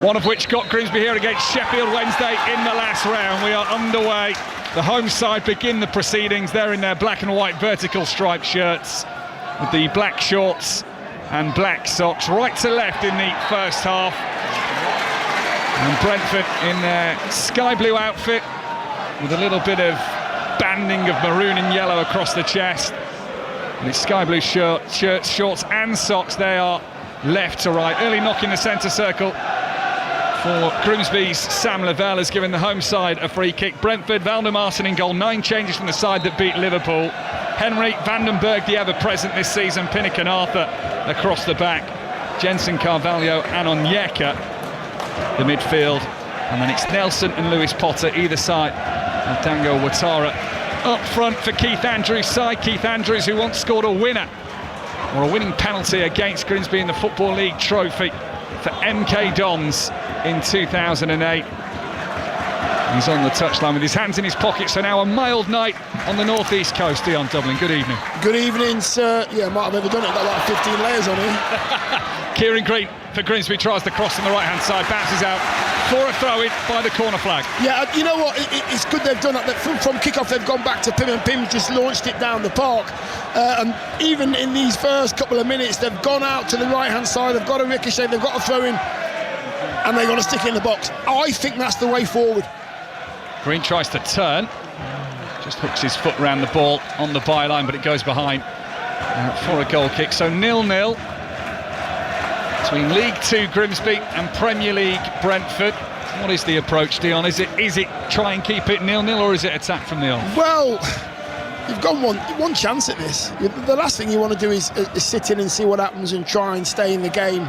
One of which got Grimsby here against Sheffield Wednesday in the last round. We are underway. The home side begin the proceedings. They're in their black and white vertical striped shirts with the black shorts and black socks, right to left in the first half. And Brentford in their sky blue outfit with a little bit of banding of maroon and yellow across the chest. And it's sky blue shirts, shorts and socks. They are left to right. Early knock in the centre circle for Grimsby's Sam Lavelle has given the home side a free kick. Brentford, Valdemarson in goal. 9 changes from the side that beat Liverpool. Henry, Vandenberg, the ever-present this season. Pinnock and Arthur across the back. Jensen, Carvalho and Onyeka, the midfield. And then it's Nelson and Lewis Potter either side. And Dango Ouattara up front for Keith Andrews' side. Keith Andrews, who once scored a winner or a winning penalty against Grimsby in the Football League trophy for MK Dons in 2008. He's on the touchline with his hands in his pockets. So now a mild night on the northeast coast. Dion Dublin, good evening. Good evening, sir. Yeah, might have overdone it. Got like 15 layers on here. Kieran Green for Grimsby tries the cross on the right-hand side, bounces out for a throw-in by the corner flag. Yeah, you know what? It's good they've done that. From kick-off, they've gone back to Pim, and Pim just launched it down the park. And even in these first couple of minutes, they've gone out to the right-hand side. They've got a ricochet. They've got a throw-in, and they're going to stick it in the box. I think that's the way forward. Green tries to turn, just hooks his foot round the ball on the byline, but it goes behind for a goal kick. So 0-0 between League 2 Grimsby and Premier League Brentford. What is the approach, Dion? Is it try and keep it 0-0, or is it attack from the off? Well, you've got one chance at this. The last thing you want to do is sit in and see what happens and try and stay in the game.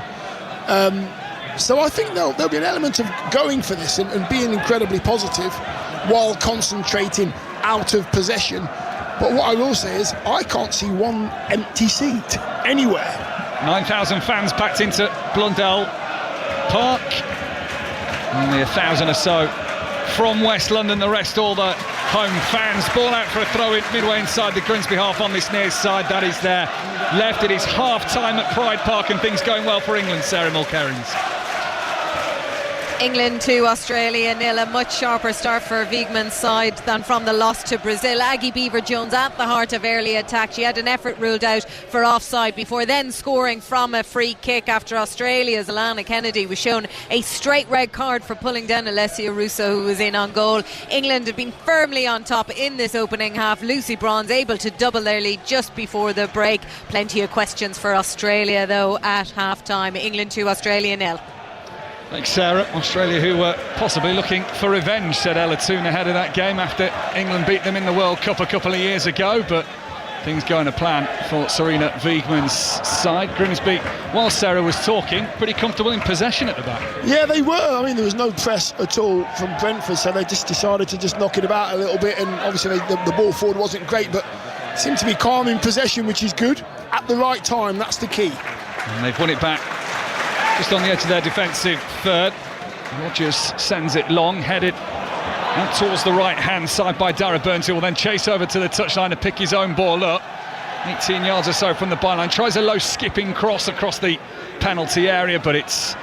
So I think there'll be an element of going for this and being incredibly positive while concentrating out of possession. But what I will say is I can't see one empty seat anywhere. 9,000 fans packed into Blundell Park. Only 1,000 or so from West London, the rest all the home fans. Ball out for a throw-in midway inside the Grimsby half on this near side. That is their left. It is half-time at Pride Park and things going well for England. Sarah Mulkerrins. England 2, Australia 0. A much sharper start for Wiegman's side than from the loss to Brazil. Aggie Beaver-Jones at the heart of early attack. She had an effort ruled out for offside before then scoring from a free kick after Australia's Alana Kennedy was shown a straight red card for pulling down Alessia Russo, who was in on goal. England had been firmly on top in this opening half. Lucy Bronze able to double their lead just before the break. Plenty of questions for Australia though at half-time. England 2, Australia 0. Thanks, Sarah. Australia, who were possibly looking for revenge, said Ella Toone ahead of that game after England beat them in the World Cup a couple of years ago, but things going to plan for Serena Wiegman's side. Grimsby, while Sarah was talking, pretty comfortable in possession at the back. Yeah, they were. I mean, there was no press at all from Brentford, so they just decided to just knock it about a little bit, and obviously the ball forward wasn't great, but seemed to be calm in possession, which is good. At the right time, that's the key. And they've won it back just on the edge of their defensive third. Rogers sends it long, headed out towards the right-hand side by Dara Burns, who will then chase over to the touchline to pick his own ball up. 18 yards or so from the byline. Tries a low skipping cross across the penalty area, but it's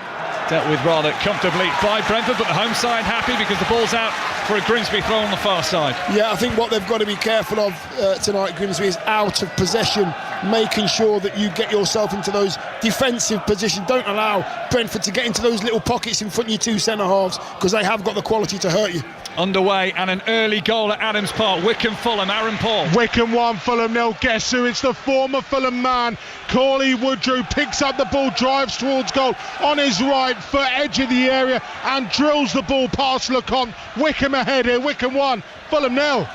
dealt with rather comfortably by Brentford. But the home side happy because the ball's out for a Grimsby throw on the far side. Yeah, I think what they've got to be careful of tonight, Grimsby, is out of possession, making sure that you get yourself into those defensive positions. Don't allow Brentford to get into those little pockets in front of your two centre-halves, because they have got the quality to hurt you. Underway, and an early goal at Adams Park. Wycombe Fulham, Aaron Paul. Wycombe 1, Fulham 0. Guess who? It's the former Fulham man, Cauley Woodrow, picks up the ball, drives towards goal on his right foot, edge of the area, and drills the ball past Lecomte. Wycombe ahead here. Wycombe 1, Fulham 0.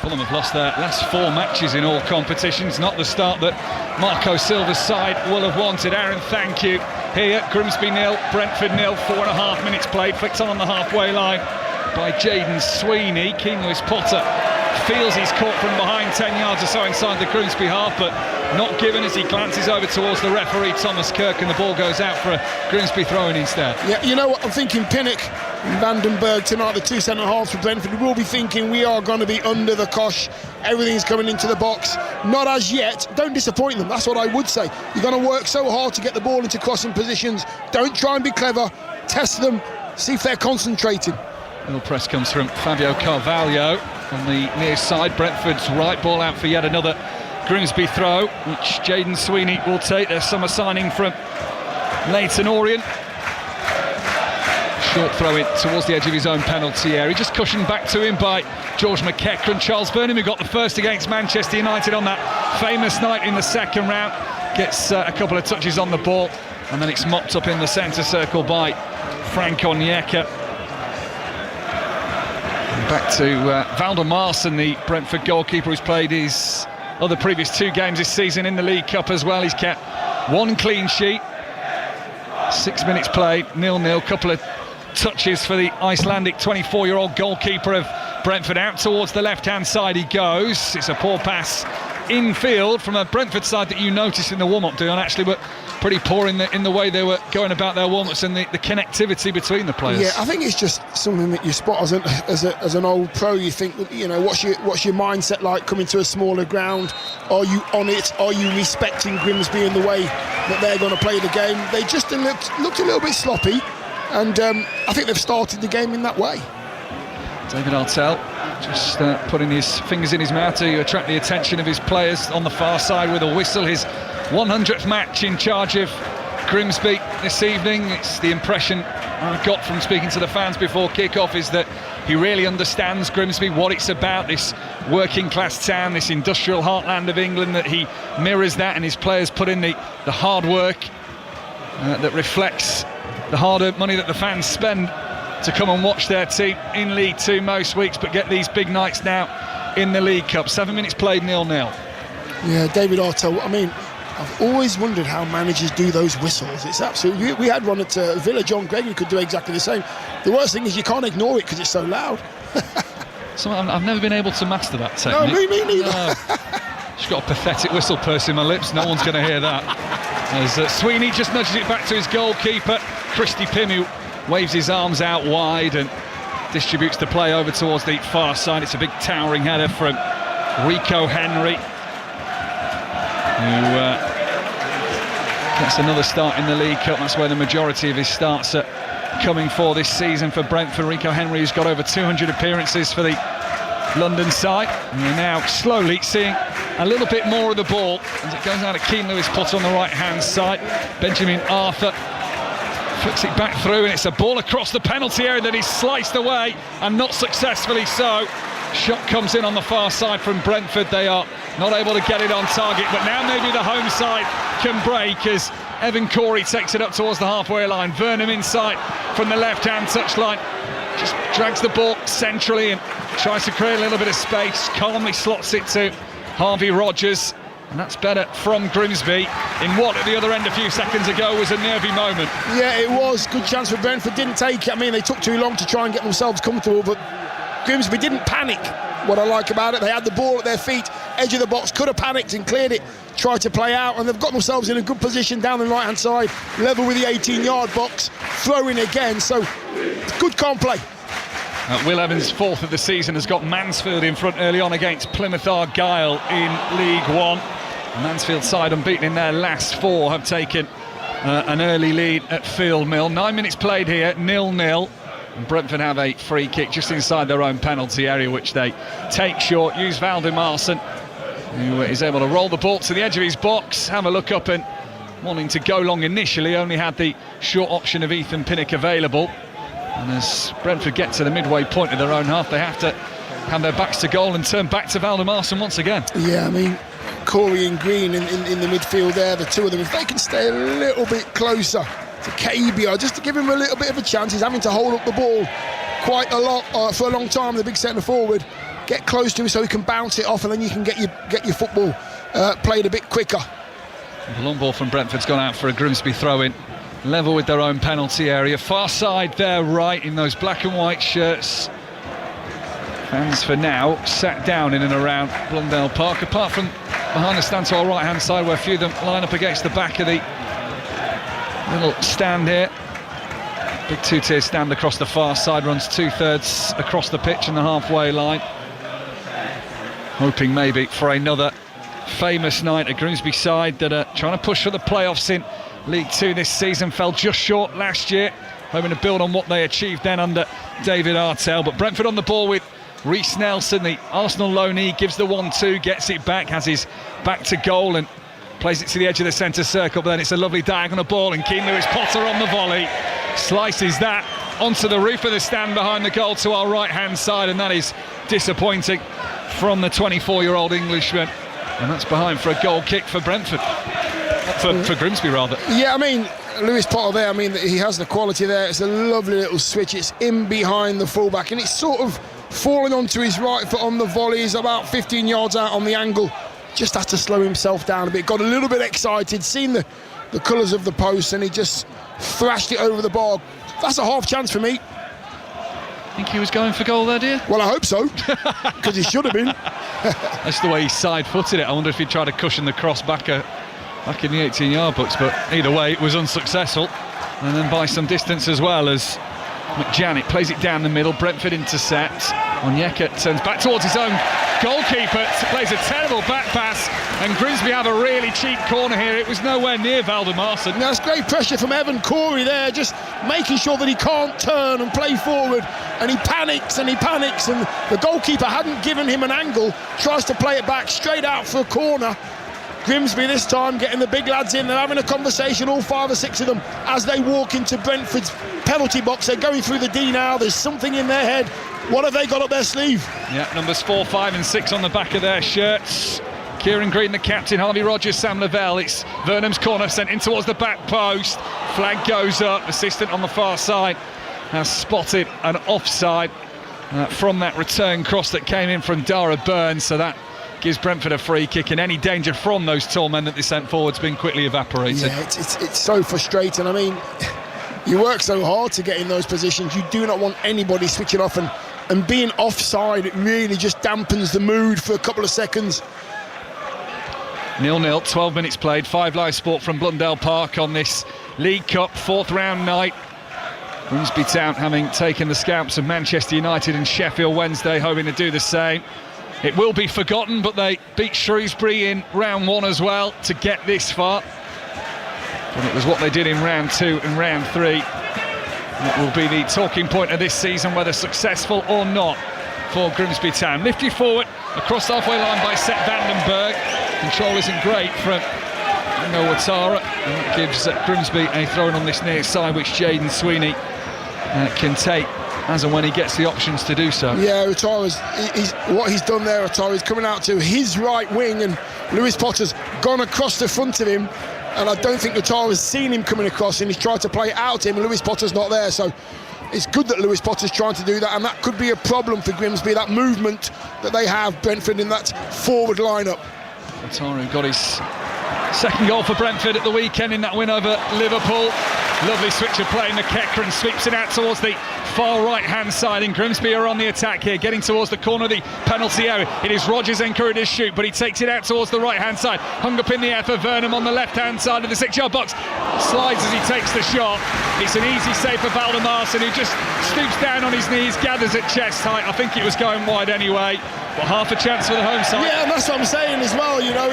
Fulham have lost their last 4 matches in all competitions. Not the start that Marco Silva's side will have wanted. Aaron, thank you. Here, Grimsby 0, Brentford 0. 4.5 minutes played. Flicked on the halfway line by Jaden Sweeney. Keane Lewis Potter feels he's caught from behind 10 yards or so inside the Grimsby half, but not given as he glances over towards the referee Thomas Kirk, and the ball goes out for a Grimsby throw-in instead. Yeah, you know what, I'm thinking Pinnock and Vandenberg tonight, the two centre-halves for Brentford, will be thinking we are going to be under the cosh, everything's coming into the box. Not as yet. Don't disappoint them, that's what I would say. You're going to work so hard to get the ball into crossing positions. Don't try and be clever. test them, see if they're concentrating. Little press comes from Fabio Carvalho on the near side. Brentford's right, ball out for yet another Grimsby throw, which Jaden Sweeney will take. Their summer signing from Leyton Orient. Short throw in towards the edge of his own penalty area, just cushioned back to him by George McEachran. Charles Burnham, who got the first against Manchester United on that famous night in the second round, gets a couple of touches on the ball, and then it's mopped up in the centre circle by Frank Onyeka. Back to Valdemarson, the Brentford goalkeeper, who's played his other previous 2 games this season in the League Cup as well. He's kept 1 clean sheet, 6 minutes played, 0-0. Couple of touches for the Icelandic 24-year-old goalkeeper of Brentford. Out towards the left-hand side he goes. It's a poor pass infield from a Brentford side that you noticed in the warm-up, Dion, actually, but pretty poor in the way they were going about their warm-ups and the connectivity between the players. Yeah, I think it's just something that you spot as an old pro. You think, you know, what's your mindset like coming to a smaller ground? Are you on it? Are you respecting Grimsby in the way that they're going to play the game? They just looked a little bit sloppy, and I think they've started the game in that way. David Artell just putting his fingers in his mouth to attract the attention of his players on the far side with a whistle. His 100th match in charge of Grimsby this evening. It's the impression I got from speaking to the fans before kick-off, is that he really understands Grimsby, what it's about, this working class town, this industrial heartland of England, that he mirrors that, and his players put in the hard work that reflects the hard-earned money that the fans spend to come and watch their team in League Two most weeks, but get these big nights now in the League Cup. 7 minutes played, 0-0. Yeah, David Artell, I mean, I've always wondered how managers do those whistles. It's absolutely... We had one at Villa, John Gregory could do exactly the same. The worst thing is you can't ignore it because it's so loud. So I've never been able to master that technique. No, me neither. No. Just got a pathetic whistle purse in my lips. No one's going to hear that. As Sweeney just nudges it back to his goalkeeper, Christy Pym, who waves his arms out wide and distributes the play over towards the far side. It's a big towering header from Rico Henry, who gets another start in the League Cup. That's where the majority of his starts are coming for this season for Brentford. Rico Henry, who's got over 200 appearances for the London side. And we're now slowly seeing a little bit more of the ball as it goes out of Keane Lewis Potter on the right-hand side. Benjamin Arthur flicks it back through, and it's a ball across the penalty area that he's sliced away, and not successfully so. Shot comes in on the far side from Brentford. They are not able to get it on target, but now maybe the home side can break as Evan Corey takes it up towards the halfway line. Burnham inside from the left-hand touchline, just drags the ball centrally and tries to create a little bit of space. Calmly slots it to Harvey Rogers, and that's better from Grimsby in what at the other end a few seconds ago was a nervy moment. Yeah, it was. Good chance for Brentford, didn't take it. I mean, they took too long to try and get themselves comfortable, but Grimsby didn't panic. What I like about it, they had the ball at their feet, edge of the box, could have panicked and cleared it, tried to play out, and they've got themselves in a good position down the right-hand side, level with the 18-yard box, throwing again, so good calm play. Will Evans, 4th of the season, has got Mansfield in front early on against Plymouth Argyle in League One. Mansfield side unbeaten in their last 4 have taken an early lead at Field Mill. 9 minutes played here, 0-0. And Brentford have a free kick just inside their own penalty area, which they take short. Use Valdemarson, who is able to roll the ball to the edge of his box, have a look up, and wanting to go long initially, only had the short option of Ethan Pinnock available. And as Brentford get to the midway point of their own half, they have to hand their backs to goal and turn back to Valdemarson once again. Yeah, I mean, Corey and Green in the midfield there, the two of them, if they can stay a little bit closer to KBR, just to give him a little bit of a chance. He's having to hold up the ball quite a lot for a long time, the big centre forward. Get close to him so he can bounce it off, and then you can get your football played a bit quicker. The long ball from Brentford's gone out for a Grimsby throw-in, level with their own penalty area. Far side there, right, in those black and white shirts. Fans for now sat down in and around Blundell Park, apart from behind the stand to our right-hand side, where a few of them line up against the back of the little stand here. Big two-tier stand across the far side, runs 2/3 across the pitch and the halfway line. Hoping maybe for another famous night. A Grimsby side that are trying to push for the playoffs in League Two this season. Fell just short last year hoping to build on what they achieved then under David Artell. But Brentford on the ball with Reece Nelson, the Arsenal loanee, gives the 1-2, gets it back, has his back to goal and plays it to the edge of the centre circle. But then it's a lovely diagonal ball, and Keane Lewis Potter on the volley slices that onto the roof of the stand behind the goal to our right-hand side, and that is disappointing from the 24-year-old Englishman. And that's behind for a goal kick for Brentford. For Grimsby, rather. Yeah, I mean, Lewis Potter there, I mean, he has the quality there. It's a lovely little switch. It's in behind the fullback, and it's sort of falling onto his right foot on the volley. He's about 15 yards out on the angle. Just has to slow himself down a bit. Got a little bit excited, seen the colours of the post, and he just thrashed it over the bar. That's a half chance for me. Think he was going for goal there, dear? Well, I hope so, because he should have been. That's the way he side-footed it. I wonder if he tried to cushion the cross back in the 18-yard box, but either way it was unsuccessful. And then by some distance as well, as McJanet plays it down the middle. Brentford intercepts. Onyeka turns back towards his own goalkeeper, plays a terrible back pass, and Grimsby have a really cheap corner here. It was nowhere near Valdemarson. That's great pressure from Evan Corey there, just making sure that he can't turn and play forward, and he panics, and the goalkeeper hadn't given him an angle, tries to play it back straight out for a corner. Grimsby this time getting the big lads in. They're having a conversation, all 5 or 6 of them, as they walk into Brentford's penalty box. They're going through the D now. There's something in their head. What have they got up their sleeve? Yeah, numbers 4, 5 and 6 on the back of their shirts. Kieran Green, the captain, Harvey Rogers, Sam Lavelle. It's Vernham's corner, sent in towards the back post. Flag goes up. Assistant on the far side has spotted an offside from that return cross that came in from Dara Burns. So that gives Brentford a free kick, and any danger from those tall men that they sent forward's been quickly evaporated. Yeah, it's so frustrating. I mean, you work so hard to get in those positions. You do not want anybody switching off, and being offside, it really just dampens the mood for a couple of seconds. 0-0, 12 minutes played, 5 Live Sport from Blundell Park on this League Cup 4th round night. Grimsby Town having taken the scalps of Manchester United and Sheffield Wednesday, hoping to do the same. It will be forgotten, but they beat Shrewsbury in round 1 as well to get this far. And it was what they did in round 2 and round 3. That will be the talking point of this season, whether successful or not for Grimsby Town. Lifted forward across the halfway line by Seth Vandenberg. Control isn't great from No Ouattara, and that gives Grimsby a throw-in on this near side, which Jaden Sweeney can take as and when he gets the options to do so. Yeah, Ouattara's what he's done there. Ouattara's coming out to his right wing, and Lewis Potter's gone across the front of him, and I don't think Ouattara's seen him coming across, and he's tried to play it out to him, and Lewis Potter's not there. So it's good that Lewis Potter's trying to do that, and that could be a problem for Grimsby, that movement that they have, Brentford, in that forward lineup. Ouattara got his second goal for Brentford at the weekend in that win over Liverpool. Lovely switch of play. McEachran sweeps it out towards the far right-hand side, and Grimsby are on the attack here, getting towards the corner of the penalty area. It is Rogers encouraged to shoot, but he takes it out towards the right-hand side. Hung up in the air for Vernham on the left-hand side of the 6-yard box. Slides as he takes the shot. It's an easy save for Valdemarson, who just stoops down on his knees, gathers at chest height. I think it was going wide anyway, but half a chance for the home side. Yeah, and that's what I'm saying as well. You know,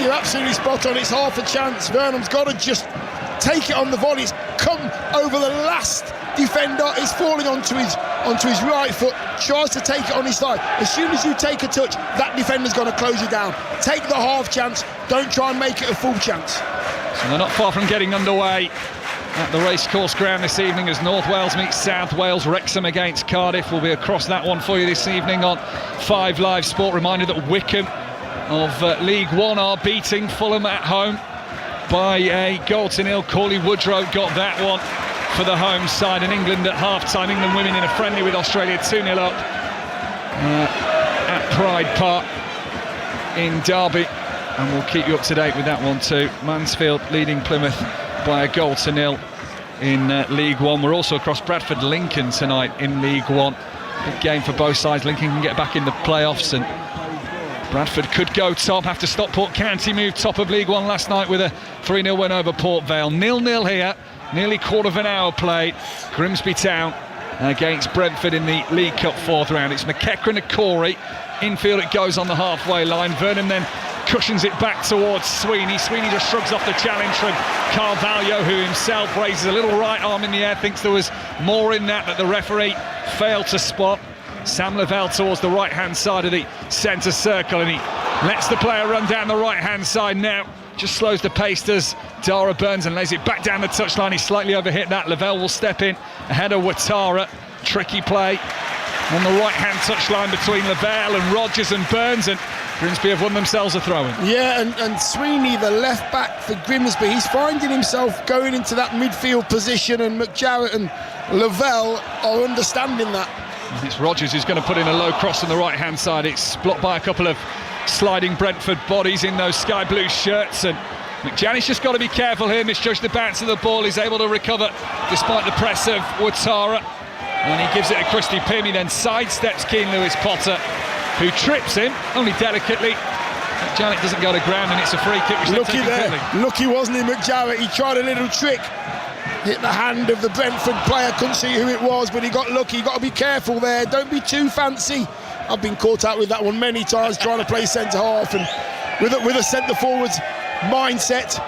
you're absolutely spot on. It's half a chance. Vernham's got to just take it on the volley. It's come over the last defender. It's falling onto his right foot. Tries to take it on his side. As soon as you take a touch, that defender's going to close you down. Take the half chance. Don't try and make it a full chance. So they're not far from getting underway at the racecourse ground this evening as North Wales meets South Wales. Wrexham against Cardiff. We'll be across that one for you this evening on 5 Live Sport. Reminder that Wickham of League One are beating Fulham at home by a goal to nil. Corley Woodrow got that one for the home side, and England at half-time. England women in a friendly with Australia 2-0 up at Pride Park in Derby, and we'll keep you up to date with that one too. Mansfield leading Plymouth by a goal to nil in League One. We're also across Bradford Lincoln tonight in League One. Big game for both sides. Lincoln can get back in the playoffs, and Bradford could go top after Stockport County moved top of League One last night with a 3-0 win over Port Vale. 0-0 here, nearly quarter of an hour played. Grimsby Town against Brentford in the League Cup 4th round. It's McEachran to Corey. Infield it goes on the halfway line. Vernham then cushions it back towards Sweeney. Sweeney just shrugs off the challenge from Carvalho, who himself raises a little right arm in the air, thinks there was more in that the referee failed to spot. Sam Lavelle towards the right-hand side of the centre circle, and he lets the player run down the right-hand side now. Just slows the pace, does Dara Burns, and lays it back down the touchline. He slightly overhit that. Lavelle will step in ahead of Ouattara. Tricky play on the right-hand touchline between Lavelle and Rodgers and Burns, and Grimsby have won themselves a throw-in. Yeah, and Sweeney, the left-back for Grimsby, he's finding himself going into that midfield position, and McJarrett and Lavelle are understanding that. And it's Rodgers who's going to put in a low cross on the right-hand side. It's blocked by a couple of sliding Brentford bodies in those sky blue shirts, and McJanet's just got to be careful here, misjudged the bounce of the ball. He's able to recover despite the press of Ouattara, and he gives it to Christy Pym. He then sidesteps Keane Lewis Potter, who trips him only delicately. McJanet doesn't go to ground, and it's a free kick. Lucky there, lucky wasn't he, McJarrett? He tried a little trick, hit the hand of the Brentford player, couldn't see who it was, but he got lucky. You've got to be careful there, don't be too fancy. I've been caught out with that one many times, trying to play centre-half, and with a centre-forward's mindset,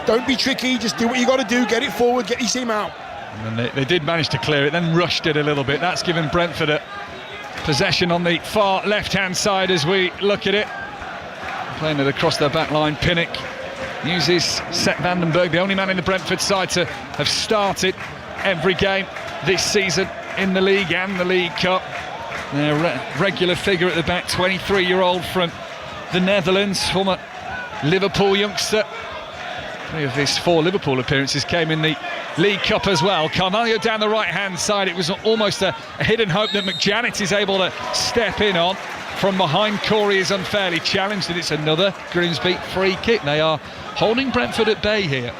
don't be tricky, just do what you got to do, get it forward, get your team out. And they did manage to clear it, then rushed it a little bit. That's given Brentford a possession on the far left-hand side as we look at it. Playing it across their back line. Pinnock uses Seth Vandenberg, the only man in the Brentford side to have started every game this season in the league and the League Cup. Their regular figure at the back, 23-year-old from the Netherlands, former Liverpool youngster. 3 of his 4 Liverpool appearances came in the League Cup as well. Carvalho down the right-hand side. It was almost a hidden hope that McJanet is able to step in on. From behind, Corey is unfairly challenged, and it's another Grimsby free kick. They are holding Brentford at bay here.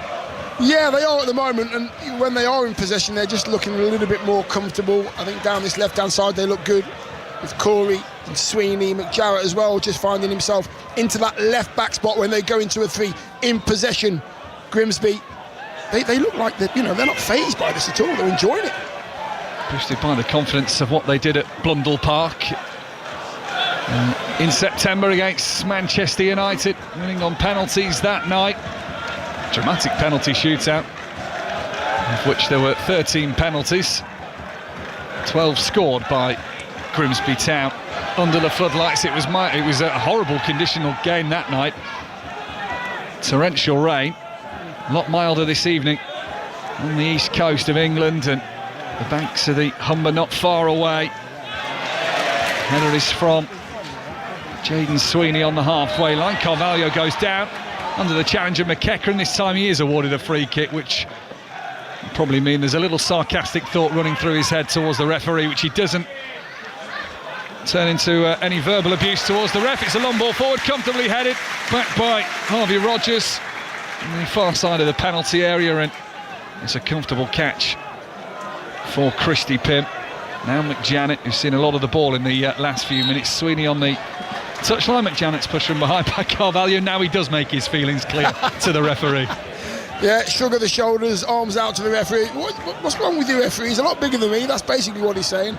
Yeah, they are at the moment, and when they are in possession, they're just looking a little bit more comfortable. I think down this left-hand side, they look good with Corey and Sweeney, McJarrett as well, just finding himself into that left-back spot when they go into a 3 in possession. Grimsby, they look like they're not fazed by this at all. They're enjoying it. Boosted by the confidence of what they did at Blundell Park in September against Manchester United, winning on penalties that night. Dramatic penalty shootout, of which there were 13 penalties, 12 scored by Grimsby Town under the floodlights. It was a horrible conditional game that night. Torrential rain, a lot milder this evening on the east coast of England, and the banks of the Humber not far away. Header is from Jaden Sweeney on the halfway line. Carvalho goes down under the challenge of McEachran. This time he is awarded a free kick, which will probably mean there's a little sarcastic thought running through his head towards the referee, which he doesn't turn into any verbal abuse towards the ref. It's a long ball forward, comfortably headed back by Harvey Rodgers on the far side of the penalty area, and it's a comfortable catch for Christy Pym. Now McJanet, who's seen a lot of the ball in the last few minutes. Sweeney on the touchline. McJanet's pushed from behind by Carvalho. Now he does make his feelings clear to the referee. Yeah, shrug of the shoulders, arms out to the referee. What's wrong with you, referee? He's a lot bigger than me. That's basically what he's saying.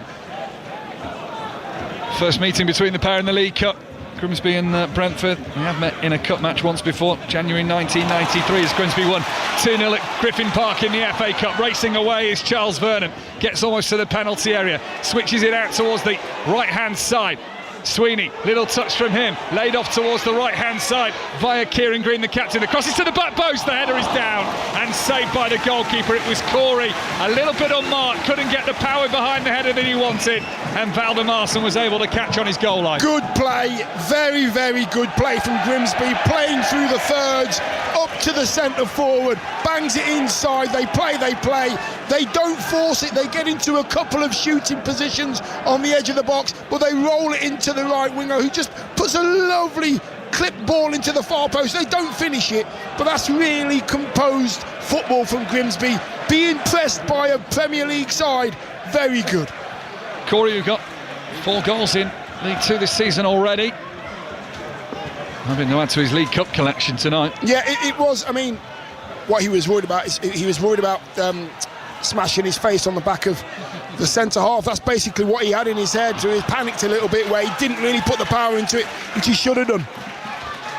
First meeting between the pair in the League Cup. Grimsby and Brentford. They have met in a cup match once before, January 1993, as Grimsby won 2-0 at Griffin Park in the FA Cup. Racing away is Charles Vernon. Gets almost to the penalty area. Switches it out towards the right-hand side. Sweeney, little touch from him, laid off towards the right-hand side via Kieran Green, the captain. The cross is to the back post, the header is down and saved by the goalkeeper. It was Corey, a little bit unmarked, couldn't get the power behind the header that he wanted, and Valdemarson was able to catch on his goal line. Good play, very, very good play from Grimsby, playing through the thirds, up to the centre forward, bangs it inside, they play, they don't force it, they get into a couple of shooting positions on the edge of the box, but they roll it into the right winger, who just puts a lovely clip ball into the far post. They don't finish it, but that's really composed football from Grimsby, being pressed by a Premier League side. Very good. Corey, who got 4 goals in League 2 this season already, having to add to his League Cup collection tonight. Yeah, it was, I mean, what he was worried about is he was worried about smashing his face on the back of the centre half. That's basically what he had in his head, so he panicked a little bit where he didn't really put the power into it, which he should have done.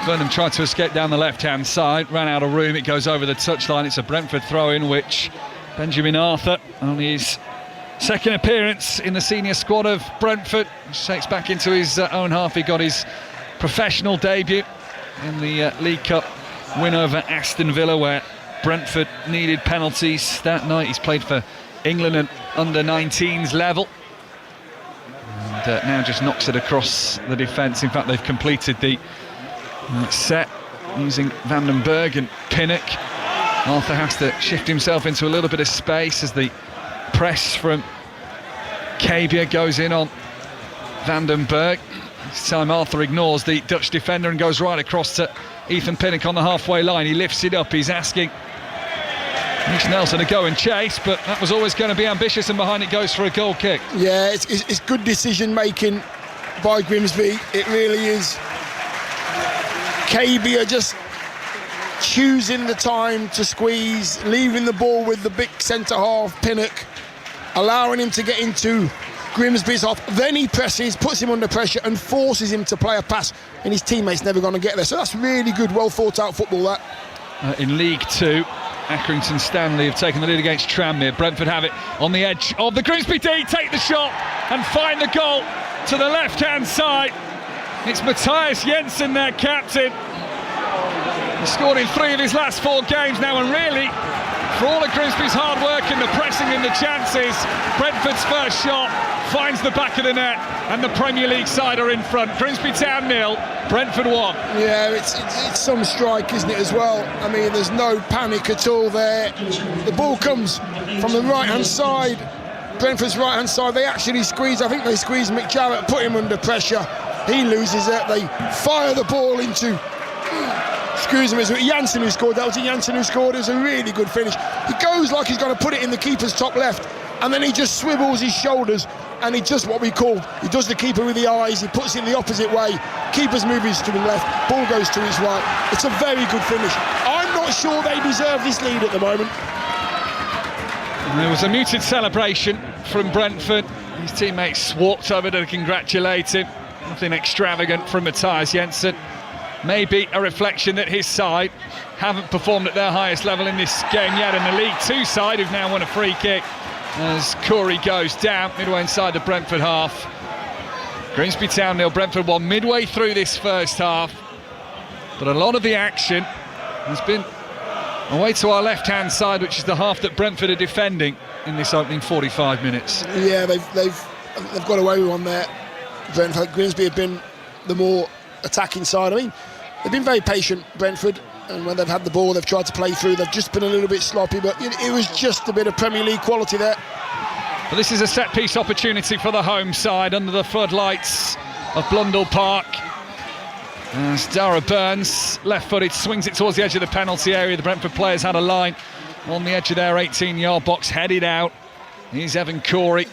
Burnham tried to escape down the left-hand side, ran out of room, it goes over the touchline. It's a Brentford throw-in, which Benjamin Arthur, only his second appearance in the senior squad of Brentford, which takes back into his own half. He got his professional debut in the League Cup win over Aston Villa, where Brentford needed penalties that night. He's played for England at under-19s level, and now just knocks it across the defence. In fact, they've completed the set using Van den Berg and Pinnock. Arthur has to shift himself into a little bit of space as the press from Cabia goes in on Van den Berg. This time Arthur ignores the Dutch defender and goes right across to Ethan Pinnock on the halfway line. He lifts it up, he's asking Nick Nelson to go and chase, but that was always going to be ambitious, and behind it goes for a goal kick. Yeah, it's good decision making by Grimsby, it really is. Cabia just choosing the time to squeeze, leaving the ball with the big centre half Pinnock, allowing him to get into Grimsby's half. Then he presses, puts him under pressure and forces him to play a pass, and his teammate's never going to get there. So that's really good, well thought out football, that. In League 2, Accrington Stanley have taken the lead against Tranmere. Brentford have it on the edge of the Grimsby D, take the shot and find the goal to the left-hand side. It's Matthias Jensen, their captain. He's scored in 3 of his last 4 games now, and really, for all of Grimsby's hard work and the pressing and the chances, Brentford's first shot finds the back of the net, and the Premier League side are in front. Grimsby Town 0, Brentford 1. Yeah, it's some strike, isn't it, as well? I mean, there's no panic at all there. The ball comes from the right-hand side, Brentford's right-hand side. They actually squeeze, I think they squeeze Mick Jarrett, put him under pressure. He loses it. They fire the ball into... Excuse me, it was Janssen who scored. That was Janssen who scored. It was a really good finish. He goes like he's going to put it in the keeper's top left, and then he just swivels his shoulders, and he does what we call, he does the keeper with the eyes, he puts it in the opposite way. Keeper's moving to the left, ball goes to his right. It's a very good finish. I'm not sure they deserve this lead at the moment. And there was a muted celebration from Brentford. His teammates walked over to congratulate him. Nothing extravagant from Matthias Jensen. Maybe a reflection that his side haven't performed at their highest level in this game yet, and the League 2 side who've now won a free kick as Corey goes down midway inside the Brentford half. Grimsby Town 0, Brentford 1 midway through this first half, but a lot of the action has been away to our left-hand side, which is the half that Brentford are defending in this opening 45 minutes. Yeah, they've got away with one there. Brentford, Grimsby have been the more attacking side. I mean, they've been very patient, Brentford, and when they've had the ball, they've tried to play through. They've just been a little bit sloppy, but it was just a bit of Premier League quality there. Well, this is a set-piece opportunity for the home side under the floodlights of Blundell Park. As Dara Burns, left-footed, swings it towards the edge of the penalty area. The Brentford players had a line on the edge of their 18-yard box, headed out. Here's Evan Corey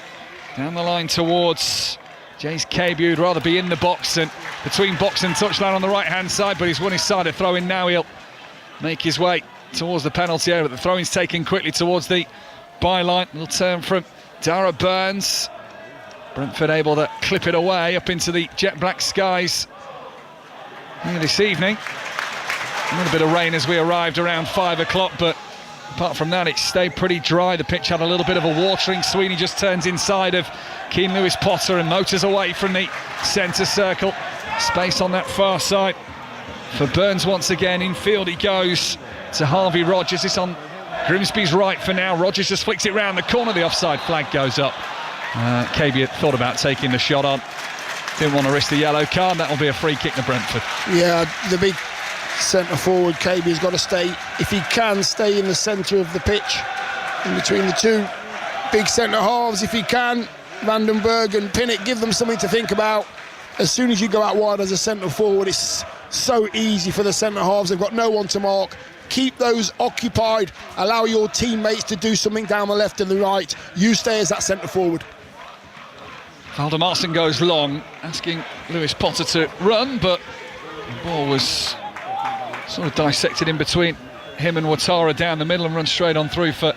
down the line towards Jace Cabia, who'd rather be in the box and between box and touchline on the right-hand side, but he's won his side. A throw-in now. He'll make his way towards the penalty area, but the throw-in's taken quickly towards the byline. Little turn from Dara Burns. Brentford able to clip it away up into the jet black skies here this evening. A little bit of rain as we arrived around 5 o'clock, but apart from that, it stayed pretty dry. The pitch had a little bit of a watering. Sweeney just turns inside of Keane Lewis Potter and motors away from the centre circle. Space on that far side for Burns once again. Infield he goes to Harvey Rogers. It's on Grimsby's right for now. Rogers just flicks it round the corner. The offside flag goes up. Cabia thought about taking the shot on. Didn't want to risk the yellow card. That'll be a free kick to Brentford. Yeah, the big centre forward, Cabia's got to stay, if he can, stay in the centre of the pitch, in between the two big centre halves if he can. Van den Berg and Pinnock, give them something to think about. As soon as you go out wide as a centre forward, it's so easy for the centre halves. They've got no one to mark. Keep those occupied. Allow your teammates to do something down the left and the right. You stay as that centre forward. Valdemarson goes long, asking Lewis Potter to run, but the ball was sort of dissected in between him and Ouattara down the middle and run straight on through for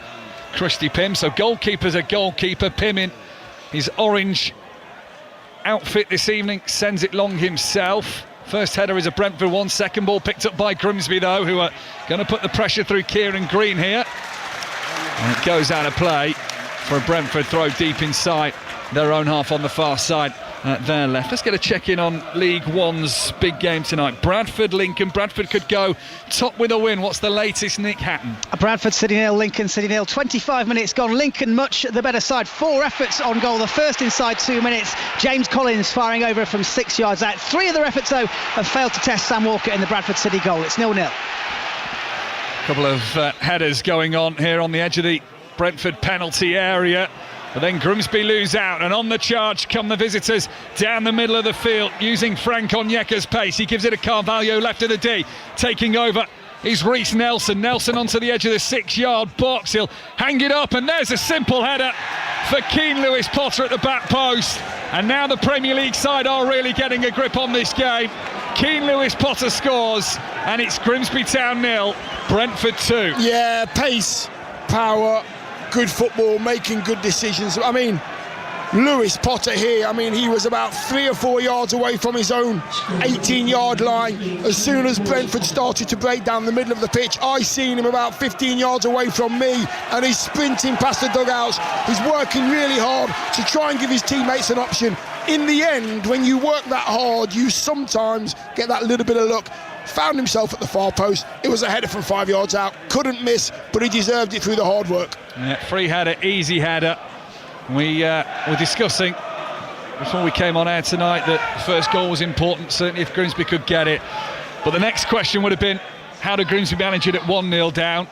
Christy Pym. So goalkeeper's a goalkeeper. Pym in his orange outfit this evening sends it long himself. First header is a Brentford one. Second ball picked up by Grimsby, though, who are going to put the pressure through Kieran Green here. And it goes out of play for a Brentford throw deep inside their own half on the far side. There left. Let's get a check-in on League One's big game tonight. Bradford-Lincoln. Bradford could go top with a win. What's the latest, Nick Hatton? Bradford City 0, Lincoln City 0. 25 minutes gone. Lincoln much the better side. 4 efforts on goal. The first inside 2 minutes. James Collins firing over from 6 yards out. 3 of the efforts, though, have failed to test Sam Walker in the Bradford City goal. It's 0-0. Couple of headers going on here on the edge of the Brentford penalty area. But then Grimsby lose out, and on the charge come the visitors down the middle of the field using Frank Onyeka's pace. He gives it to Carvalho left of the D. Taking over is Reece Nelson. Nelson onto the edge of the 6-yard box. He'll hang it up, and there's a simple header for Keane Lewis Potter at the back post. And now the Premier League side are really getting a grip on this game. Keane Lewis Potter scores, and it's Grimsby Town 0, Brentford 2. Yeah, pace, power, good football, making good decisions. I mean, Lewis Potter here, he was about 3 or 4 yards away from his own 18-yard line. As soon as Brentford started to break down the middle of the pitch, I seen him about 15 yards away from me, and he's sprinting past the dugouts. He's working really hard to try and give his teammates an option. In the end, when you work that hard, you sometimes get that little bit of luck. Found himself at the far post. It was a header from 5 yards out. Couldn't miss, but he deserved it through the hard work. Yeah, free header, easy header. We were discussing before we came on air tonight that the first goal was important, certainly if Grimsby could get it. But the next question would have been, how did Grimsby manage it at 1-0 down?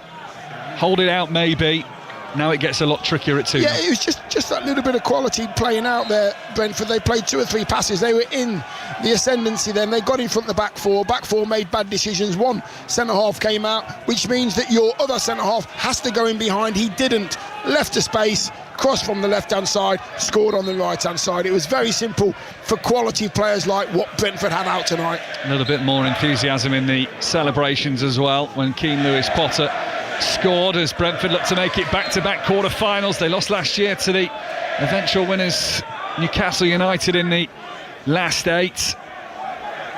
Hold it out maybe. Now it gets a lot trickier at 2-0. Yeah, it was just that little bit of quality playing out there, Brentford. They played 2 or 3 passes. They were in the ascendancy then. They got in front of the back four. Back four made bad decisions. One centre-half came out, which means that your other centre-half has to go in behind. He didn't. Left a space, crossed from the left-hand side, scored on the right-hand side. It was very simple for quality players like what Brentford had out tonight. A little bit more enthusiasm in the celebrations as well when Keane Lewis Potter scored as Brentford looked to make it back-to-back quarter-finals. They lost last year to the eventual winners Newcastle United in the last 8.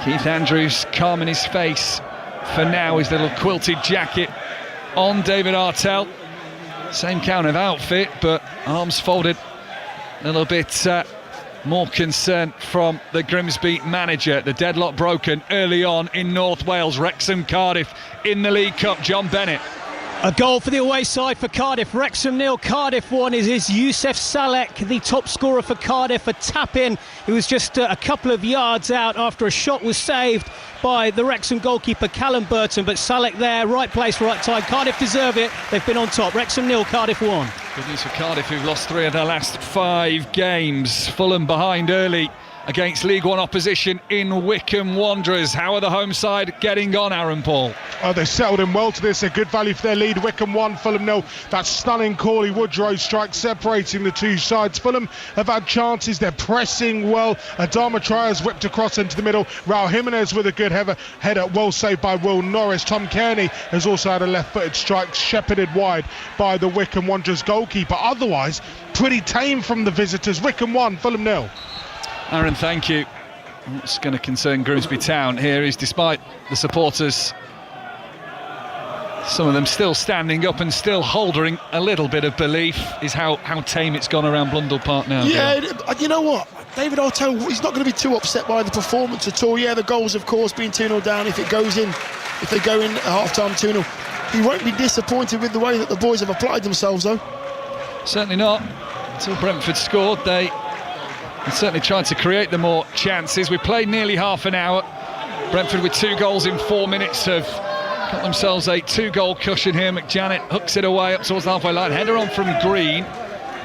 Keith Andrews calm in his face for now, his little quilted jacket on. David Artell, same kind of outfit but arms folded, a little bit more concern from the Grimsby manager. The deadlock broken early on in North Wales. Wrexham Cardiff in the League Cup. John Bennett. A goal for the away side for Cardiff. Wrexham 0, Cardiff 1. Is Youssef Salek, the top scorer for Cardiff. A tap-in. He was just a couple of yards out after a shot was saved by the Wrexham goalkeeper Callum Burton. But Salek there, right place, right time. Cardiff deserve it. They've been on top. Wrexham 0, Cardiff 1. Good news for Cardiff, who've lost 3 of their last 5 games. Fulham behind early against League One opposition in Wycombe Wanderers. How are the home side getting on, Aaron Paul? Oh, they settled in well to this. A good value for their lead. Wycombe 1, Fulham 0. That stunning Cauley Woodrow strike separating the two sides. Fulham have had chances. They're pressing well. Adama Traore's whipped across into the middle. Raul Jimenez with a good header, well saved by Will Norris. Tom Kearney has also had a left-footed strike shepherded wide by the Wycombe Wanderers goalkeeper. Otherwise, pretty tame from the visitors. Wycombe 1, Fulham 0. Aaron, thank you. What's going to concern Grimsby Town here is, despite the supporters, some of them still standing up and still holding a little bit of belief, is how tame it's gone around Blundell Park now. Yeah, you know what? David Artell, he's not going to be too upset by the performance at all. Yeah, the goals, of course, being 2-0 down. If they go in at half-time 2-0, he won't be disappointed with the way that the boys have applied themselves, though. Certainly not. Until Brentford scored, they certainly tried to create the more chances. We played nearly half an hour. Brentford with 2 goals in 4 minutes have got themselves a 2-goal cushion here. McJanet hooks it away up towards the halfway line. Header on from Green.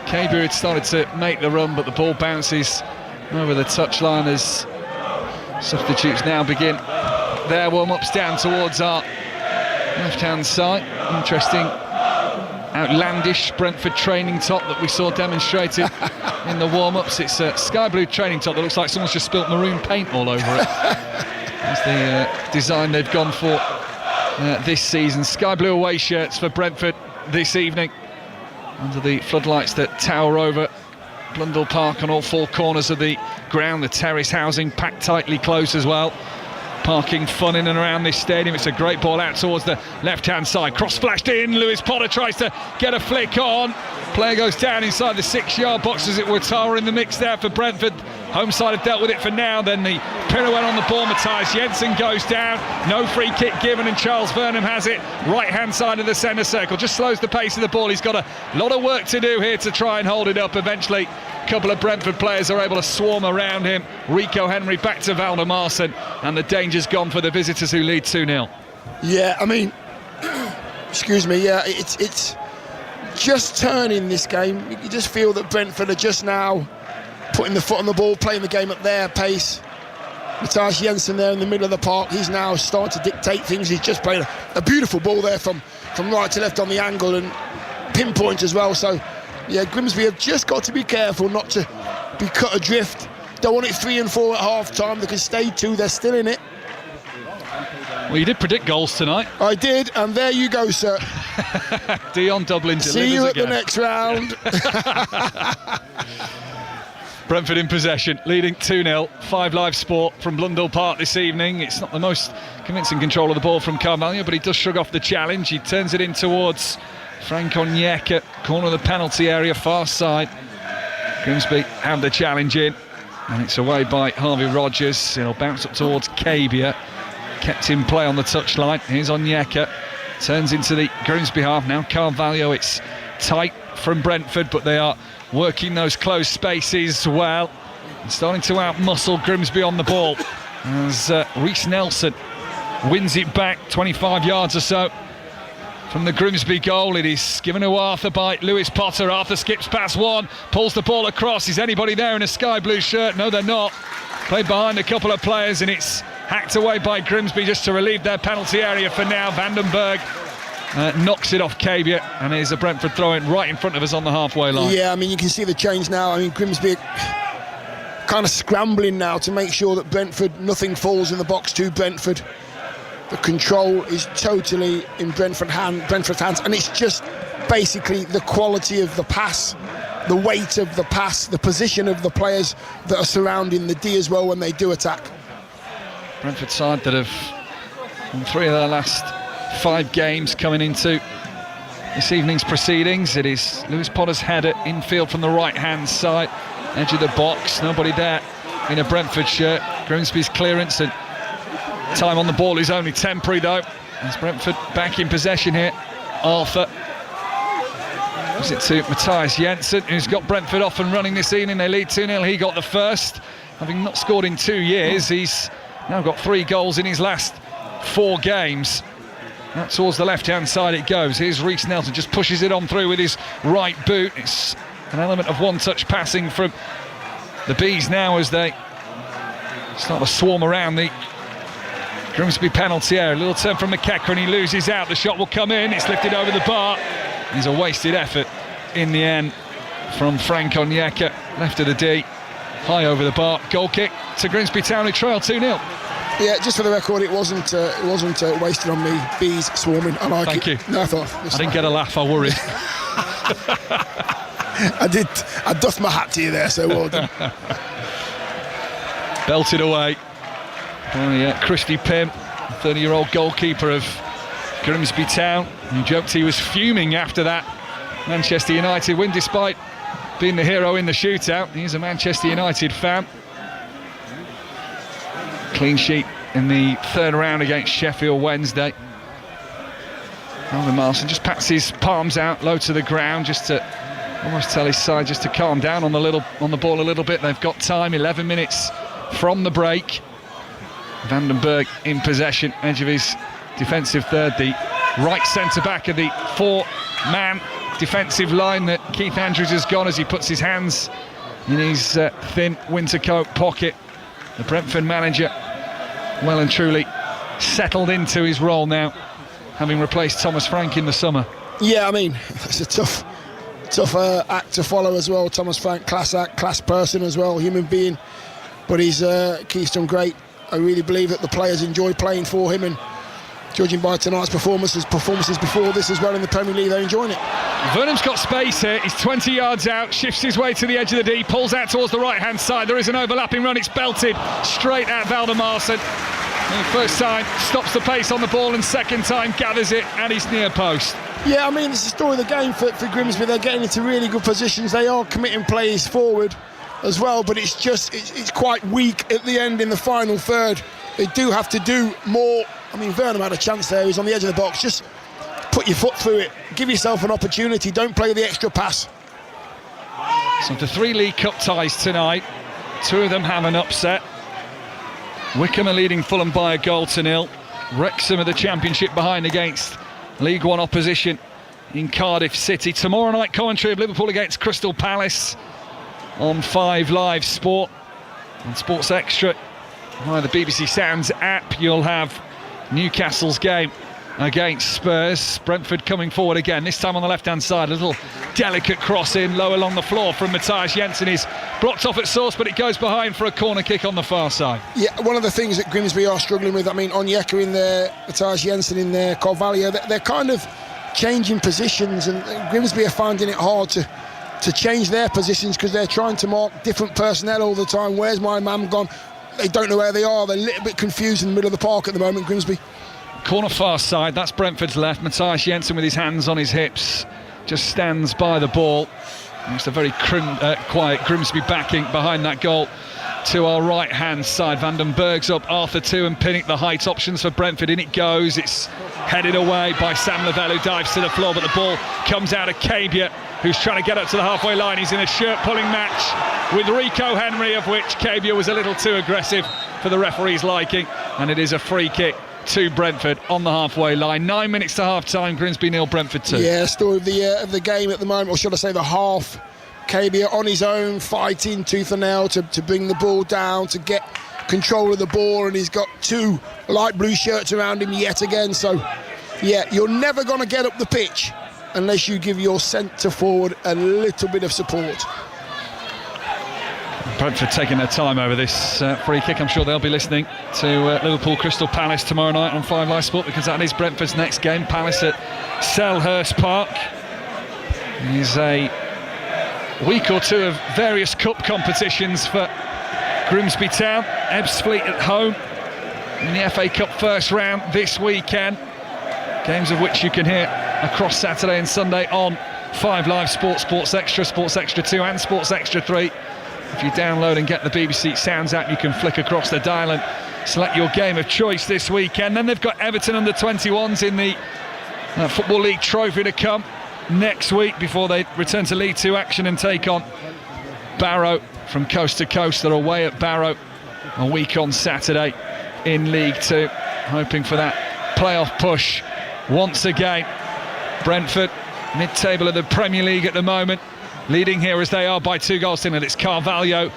KB had started to make the run, but the ball bounces over the touchline as substitutes now begin their warm-ups down towards our left-hand side. Interesting outlandish Brentford training top that we saw demonstrated in the warm-ups. It's a sky blue training top that looks like someone's just spilt maroon paint all over it. That's the design they've gone for this season. Sky blue away shirts for Brentford this evening, under the floodlights that tower over Blundell Park on all 4 corners of the ground. The terrace housing packed tightly close as well. parking fun in and around this stadium. It's a great ball out towards the left-hand side. Cross flashed in. Lewis Potter tries to get a flick on. Player goes down inside the 6-yard box, as it were. Tara in the mix there for Brentford. Home side have dealt with it for now. Then the pirouette on the ball. Matthias Jensen goes down. No free kick given, and Charles Vernham has it. Right-hand side of the centre circle. Just slows the pace of the ball. He's got a lot of work to do here to try and hold it up. Eventually, a couple of Brentford players are able to swarm around him. Rico Henry back to Valdemarson, and the danger's gone for the visitors, who lead 2-0. Yeah, I mean, excuse me, yeah, it's just turning this game. You just feel that Brentford are just now putting the foot on the ball, playing the game at their pace. Matthias Jensen there in the middle of the park, he's now starting to dictate things. He's just played a beautiful ball there from right to left on the angle, and pinpoint as well. So yeah, Grimsby have just got to be careful not to be cut adrift. Don't want it 3 and 4 at half time. They can stay 2, they're still in it. Well, you did predict goals tonight. I did, and there you go, sir. Dion Dublin delivers See you at again. the next round. Brentford in possession, leading 2-0. 5 Live Sport from Blundell Park this evening. It's not the most convincing control of the ball from Carvalho, but he does shrug off the challenge. He turns it in towards Frank Onyeka, corner of the penalty area, far side. Grimsby have the challenge in, and it's away by Harvey Rogers. It'll bounce up towards Cabia. Kept in play on the touchline. Here's Onyeka. Turns into the Grimsby half. Now Carvalho. It's tight from Brentford, but they are working those closed spaces well. And starting to out-muscle Grimsby on the ball. As Reece Nelson wins it back 25 yards or so from the Grimsby goal. It is given to Arthur by Lewis Potter. Arthur skips past one, pulls the ball across. Is anybody there in a sky blue shirt? No, they're not. Played behind a couple of players, and it's hacked away by Grimsby just to relieve their penalty area for now. Vandenberg knocks it off Cabia, and there's a Brentford throw-in right in front of us on the halfway line. Yeah, I mean, you can see the change now. I mean, Grimsby kind of scrambling now to make sure that Brentford, nothing falls in the box to Brentford. The control is totally in Brentford's hands, and it's just basically the quality of the pass, the weight of the pass, the position of the players that are surrounding the D as well when they do attack. Brentford side that have won 3 of their last 5 games coming into this evening's proceedings. It is Lewis Potter's header infield from the right-hand side, edge of the box. Nobody there in a Brentford shirt. Grimsby's clearance, and time on the ball is only temporary though. As Brentford back in possession here. Arthur gives it to Matthias Jensen, who's got Brentford off and running this evening. They lead 2-0. He got the first, having not scored in 2 years. He's now got 3 goals in his last 4 games. Out towards the left-hand side it goes. Here's Reece Nelson, just pushes it on through with his right boot. It's an element of one-touch passing from the Bees now as they start to swarm around the Grimsby penalty area. A little turn from McEachran, he loses out. The shot will come in, it's lifted over the bar. It's a wasted effort in the end from Frank Onyeka, left of the D, high over the bar. Goal kick to Grimsby Town, who trail 2-0. Yeah, just for the record, it wasn't wasted on me. Bees swarming. I like Thank it. you. No, I didn't get a laugh, I worried. I did. I doffed my hat to you there, so well done. Belted away by Christy Pym, 30-year-old goalkeeper of Grimsby Town, who joked he was fuming after that Manchester United win, despite being the hero in the shootout. He's a Manchester United fan. Clean sheet in the 3rd round against Sheffield Wednesday. Alvin Marson just pats his palms out low to the ground, just to almost tell his side just to calm down on the ball a little bit. They've got time, 11 minutes from the break. Vandenberg in possession, edge of his defensive third, the right centre back of the 4-man defensive line that Keith Andrews has gone as he puts his hands in his thin winter coat pocket. The Brentford manager well and truly settled into his role now, having replaced Thomas Frank in the summer. Yeah, I mean, it's a tough act to follow as well. Thomas Frank, class act, class person as well, human being. But he's Keith's done great. I really believe that the players enjoy playing for him, and judging by tonight's performances before this as well in the Premier League, they're enjoying it. Vernham's got space here. He's 20 yards out, shifts his way to the edge of the D, pulls out towards the right-hand side. There is an overlapping run. It's belted straight at Valdemarson. The first time stops the pace on the ball, and second time gathers it at his near post. Yeah, I mean, it's the story of the game for Grimsby. They're getting into really good positions. They are committing plays forward as well, but it's quite weak at the end in the final third. They do have to do more. I mean, Vernon had a chance there. He's on the edge of the box. Just put your foot through it. Give yourself an opportunity. Don't play the extra pass. So the 3 League Cup ties tonight. 2 of them have an upset. Wycombe are leading Fulham by a 0-0. Wrexham are the Championship behind against League One opposition in Cardiff City. Tomorrow night, commentary of Liverpool against Crystal Palace on 5 Live Sport and Sports Extra. Via the BBC Sounds app, you'll have Newcastle's game against Spurs. Brentford coming forward again, this time on the left-hand side. A little delicate cross in low along the floor from Matthias Jensen. Is blocked off at source, but it goes behind for a corner kick on the far side. Yeah, one of the things that Grimsby are struggling with, I mean, Onyeka in there, Matthias Jensen in there, Carvalho, they're kind of changing positions, and Grimsby are finding it hard to change their positions because they're trying to mark different personnel all the time. Where's my man gone? They don't know where they are. They're a little bit confused in the middle of the park at the moment, Grimsby. Corner far side, that's Brentford's left. Matthias Jensen with his hands on his hips just stands by the ball. It's a very quiet Grimsby backing behind that goal to our right hand side. Van den Berg's up, Arthur 2 and Pinnock the height options for Brentford. In it goes, it's headed away by Sam Lavelle, who dives to the floor, but the ball comes out of Cabia, who's trying to get up to the halfway line. He's in a shirt pulling match with Rico Henry, of which Cabia was a little too aggressive for the referee's liking, and it is a free kick to Brentford on the halfway line. 9 minutes to half time, Grimsby 0, Brentford 2. Yeah, story of the game at the moment, or should I say the half. Cabia on his own, fighting tooth and nail to bring the ball down, to get control of the ball, and he's got 2 light blue shirts around him yet again. So yeah, you're never going to get up the pitch unless you give your centre forward a little bit of support. Brentford taking their time over this free kick. I'm sure they'll be listening to Liverpool Crystal Palace tomorrow night on 5 Live Sport, because that is Brentford's next game. Palace at Selhurst Park. It is a week or 2 of various cup competitions for Grimsby Town. Ebbsfleet at home in the FA Cup first round this weekend. Games of which you can hear across Saturday and Sunday on 5 Live Sport, Sports Extra 2 and Sports Extra 3. If you download and get the BBC Sounds app, you can flick across the dial and select your game of choice this weekend. Then they've got Everton under-21s in the Football League Trophy to come next week before they return to League 2 action and take on Barrow from coast to coast. They're away at Barrow a week on Saturday in League 2, hoping for that playoff push once again. Brentford, mid-table of the Premier League at the moment, leading here as they are by 2 goals to nil. It's Carvalho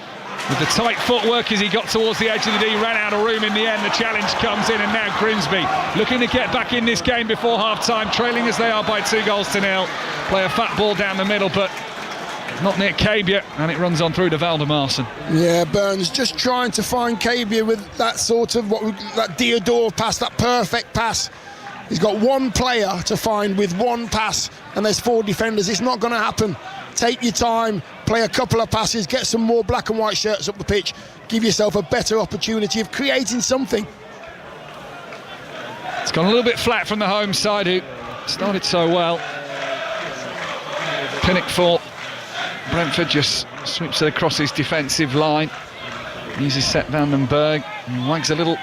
with the tight footwork as he got towards the edge of the D, ran out of room in the end. The challenge comes in, and now Grimsby looking to get back in this game before half-time, trailing as they are by 2 goals to nil. Play a fat ball down the middle, but not near Cabia, and it runs on through to Valdemarson. Yeah, Burns just trying to find Cabia with that sort of that Diodore pass, that perfect pass. He's got one player to find with one pass, and there's 4 defenders. It's not going to happen. Take your time, play a couple of passes, get some more black and white shirts up the pitch, give yourself a better opportunity of creating something. It's gone a little bit flat from the home side, who started so well. Pinnock for Brentford just sweeps it across his defensive line. Uses set Van den Berg and wags a little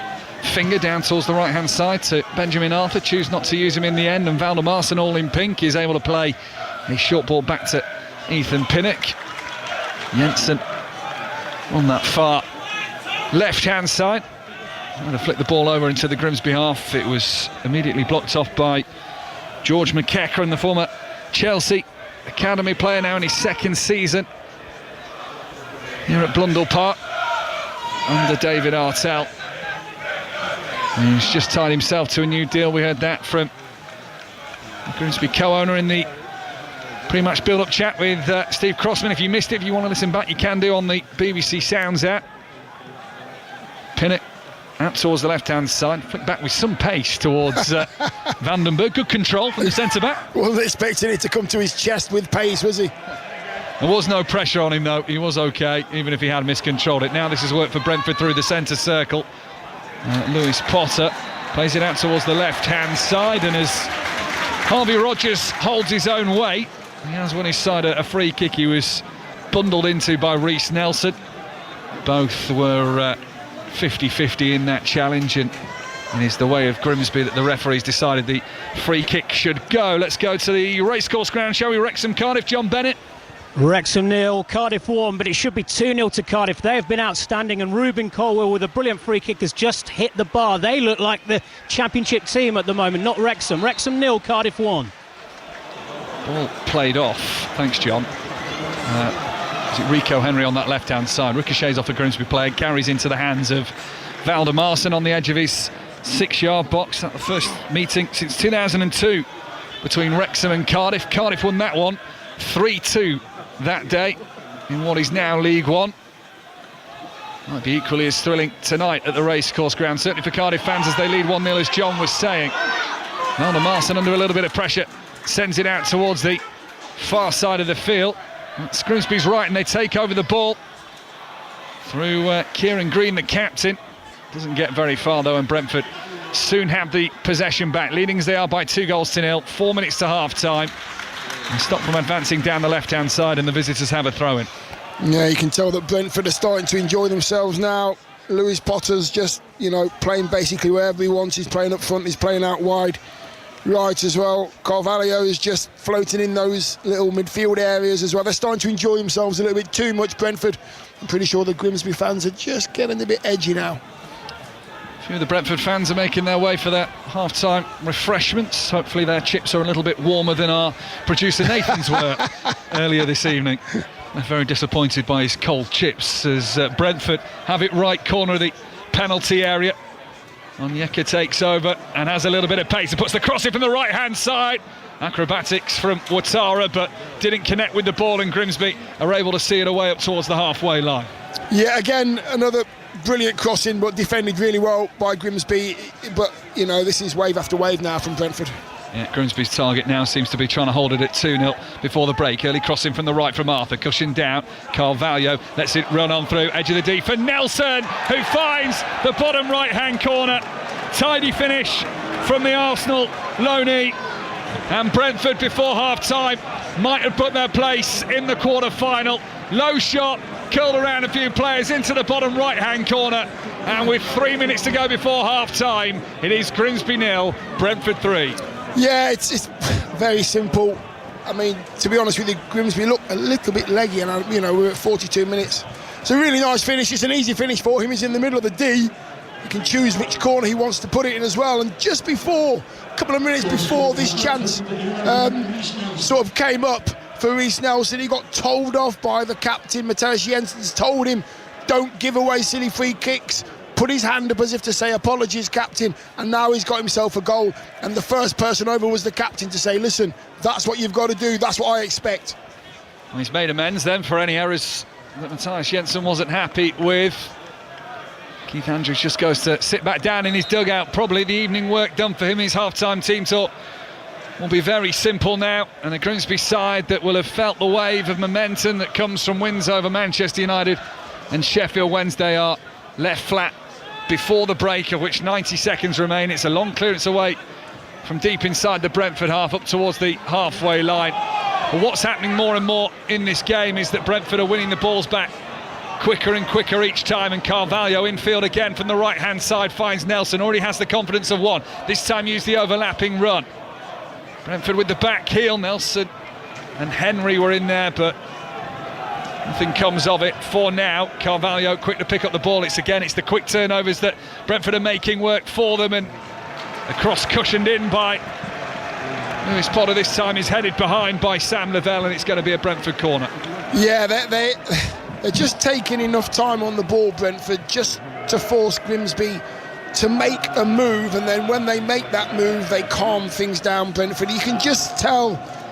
finger down towards the right hand side to Benjamin Arthur. Choose not to use him in the end, and Valdemarson, all in pink, is able to play a short ball back to Ethan Pinnock. Jensen on that far left hand side, trying to flick the ball over into the Grimsby half. It was immediately blocked off by George McKecker, and the former Chelsea academy player, now in his 2nd season here at Blundell Park under David Artell. He's just tied himself to a new deal. We heard that from the Grimsby co-owner in the pre-match build-up chat with Steve Crossman. If you missed it, if you want to listen back, you can do on the BBC Sounds app. Pinnock out towards the left-hand side, flick back with some pace towards Van den Berg. Good control from the centre-back. Wasn't expecting it to come to his chest with pace, was he? There was no pressure on him, though. He was okay, even if he had miscontrolled it. Now this has worked for Brentford through the centre circle. Lewis Potter plays it out towards the left-hand side, and as Harvey Rogers holds his own weight, he has won his side a free kick. He was bundled into by Reece Nelson. Both were 50-50 in that challenge, and it is the way of Grimsby that the referees decided the free kick should go. Let's go to the racecourse ground, shall we? Wrexham Cardiff, John Bennett. Wrexham 0, Cardiff 1, but it should be 2-0 to Cardiff. They have been outstanding, and Ruben Colwell with a brilliant free kick has just hit the bar. They look like the championship team at the moment, not Wrexham. Wrexham 0, Cardiff 1. Ball played off, thanks John. Is it Rico Henry on that left-hand side? Ricochets off a Grimsby player, carries into the hands of Valdemarson on the edge of his 6-yard box. That's the first meeting since 2002 between Wrexham and Cardiff. Cardiff won that one 3-2 that day in what is now League One. Might be equally as thrilling tonight at the racecourse ground, certainly for Cardiff fans, as they lead 1-0, as John was saying. Valdemarson under a little bit of pressure, sends it out towards the far side of the field. That's Grimsby's right, and they take over the ball through Kieran Green, the captain. Doesn't get very far though, and Brentford soon have the possession back, leading as they are by 2-0. 4 minutes to half-time. And stop from advancing down the left-hand side, and the visitors have a throw-in. Yeah, you can tell that Brentford are starting to enjoy themselves now. Lewis Potter's just, playing basically wherever he wants. He's playing up front, he's playing out wide, right as well. Carvalho is just floating in those little midfield areas as well. They're starting to enjoy themselves a little bit too much, Brentford. I'm pretty sure the Grimsby fans are just getting a bit edgy now. A few of the Brentford fans are making their way for their half-time refreshments. Hopefully their chips are a little bit warmer than our producer Nathan's were earlier this evening. They're very disappointed by his cold chips, as Brentford have it right corner of the penalty area. Onyeka takes over and has a little bit of pace and puts the cross in from the right-hand side. Acrobatics from Ouattara, but didn't connect with the ball, and Grimsby are able to see it away up towards the halfway line. Yeah, again, another brilliant crossing, but defended really well by Grimsby. But, this is wave after wave now from Brentford. Yeah, Grimsby's target now seems to be trying to hold it at 2-0 before the break. Early crossing from the right from Arthur, cushioned down. Carvalho lets it run on through, edge of the D for Nelson, who finds the bottom right-hand corner. Tidy finish from the Arsenal loanee. And Brentford, before half-time, might have put their place in the quarter-final. Low shot, curled around a few players into the bottom right-hand corner. And with 3 minutes to go before half-time, it is Grimsby 0, Brentford 3. Yeah, it's very simple. I mean, to be honest with you, Grimsby look a little bit leggy, and we're at 42 minutes. It's a really nice finish. It's an easy finish for him. He's in the middle of the D. He can choose which corner he wants to put it in as well. And just before, a couple of minutes before this chance sort of came up for Reece Nelson, he got told off by the captain. Mathias Jensen's told him, don't give away silly free kicks. Put his hand up as if to say, apologies, captain, and now he's got himself a goal. And the first person over was the captain to say, listen, that's what you've got to do, that's what I expect. Well, he's made amends then for any errors that Mathias Jensen wasn't happy with. Keith Andrews just goes to sit back down in his dugout. Probably the evening work done for him. His half-time team talk will be very simple now, and a Grimsby side that will have felt the wave of momentum that comes from wins over Manchester United and Sheffield Wednesday are left flat before the break, of which 90 seconds remain. It's a long clearance away from deep inside the Brentford half up towards the halfway line. But what's happening more and more in this game is that Brentford are winning the balls back quicker and quicker each time, and Carvalho infield again from the right-hand side finds Nelson, already has the confidence of one. This time used the overlapping run. Brentford with the back heel. Nelson and Henry were in there, but nothing comes of it for now. Carvalho quick to pick up the ball. It's the quick turnovers that Brentford are making work for them, and the cross cushioned in by Lewis Potter. This time is headed behind by Sam Lavelle, and it's going to be a Brentford corner. Yeah, they're just taking enough time on the ball, Brentford, just to force Grimsby to make a move, and then when they make that move, they calm things down, Brentford. You can just tell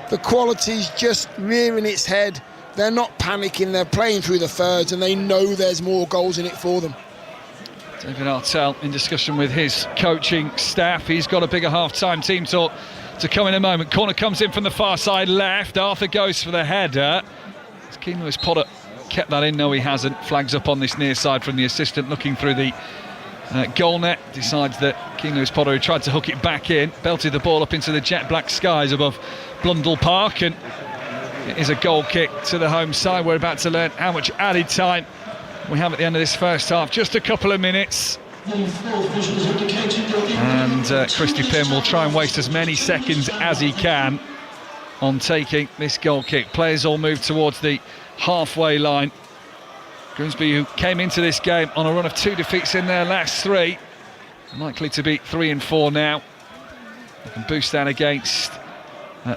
the quality's just rearing its head. They're not panicking, they're playing through the thirds, and they know there's more goals in it for them. David Artell in discussion with his coaching staff. He's got a bigger half-time team talk to come in a moment. Corner comes in from the far side left. Arthur goes for the header. It's Keane Lewis Potter kept that in. No, he hasn't. Flags up on this near side from the assistant, looking through the goal net, decides that Keane Lewis-Potter, who tried to hook it back in, belted the ball up into the jet black skies above Blundell Park, and it is a goal kick to the home side. We're about to learn how much added time we have at the end of this first half. Just a couple of minutes. And Christy Pym will try and waste as many seconds as he can on taking this goal kick. Players all move towards the halfway line. Grimsby, who came into this game on a run of 2 defeats in their last 3, likely to be 3 and 4 now. They can boost that against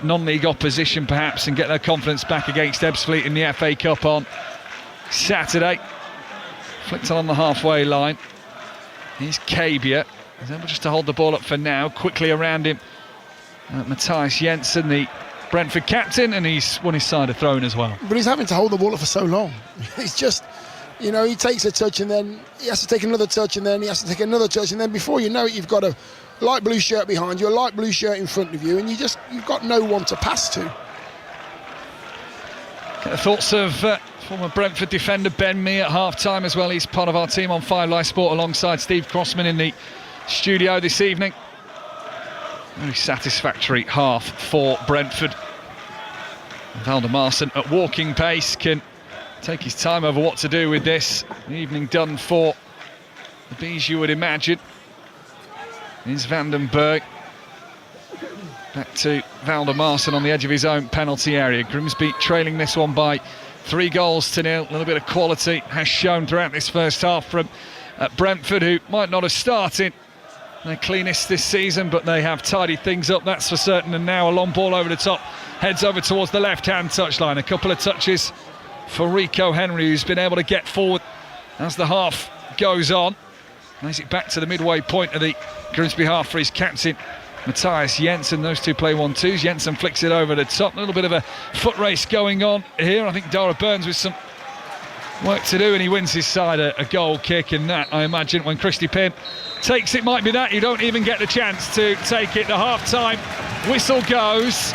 non-league opposition perhaps, and get their confidence back against Ebbsfleet in the FA Cup on Saturday. Flicked on the halfway line. Here's Cabia. He's able just to hold the ball up for now. Quickly around him, Matthias Jensen, the Brentford captain, and he's won his side a throw in as well. But he's having to hold the ball up for so long. He's just, you know, he takes a touch and then he has to take another touch and then he has to take another touch, and then before you know it, you've got a light blue shirt behind you, a light blue shirt in front of you, and you've got no one to pass to. Get the thoughts of former Brentford defender Ben Mee at half-time as well. He's part of our team on 5 Live Sport alongside Steve Crossman in the studio this evening. Very satisfactory half for Brentford. Valdemarson at walking pace can take his time over what to do with this. The evening done for the Bees, you would imagine. Here's Vandenberg. Back to Valdemarson on the edge of his own penalty area. Grimsby trailing this one by 3 goals to 0. A little bit of quality has shown throughout this first half from Brentford, who might not have started their cleanest this season, but they have tidied things up, that's for certain. And now a long ball over the top, heads over towards the left-hand touchline. A couple of touches for Rico Henry, who's been able to get forward as the half goes on. Lays it back to the midway point of the Grimsby half for his captain, Matthias Jensen. Those two play 1-2s. Jensen flicks it over the top. A little bit of a foot race going on here. I think Dara Burns with some work to do, and he wins his side a goal kick. And that, I imagine, when Christy Pym takes it, might be that you don't even get the chance to take it. The half-time whistle goes,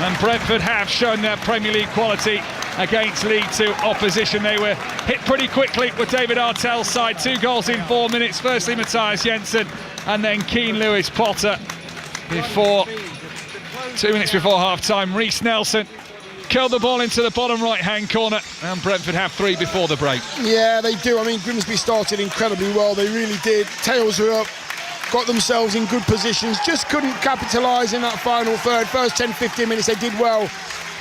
and Brentford have shown their Premier League quality against League 2 opposition. They were hit pretty quickly with David Artell's side. 2 goals in 4 minutes. Firstly Matthias Jensen, and then Keane Lewis-Potter. Before 2 minutes before half-time, Reece Nelson curled the ball into the bottom right-hand corner, and Brentford have 3 before the break. Yeah, they do. I mean, Grimsby started incredibly well. They really did. Tails were up, got themselves in good positions, just couldn't capitalise in that final third. First 10-15 minutes they did well.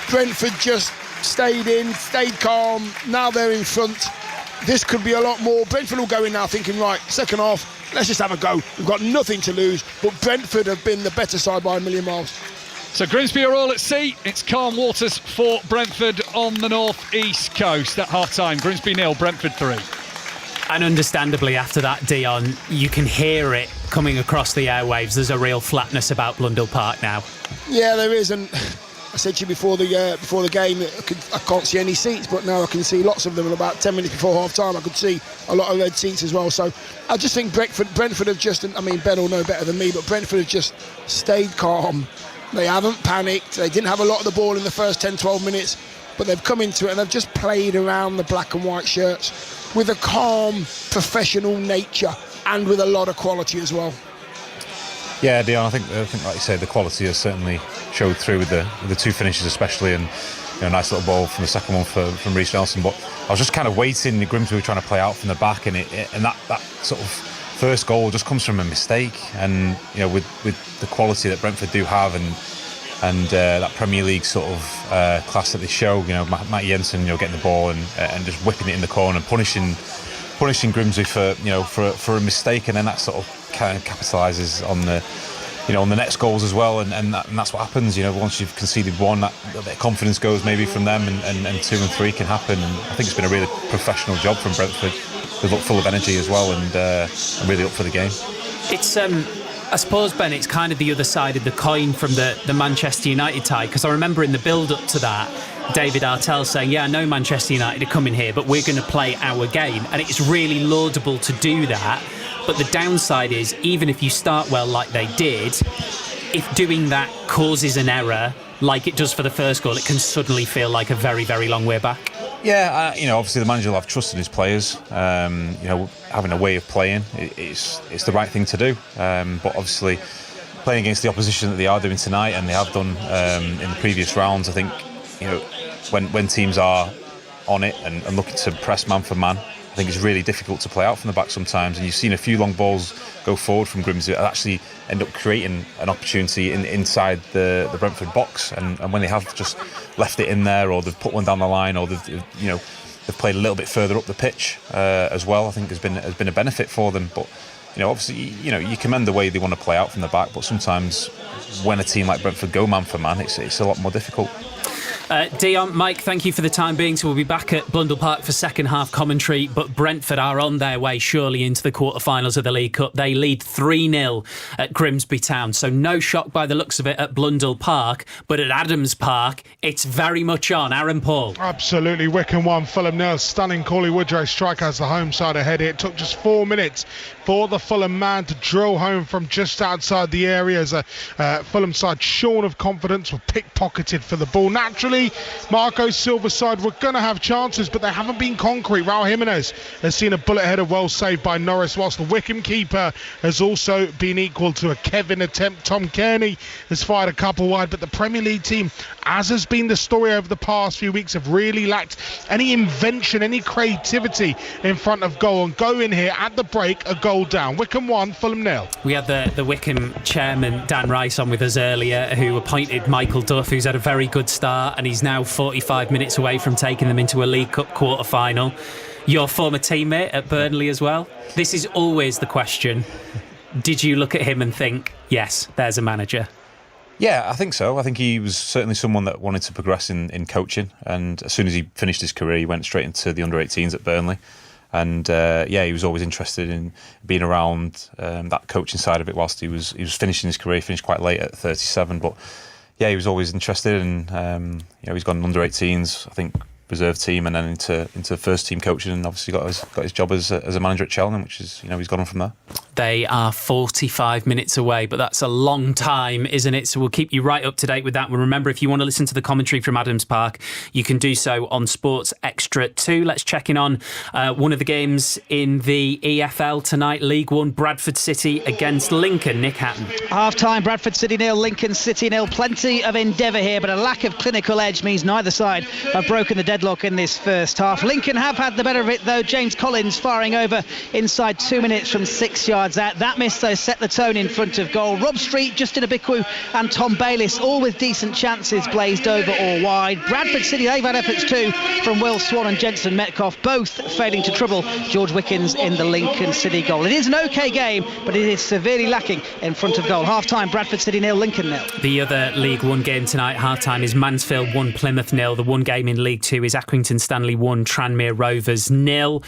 Brentford just stayed in, stayed calm. Now they're in front. This could be a lot more. Brentford will go in now thinking, right, second half, let's just have a go. We've got nothing to lose, but Brentford have been the better side by a million miles. So Grimsby are all at sea. It's calm waters for Brentford on the north-east coast at half-time. Grimsby 0, Brentford 3. And understandably, after that, Dion, you can hear it coming across the airwaves. There's a real flatness about Blundell Park now. Yeah, there is, and I said to you before the game that I can't see any seats, but now I can see lots of them. And about 10 minutes before half-time, I could see a lot of red seats as well. So I just think Brentford have just, I mean, Ben will know better than me, but Brentford have just stayed calm. They haven't panicked. They didn't have a lot of the ball in the first 10-12 minutes, but they've come into it and they've just played around the black and white shirts with a calm, professional nature and with a lot of quality as well. Yeah, Dion, I think like you say, the quality has certainly showed through with the 2 finishes especially, and nice little ball from the second one from Reece Nelson. But I was just kind of waiting. The Grimsby were trying to play out from the back, and that sort of first goal just comes from a mistake. And with the quality that Brentford do have, and that Premier League sort of class that they show, Matt Jensen, getting the ball and just whipping it in the corner and punishing Grimsby for a mistake, and then that sort of kind of capitalises on the next goals as well, and that's what happens. Once you've conceded one, that bit of confidence goes maybe from them, and 2 and 3 can happen. And I think it's been a really professional job from Brentford. They look full of energy as well, and really up for the game. It's I suppose, Ben, it's kind of the other side of the coin from the Manchester United tie, because I remember in the build-up to that, David Artell saying, yeah, I know Manchester United are coming here, but we're going to play our game. And it's really laudable to do that. But the downside is, even if you start well like they did, if doing that causes an error like it does for the first goal, it can suddenly feel like a very, very long way back. Yeah, obviously the manager will have trust in his players. Having a way of playing, it's the right thing to do. But obviously, playing against the opposition that they are doing tonight, and they have done in the previous rounds, I think when teams are on it and looking to press man for man, I think it's really difficult to play out from the back sometimes. And you've seen a few long balls go forward from Grimsby that actually end up creating an opportunity inside the Brentford box. And when they have just left it in there, or they've put one down the line, or they've played a little bit further up the pitch as well, I think has been a benefit for them. But obviously, you commend the way they want to play out from the back, but sometimes when a team like Brentford go man for man, it's a lot more difficult. Dion, Mike, thank you for the time being. So we'll be back at Blundell Park for second half commentary, but Brentford are on their way surely into the quarterfinals of the League Cup. They lead 3-0 at Grimsby Town, so no shock by the looks of it at Blundell Park, but at Adams Park it's very much on. Aaron Paul. Absolutely. Wycombe 1, Fulham 0. Stunning Cauley Woodrow strike as the home side ahead. It took just 4 minutes for the Fulham man to drill home from just outside the area as a Fulham side shorn of confidence, were pickpocketed for the ball. Naturally, Marco Silva's side were going to have chances, but they haven't been concrete. Raul Jimenez has seen a bullet header well saved by Norris, whilst the Wycombe keeper has also been equal to a Kevin attempt. Tom Kearney has fired a couple wide, but the Premier League team, as has been the story over the past few weeks, have really lacked any invention, any creativity in front of goal. And go in here at the break, a goal down. Wycombe 1, Fulham 0. We had the Wycombe chairman Dan Rice on with us earlier, who appointed Michael Duff, who's had a very good start, and he's now 45 minutes away from taking them into a League Cup quarter-final. Your former teammate at Burnley as well. This is always the question. Did you look at him and think, yes, there's a manager? Yeah, I think so. I think he was certainly someone that wanted to progress in coaching, and as soon as he finished his career, he went straight into the under-18s at Burnley. And he was always interested in being around that coaching side of it whilst he was finishing his career. He finished quite late at 37, but yeah, he was always interested, and he's gone under 18s, I think, reserve team, and then into first team coaching, and obviously got his job as a manager at Cheltenham, which is he's gone on from there. They are 45 minutes away, but that's a long time, isn't it? So we'll keep you right up to date with that. And remember, if you want to listen to the commentary from Adams Park, you can do so on Sports Extra 2. Let's check in on one of the games in the EFL tonight. League One, Bradford City against Lincoln. Nick Hatton. Half-time, Bradford City 0, Lincoln City 0. Plenty of endeavour here, but a lack of clinical edge means neither side have broken the deadlock in this first half. Lincoln have had the better of it, though. James Collins firing over inside 2 minutes from 6 yards out. That miss, though, set the tone in front of goal. Rob Street, Justin Abiku and Tom Bayliss, all with decent chances, blazed over or wide. Bradford City, they've had efforts too from Will Swan and Jensen Metcalf, both failing to trouble George Wickens in the Lincoln City goal. It is an OK game, but it is severely lacking in front of goal. Half-time, Bradford City 0, Lincoln 0. The other League One game tonight, half-time, is Mansfield 1, Plymouth 0. The one game in League Two is Accrington Stanley 1, Tranmere Rovers 0.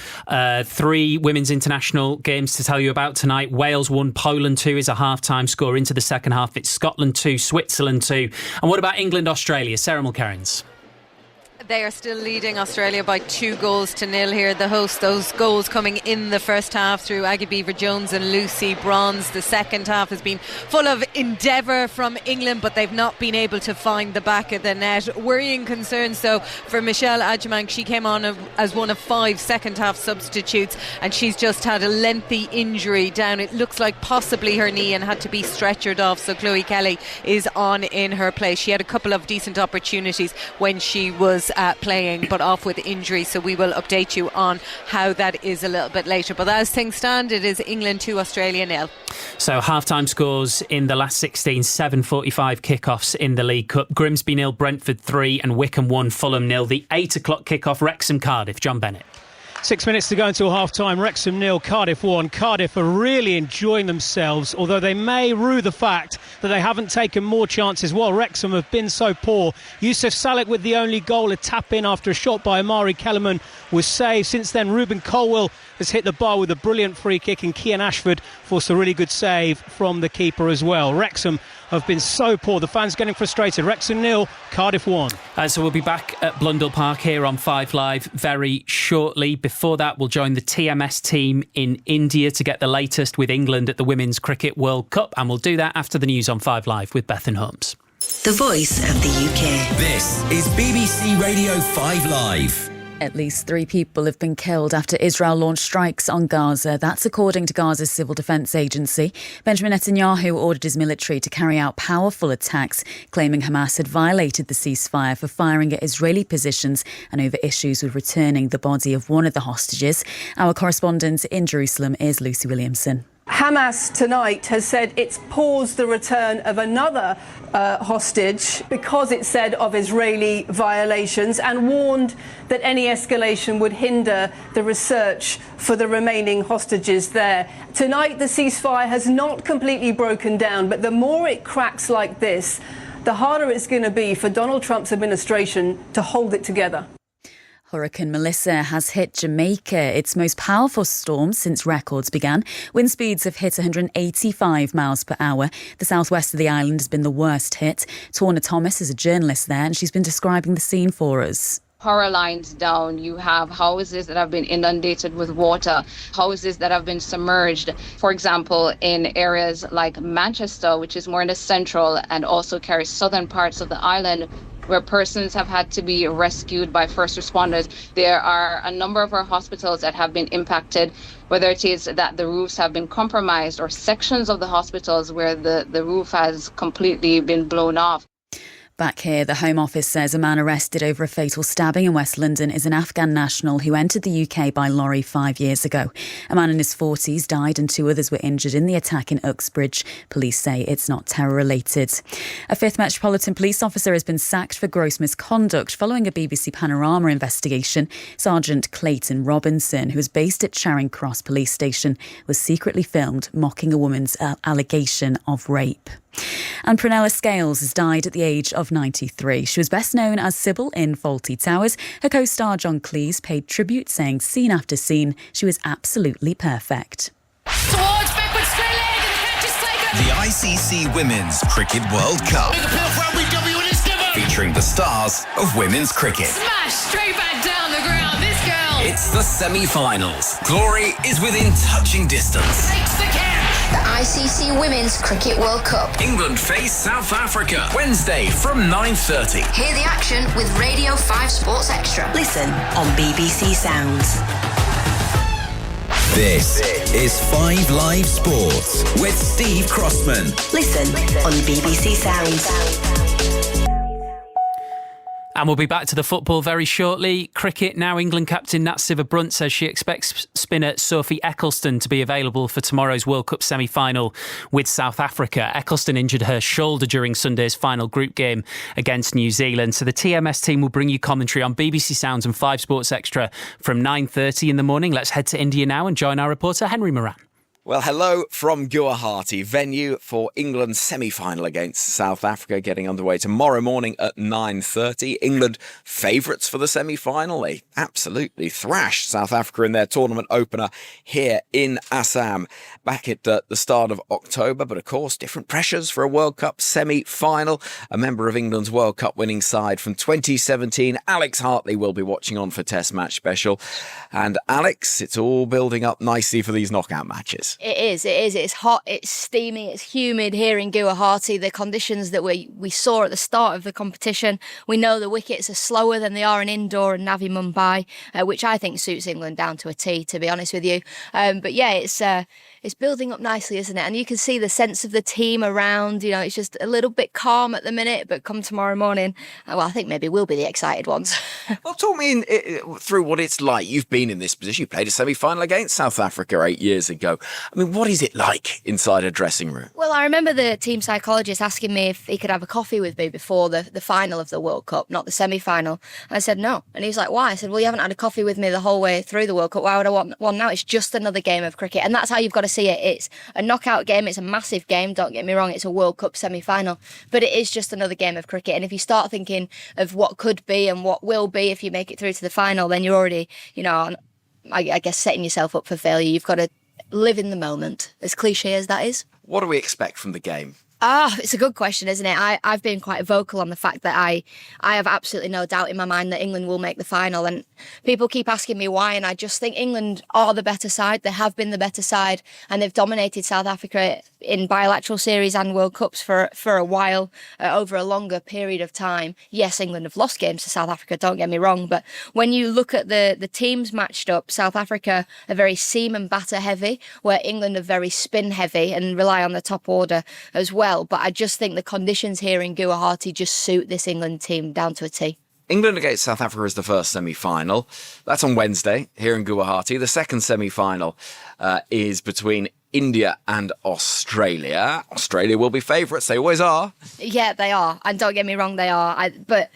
3 women's international games to tell you about tonight. Wales 1, Poland 2 is a half-time score. Into the second half, it's Scotland 2, Switzerland 2. And what about England, Australia? Sarah Mulcairns. They are still leading Australia by 2-0 here, the hosts. Those goals coming in the first half through Aggie Beaver-Jones and Lucy Bronze. The second half has been full of endeavour from England, but they've not been able to find the back of the net. Worrying concerns, though, for Michelle Adjumang. She came on as one of 5 second-half substitutes, and she's just had a lengthy injury down. It looks like possibly her knee and had to be stretchered off, so Chloe Kelly is on in her place. She had a couple of decent opportunities when she was playing, but off with injury, so we will update you on how that is a little bit later. But as things stand, it is England 2, Australia 0. So half-time scores in the last 16, 7:45 kickoffs in the League Cup. Grimsby 0, Brentford 3 and Wycombe 1, Fulham 0. The 8 o'clock kickoff, Wrexham Cardiff. John Bennett. 6 minutes to go until half-time. Wrexham 0, Cardiff 1. Cardiff are really enjoying themselves, although they may rue the fact that they haven't taken more chances while Wrexham have been so poor. Yusuf Salek with the only goal, a tap-in after a shot by Amari Kellerman was saved. Since then, Ruben Colwell has hit the bar with a brilliant free kick, and Kian Ashford forced a really good save from the keeper as well. Wrexham have been so poor. The fans getting frustrated. Wrexham 0, Cardiff 1. So we'll be back at Blundell Park here on 5 Live very shortly. Before that, we'll join the TMS team in India to get the latest with England at the Women's Cricket World Cup, and we'll do that after the news on 5 Live with Bethan Holmes. The voice of the UK. This is BBC Radio 5 Live. At least 3 people have been killed after Israel launched strikes on Gaza. That's according to Gaza's civil defence agency. Benjamin Netanyahu ordered his military to carry out powerful attacks, claiming Hamas had violated the ceasefire for firing at Israeli positions and over issues with returning the body of one of the hostages. Our correspondent in Jerusalem is Lucy Williamson. Hamas tonight has said it's paused the return of another hostage because it said of Israeli violations and warned that any escalation would hinder the research for the remaining hostages there. Tonight, the ceasefire has not completely broken down, but the more it cracks like this, the harder it's going to be for Donald Trump's administration to hold it together. Hurricane Melissa has hit Jamaica, its most powerful storm since records began. Wind speeds have hit 185 miles per hour. The southwest of the island has been the worst hit. Torna Thomas is a journalist there and she's been describing the scene for us. Power lines down, you have houses that have been inundated with water, houses that have been submerged. For example, in areas like Manchester, which is more in the central and also carries southern parts of the island, where persons have had to be rescued by first responders. There are a number of our hospitals that have been impacted, whether it is that the roofs have been compromised or sections of the hospitals where the roof has completely been blown off. Back here, the Home Office says a man arrested over a fatal stabbing in West London is an Afghan national who entered the UK by lorry 5 years ago. A man in his 40s died and 2 others were injured in the attack in Uxbridge. Police say it's not terror-related. A 5th Metropolitan Police officer has been sacked for gross misconduct following a BBC Panorama investigation. Sergeant Clayton Robinson, who was based at Charing Cross Police Station, was secretly filmed mocking a woman's allegation of rape. And Prunella Scales has died at the age of 93. She was best known as Sybil in Fawlty Towers. Her co-star John Cleese paid tribute, saying scene after scene she was absolutely perfect. Towards backward straight leg and the catch is taken. The ICC Women's Cricket World Cup. Featuring the stars of women's cricket. Smash straight back down the ground. This girl. It's the semi-finals. Glory is within touching distance. Takes the catch. The ICC Women's Cricket World Cup. England face South Africa. Wednesday from 9:30. Hear the action with Radio 5 Sports Extra. Listen on BBC Sounds. This is 5 Live Sports with Steve Crossman. Listen on BBC Sounds. And we'll be back to the football very shortly. Cricket now, England captain Nat Sciver-Brunt says she expects spinner Sophie Eccleston to be available for tomorrow's World Cup semi-final with South Africa. Eccleston injured her shoulder during Sunday's final group game against New Zealand. So the TMS team will bring you commentary on BBC Sounds and 5 Sports Extra from 9:30 in the morning. Let's head to India now and join our reporter Henry Moran. Well, hello from Guwahati, venue for England's semi-final against South Africa, getting underway tomorrow morning at 9:30. England favourites for the semi-final. They absolutely thrashed South Africa in their tournament opener here in Assam back at the start of October. But of course, different pressures for a World Cup semi-final. A member of England's World Cup winning side from 2017, Alex Hartley, will be watching on for Test Match Special. And Alex, it's all building up nicely for these knockout matches. It is. It's hot, it's steamy, it's humid here in Guwahati. The conditions that we saw at the start of the competition, we know the wickets are slower than they are in Indore and Navi Mumbai, which I think suits England down to a T, to be honest with you. But yeah, it's building up nicely, isn't it? And you can see the sense of the team around. You know, it's just a little bit calm at the minute, but come tomorrow morning, well, I think maybe we'll be the excited ones. Well, talk me through what it's like. You've been in this position. You played a semi-final against South Africa 8 years ago. I mean, what is it like inside a dressing room? Well, I remember the team psychologist asking me if he could have a coffee with me before the final of the World Cup, not the semi-final. I said no. And he was like, why? I said, well, you haven't had a coffee with me the whole way through the World Cup. Why would I want one now? It's just another game of cricket. And that's how you've got to see it. It's a knockout game. It's a massive game. Don't get me wrong. It's a World Cup semi-final. But it is just another game of cricket. And if you start thinking of what could be and what will be if you make it through to the final, then you're already, I guess, setting yourself up for failure. You've got to live in the moment, as cliche as that is. What do we expect from the game? It's a good question, isn't it? I've been quite vocal on the fact that I have absolutely no doubt in my mind that England will make the final, and people keep asking me why, and I just think England are the better side. They have been the better side, and they've dominated South Africa in bilateral series and World Cups for a while, over a longer period of time. Yes, England have lost games to South Africa, don't get me wrong, but when you look at the teams matched up, South Africa are very seam and batter heavy, where England are very spin heavy and rely on the top order as well. But I just think the conditions here in Guwahati just suit this England team down to a T. England against South Africa is the first semi-final. That's on Wednesday here in Guwahati. The second semi-final is between India and Australia. Australia will be favourites. They always are. Yeah, they are. And don't get me wrong, they are. But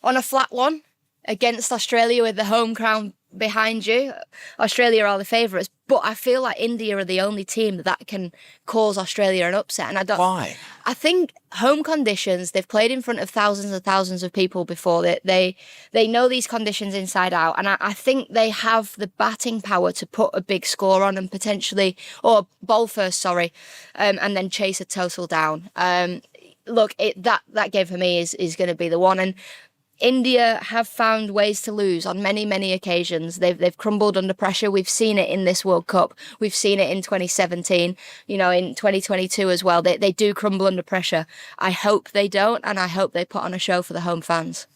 on a flat one, against Australia with the home crown behind you, Australia are the favourites. But I feel like India are the only team that can cause Australia an upset. And I don't. Why? I think home conditions. They've played in front of thousands and thousands of people before. They know these conditions inside out, and I think they have the batting power to put a big score on and potentially, or bowl first, and then chase a total down. Look, that game for me is going to be the one. And India have found ways to lose on many, many occasions. They've crumbled under pressure. We've seen it in this World Cup. We've seen it in 2017, in 2022 as well. They do crumble under pressure. I hope they don't, and I hope they put on a show for the home fans.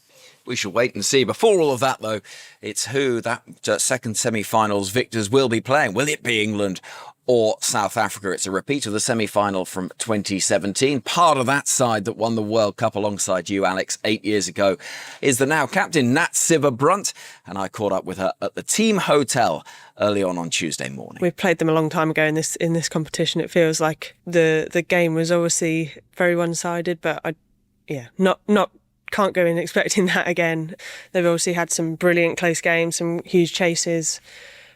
We shall wait and see. Before all of that, though, it's who that second semi-finals victors will be playing. Will it be England or South Africa? It's a repeat of the semi-final from 2017. Part of that side that won the World Cup alongside you, Alex, 8 years ago, is the now captain, Nat Sciver-Brunt, and I caught up with her at the team hotel early on Tuesday morning. We've played them a long time ago in this competition. It feels like the game was obviously very one-sided, but can't go in expecting that again. They've obviously had some brilliant close games, some huge chases.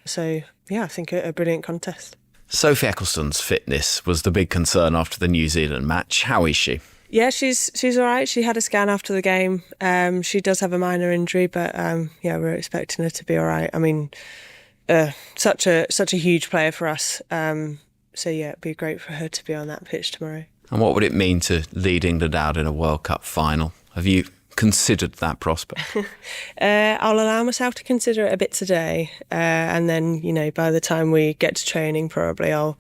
So, yeah, I think a brilliant contest. Sophie Ecclestone's fitness was the big concern after the New Zealand match. How is she? Yeah, she's all right. She had a scan after the game. She does have a minor injury, but we're expecting her to be all right. I mean, such a huge player for us. So yeah, it'd be great for her to be on that pitch tomorrow. And what would it mean to lead England out in a World Cup final? Have you considered that prospect? I'll allow myself to consider it a bit today, and then by the time we get to training, probably I'll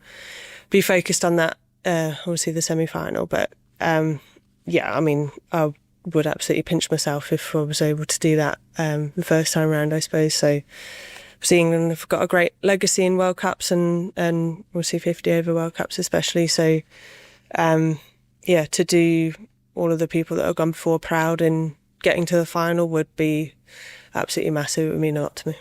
be focused on that. Obviously, the semi-final, but I would absolutely pinch myself if I was able to do that the first time round, I suppose. So, obviously, England have got a great legacy in World Cups and obviously 50 over World Cups especially. So, to do all of the people that have gone before proud in getting to the final would be absolutely massive. It would mean a lot to me.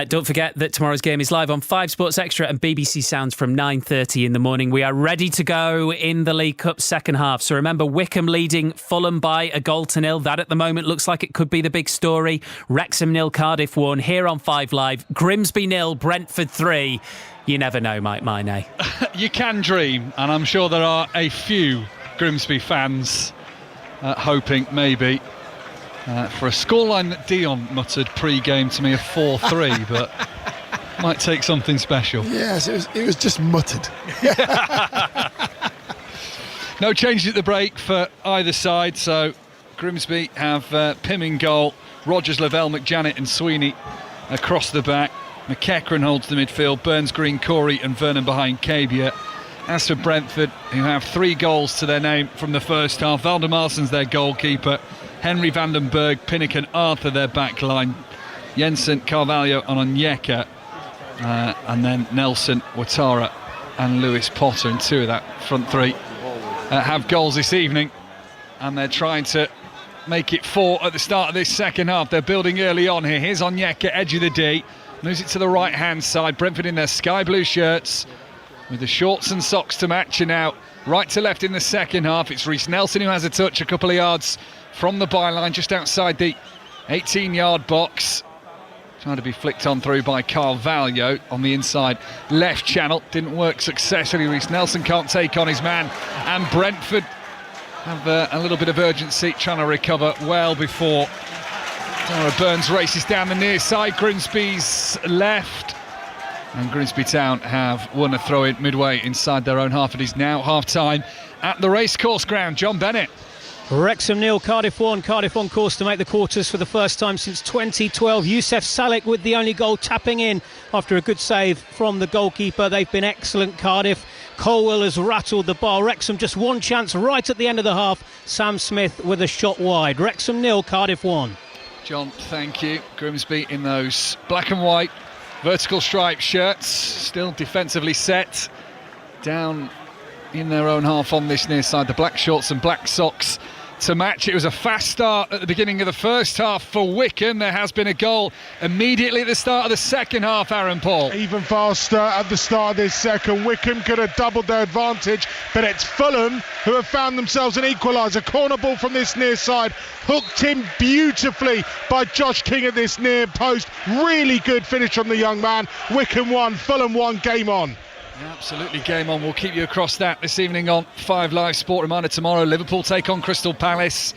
Don't forget that tomorrow's game is live on 5 Sports Extra and BBC Sounds from 9:30 in the morning. We are ready to go in the League Cup second half. So remember, Wickham leading Fulham by 1-0. That at the moment looks like it could be the big story. Wrexham 0, Cardiff 1 here on 5 Live. Grimsby 0, Brentford 3. You never know, Mike Maine. You can dream, and I'm sure there are a few Grimsby fans hoping maybe for a scoreline that Dion muttered pre-game to me of 4-3, but might take something special. Yes, it was just muttered. No changes at the break for either side, so Grimsby have Pym in goal, Rogers, Lavelle, McJanet and Sweeney across the back. McEachran holds the midfield, Burns, Green, Corey and Vernon behind Cabia. As for Brentford, who have 3 goals to their name from the first half, Valdemarsen's their goalkeeper, Henry Vandenberg, Pinnock and Arthur their back line, Jensen, Carvalho and Onyeka, and then Nelson, Ouattara and Lewis Potter, and 2 of that front 3 have goals this evening, and they're trying to make it 4 at the start of this second half. They're building early on here. Here's Onyeka, edge of the D, moves it to the right hand side. Brentford in their sky blue shirts with the shorts and socks to match, and now right to left in the second half. It's Reece Nelson who has a touch a couple of yards from the byline, just outside the 18-yard box, trying to be flicked on through by Carvalho on the inside left channel. Didn't work successfully. Reece Nelson can't take on his man, and Brentford have a little bit of urgency, trying to recover well before Tara Burns races down the near side. Grimsby's left, and Grimsby Town have won a throw-in midway inside their own half. It is now half-time at the racecourse ground. John Bennett. Wrexham 0, Cardiff 1. Cardiff on course to make the quarters for the first time since 2012. Youssef Salek with the only goal, tapping in after a good save from the goalkeeper. They've been excellent, Cardiff. Colwell has rattled the bar. Wrexham just one chance right at the end of the half. Sam Smith with a shot wide. Wrexham 0, Cardiff 1. John, thank you. Grimsby in those black and white vertical striped shirts, still defensively set, down in their own half on this near side. The black shorts and black socks to match. It was a fast start at the beginning of the first half for Wycombe. There has been a goal immediately at the start of the second half, Aaron Paul. Even faster at the start of this second. Wycombe could have doubled their advantage, but it's Fulham who have found themselves an equaliser. Corner ball from this near side, hooked in beautifully by Josh King at this near post. Really good finish from the young man. Wycombe 1, Fulham 1, game on. Absolutely, game on. We'll keep you across that this evening on 5 Live Sport. Reminder, tomorrow Liverpool take on Crystal Palace,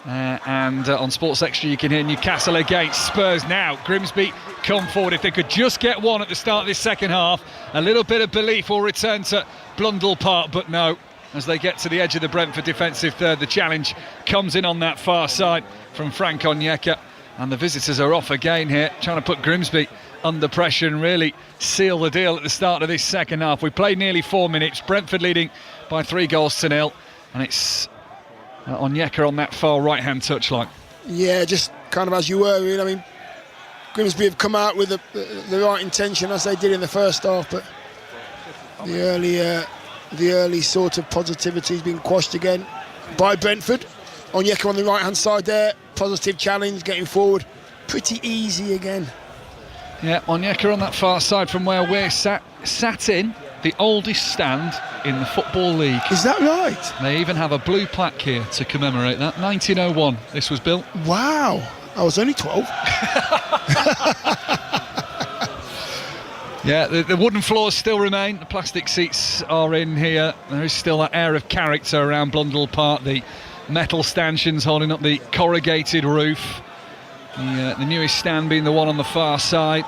and on Sports Extra you can hear Newcastle against Spurs. Now Grimsby come forward. If they could just get one at the start of this second half, a little bit of belief will return to Blundell Park, but no, as they get to the edge of the Brentford defensive third, the challenge comes in on that far side from Frank Onyeka, and the visitors are off again here, trying to put Grimsby under pressure and really seal the deal at the start of this second half. We played nearly 4 minutes, Brentford leading by 3-0, and it's Onyeka on that far right-hand touchline. Yeah, just kind of as you were, really. I mean, Grimsby have come out with the right intention as they did in the first half, but the early sort of positivity has been quashed again by Brentford. Onyeka on the right-hand side there, positive challenge, getting forward, pretty easy again. Yeah, Onyeka on that far side from where we're sat in the oldest stand in the Football League. Is that right? They even have a blue plaque here to commemorate that. 1901 this was built. Wow, I was only 12. Yeah, the wooden floors still remain, the plastic seats are in here. There is still that air of character around Blundell Park, the metal stanchions holding up the corrugated roof. The newest stand being the one on the far side,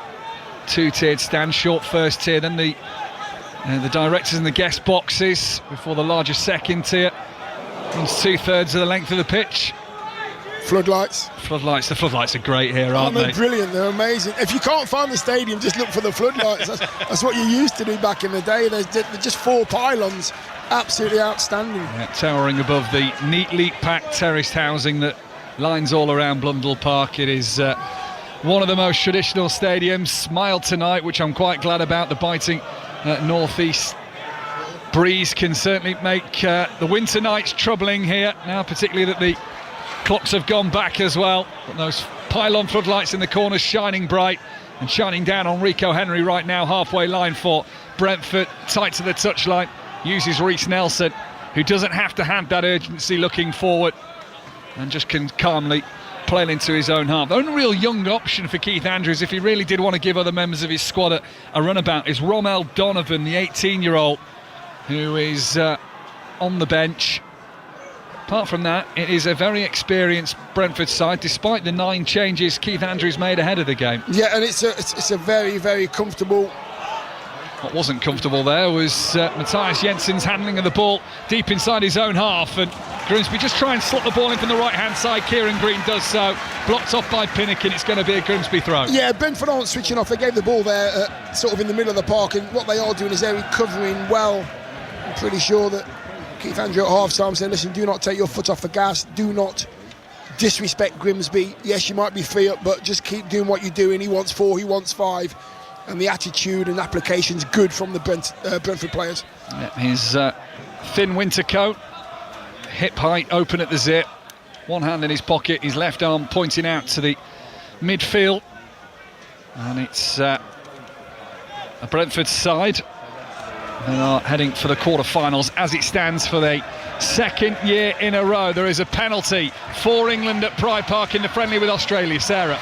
2-tiered stand, short first tier, then the directors and the guest boxes before the larger second tier. It's 2/3 of the length of the pitch. Floodlights. The floodlights are great here, aren't they? They're brilliant, they're amazing. If you can't find the stadium, just look for the floodlights. That's what you used to do back in the day. They're just 4 pylons, absolutely outstanding. Yeah, towering above the neatly packed terraced housing that lines all around Blundell Park. It is one of the most traditional stadiums. Mild tonight, which I'm quite glad about. The biting northeast breeze can certainly make the winter nights troubling here now, particularly that the clocks have gone back as well. But those pylon floodlights in the corners shining bright and shining down on Rico Henry right now, halfway line for Brentford, tight to the touchline. Uses Reece Nelson, who doesn't have to have that urgency looking forward, and just can calmly play into his own half. The only real young option for Keith Andrews, if he really did want to give other members of his squad a runabout, is Rommel Donovan, the 18-year-old, who is on the bench. Apart from that, it is a very experienced Brentford side, despite the 9 changes Keith Andrews made ahead of the game. Yeah, and it's a very, very comfortable. What wasn't comfortable there was Matthias Jensen's handling of the ball deep inside his own half, and Grimsby just try and slot the ball in from the right-hand side. Kieran Green does so, blocked off by Pinnock, and it's going to be a Grimsby throw. Yeah, Brentford aren't switching off. They gave the ball there sort of in the middle of the park, and what they are doing is they're recovering well. I'm pretty sure that Keith Andrews at half-time said, listen, do not take your foot off the gas, do not disrespect Grimsby. Yes, you might be 3 up, but just keep doing what you're doing. He wants 4, he wants 5. And the attitude and application's good from the Brentford players. Yeah, his thin winter coat, hip height open at the zip, one hand in his pocket, his left arm pointing out to the midfield. And it's a Brentford side. They are heading for the quarter-finals as it stands for the second year in a row. There is a penalty for England at Pride Park in the friendly with Australia. Sarah.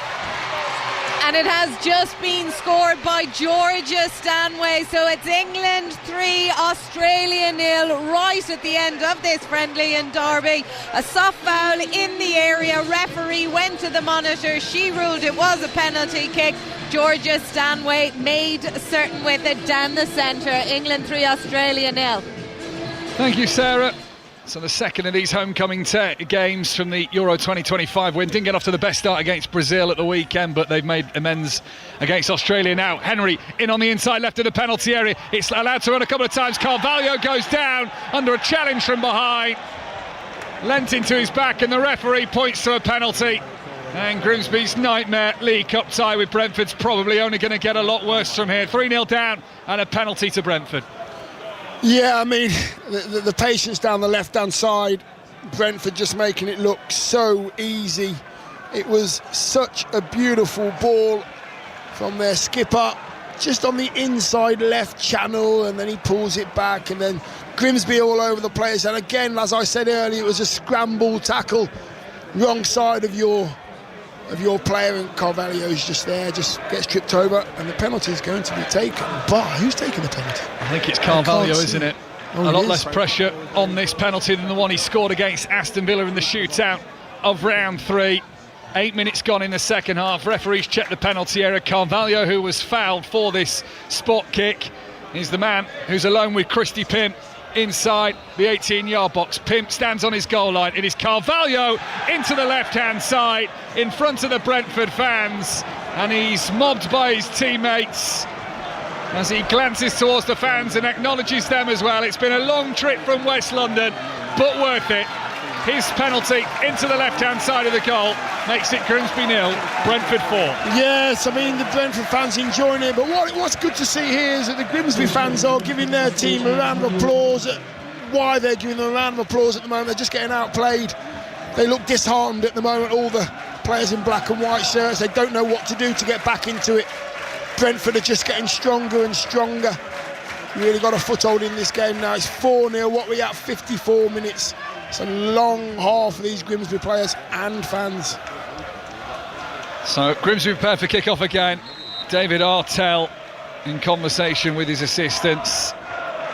And it has just been scored by Georgia Stanway. So it's England 3, Australia 0 right at the end of this friendly in Derby. A soft foul in the area. Referee went to the monitor. She ruled it was a penalty kick. Georgia Stanway made certain with it down the centre. England 3, Australia 0. Thank you, Sarah. So the second of these homecoming games from the Euro 2025 win. Didn't get off to the best start against Brazil at the weekend, but they've made amends against Australia now. Henry in on the inside left of the penalty area. It's allowed to run a couple of times. Carvalho goes down under a challenge from behind. Lent into his back, and the referee points to a penalty. And Grimsby's nightmare League Cup tie with Brentford's probably only going to get a lot worse from here. 3-0 down and a penalty to Brentford. Yeah, I mean, the patience down the left-hand side, Brentford just making it look so easy. It was such a beautiful ball from their skipper, just on the inside left channel, and then he pulls it back, and then Grimsby all over the place. And again, as I said earlier, it was a scramble tackle, wrong side of your player, and Carvalho's just there, just gets tripped over, and the penalty is going to be taken. But who's taking the penalty? I think it's Carvalho, isn't it? A lot less pressure on this penalty than the one he scored against Aston Villa in the shootout of round 3. 8 minutes gone in the second half. Referees checked the penalty area. Carvalho, who was fouled for this spot kick, is the man who's alone with Christy Pym inside the 18-yard box. Pym stands on his goal line. It is Carvalho into the left-hand side in front of the Brentford fans, and he's mobbed by his teammates as he glances towards the fans and acknowledges them as well. It's been a long trip from West London, but worth it. His penalty into the left-hand side of the goal makes it Grimsby 0, Brentford 4. Yes, I mean, the Brentford fans enjoying it, but what's good to see here is that the Grimsby fans are giving their team a round of applause. Why they're giving them a round of applause at the moment? They're just getting outplayed. They look disheartened at the moment, all the players in black and white shirts. They don't know what to do to get back into it. Brentford are just getting stronger and stronger. Really got a foothold in this game now. It's 4-0, what we at 54 minutes. It's a long half for these Grimsby players and fans. So Grimsby prepared for kick-off again. David Artell in conversation with his assistants.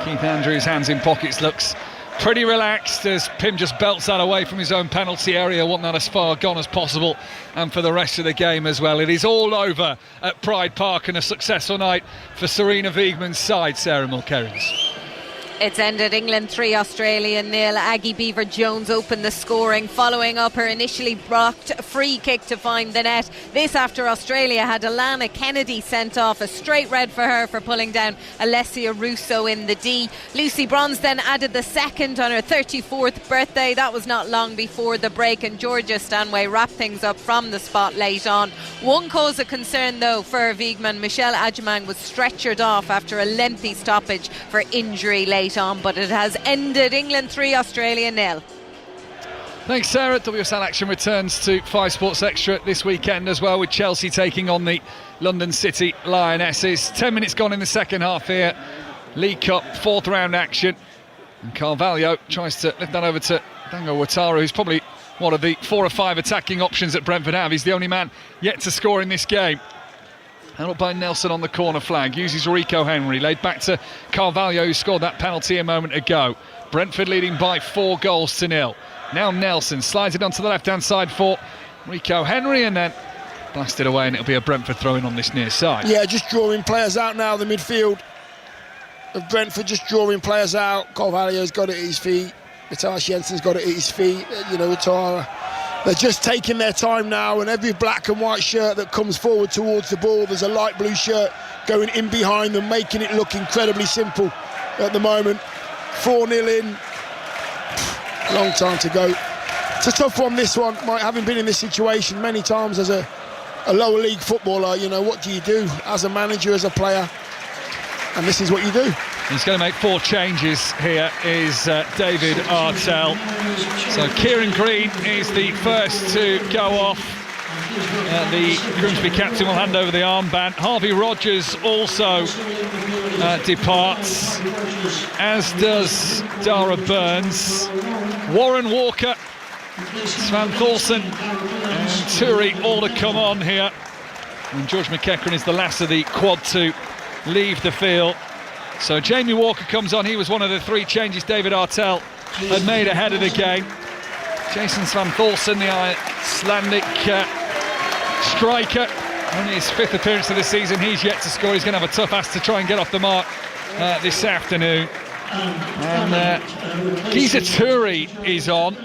Keith Andrews, hands in pockets, looks pretty relaxed as Pym just belts that away from his own penalty area, wanting that as far gone as possible, and for the rest of the game as well. It is all over at Pride Park, and a successful night for Serena Wiegman's side. Sarah Mulkerrins. It's ended England 3, Australia 0. Aggie Beever-Jones opened the scoring following up her initially blocked free kick to find the net. This after Australia had Alana Kennedy sent off, a straight red for her for pulling down Alessia Russo in the D. Lucy Bronze then added the second on her 34th birthday. That was not long before the break, and Georgia Stanway wrapped things up from the spot late on. One cause of concern though for Wiegman: Michelle Adjumang was stretchered off after a lengthy stoppage for injury late on, but it has ended England 3, Australia 0. Thanks, Sarah. WSL action returns to 5 Sports Extra this weekend as well, with Chelsea taking on the London City Lionesses. 10 minutes gone in the second half here. League Cup 4th round action, and Carvalho tries to lift that over to Dango Ouattara, who's probably one of the 4 or 5 attacking options that Brentford have. He's the only man yet to score in this game. Handled by Nelson on the corner flag, uses Rico Henry, laid back to Carvalho, who scored that penalty a moment ago. Brentford leading by 4 goals to 0. Now Nelson slides it onto the left-hand side for Rico Henry, and then blasted away, and it'll be a Brentford throw-in on this near side. Yeah, just drawing players out now, the midfield of Brentford, just drawing players out. Carvalho's got it at his feet, Natasha Jensen's got it at his feet, Ouattara. They're just taking their time now, and every black and white shirt that comes forward towards the ball, there's a light blue shirt going in behind them, making it look incredibly simple at the moment. 4-0 in, long time to go. It's a tough one, this one, having been in this situation many times as a lower league footballer. What do you do as a manager, as a player? And this is what you do. He's going to make 4 changes here, is David Artell. So Kieran Green is the first to go off. The Grimsby captain will hand over the armband. Harvey Rogers also departs, as does Dara Burns. Warren Walker, Svan Thorsen and Turi all to come on here. And George McEachran is the last of the quad to leave the field. So Jamie Walker comes on. He was one of the 3 changes David Artell had made ahead of the game. Jason Svan Thorsen, the Icelandic striker, on his 5th appearance of the season. He's yet to score. He's going to have a tough ask to try and get off the mark this afternoon. And Giza Turi is on,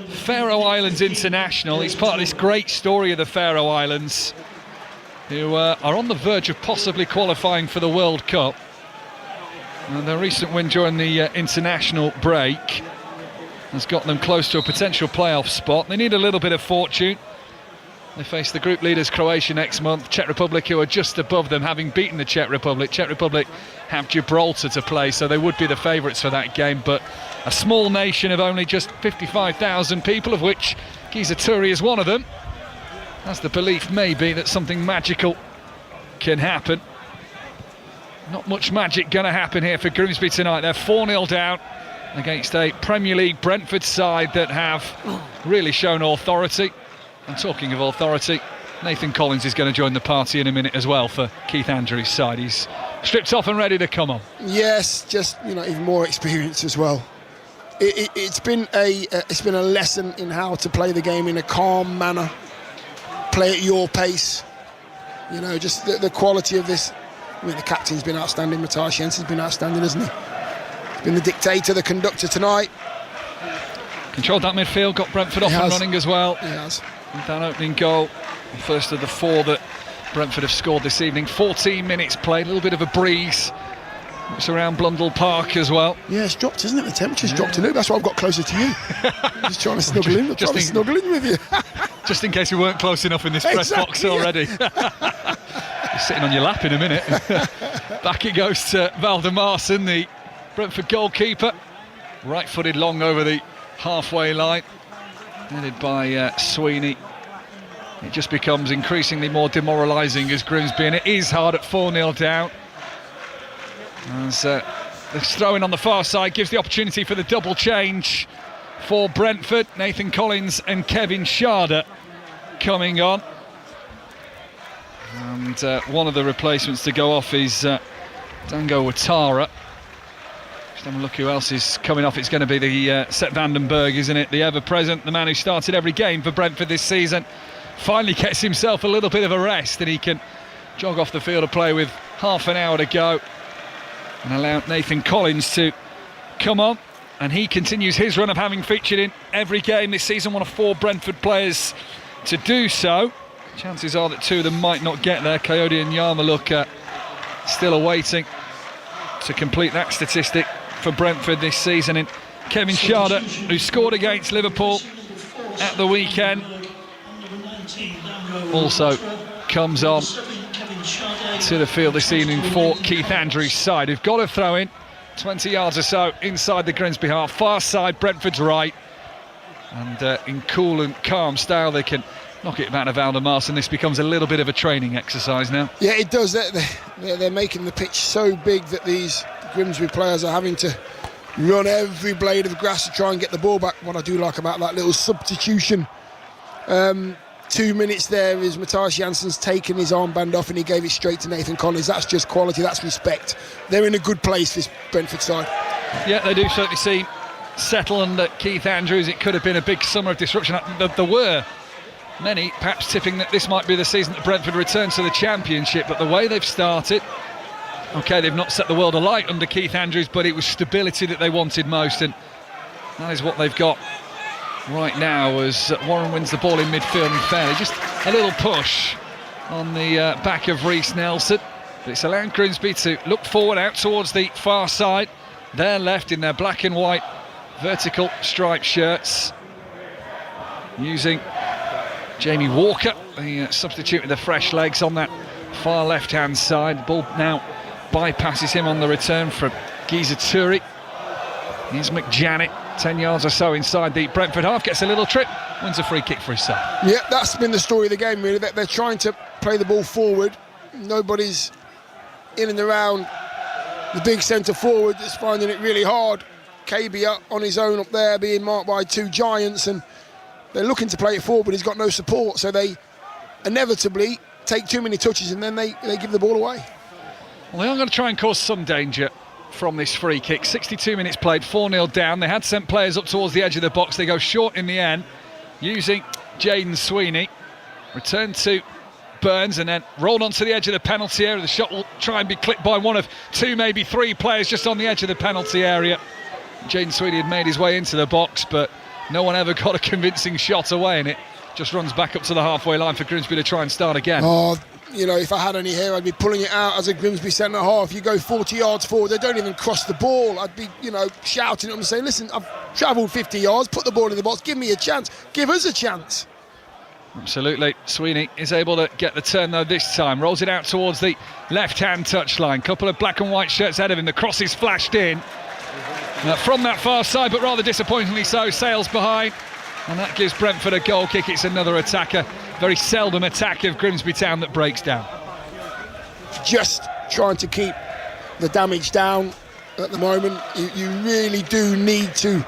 Faroe Islands international. He's part of this great story of the Faroe Islands, who are on the verge of possibly qualifying for the World Cup. And their recent win during the international break has got them close to a potential playoff spot. They need a little bit of fortune. They face the group leaders Croatia next month, Czech Republic, who are just above them, having beaten the Czech Republic. Czech Republic have Gibraltar to play, so they would be the favourites for that game. But a small nation of only just 55,000 people, of which Giza Turi is one of them, has the belief maybe that something magical can happen. Not much magic going to happen here for Grimsby tonight. They're 4-0 down against a Premier League Brentford side that have really shown authority. And talking of authority, Nathan Collins is going to join the party in a minute as well for Keith Andrews' side. He's stripped off and ready to come on. Yes, just even more experience as well. It's been a lesson in how to play the game in a calm manner, play at your pace. Just the quality of this. I mean, the captain's been outstanding. Matthias Jensen's been outstanding, hasn't he? He's been the dictator, the conductor tonight. Controlled that midfield, got Brentford off and running as well. He has. With that opening goal, the first of the 4 that Brentford have scored this evening. 14 minutes played, a little bit of a breeze. It's around Blundell Park as well. Yeah, it's dropped, isn't it? The temperature's dropped a little. That's why I've got closer to you. Just trying to snuggle in. Snuggle in with you. Just in case we weren't close enough in this press box already. You're sitting on your lap in a minute. Back it goes to Valdemarsen, the Brentford goalkeeper. Right-footed long over the halfway line. Headed by Sweeney. It just becomes increasingly more demoralising as Grimsby, and it is hard at 4-0 down. As the throw-in on the far side gives the opportunity for the double change for Brentford. Nathan Collins and Kevin Sharder coming on. And one of the replacements to go off is Dango Ouattara. Just have a look who else is coming off. It's going to be the Sepp Vandenberg, isn't it? The ever-present, the man who started every game for Brentford this season. Finally gets himself a little bit of a rest, and he can jog off the field of play with half an hour to go and allow Nathan Collins to come on. And he continues his run of having featured in every game this season, one of 4 Brentford players to do so. Chances are that 2 of them might not get there. Coyote and Yarmulke still awaiting to complete that statistic for Brentford this season. And Kevin Sharder, who scored against Liverpool at the weekend, also comes on to the field this evening for Keith Andrews' side, who've got a throw in 20 yards or so inside the Grimsby half. Far side, Brentford's right. And in cool and calm style, they can knock it back to Valdemarsen. This becomes a little bit of a training exercise now. Yeah, it does. They're making the pitch so big that these Grimsby players are having to run every blade of grass to try and get the ball back. What I do like about that little substitution, 2 minutes there is Matthias Jensen's taken his armband off and he gave it straight to Nathan Collins. That's just quality, that's respect. They're in a good place, this Brentford side. Yeah, they do certainly seem settled under Keith Andrews. It could have been a big summer of disruption. There were many perhaps tipping that this might be the season that Brentford returns to the Championship, but the way they've started, OK, they've not set the world alight under Keith Andrews, but it was stability that they wanted most, and that is what they've got right now as Warren wins the ball in midfield and fairly. Just a little push on the back of Reece Nelson, but it's allowing Grimsby to look forward out towards the far side. They're left in their black and white vertical striped shirts, using Jamie Walker, the substitute with the fresh legs on that far left-hand side. The ball now bypasses him on the return from Giza Turi. Here's McJanet, 10 yards or so inside the Brentford half, gets a little trip, wins a free kick for his side. Yeah, that's been the story of the game, really. They're trying to play the ball forward. Nobody's in and around the big centre forward that's finding it really hard. KB on his own up there, being marked by 2 giants, and they're looking to play it forward, but he's got no support, so they inevitably take too many touches and then they give the ball away. Well, they are going to try and cause some danger from this free kick. 62 minutes played, 4-0 down. They had sent players up towards the edge of the box. They go short in the end, using Jaden Sweeney. Return to Burns, and then rolled onto the edge of the penalty area. The shot will try and be clipped by one of two, maybe three players just on the edge of the penalty area. Jaden Sweeney had made his way into the box, but no one ever got a convincing shot away, and it just runs back up to the halfway line for Grimsby to try and start again. Oh, you know, if I had any hair, I'd be pulling it out as a Grimsby centre-half. You go 40 yards forward, they don't even cross the ball. I'd be, you know, shouting at them and saying, listen, I've travelled 50 yards, put the ball in the box, give me a chance, give us a chance. Absolutely. Sweeney is able to get the turn, though, this time. Rolls it out towards the left-hand touchline. Couple of black and white shirts ahead of him. The cross is flashed in from that far side, but rather disappointingly so. Sales behind, and that gives Brentford a goal kick. It's another attacker. Very seldom attack of Grimsby Town that breaks down. Just trying to keep the damage down at the moment. You really do need to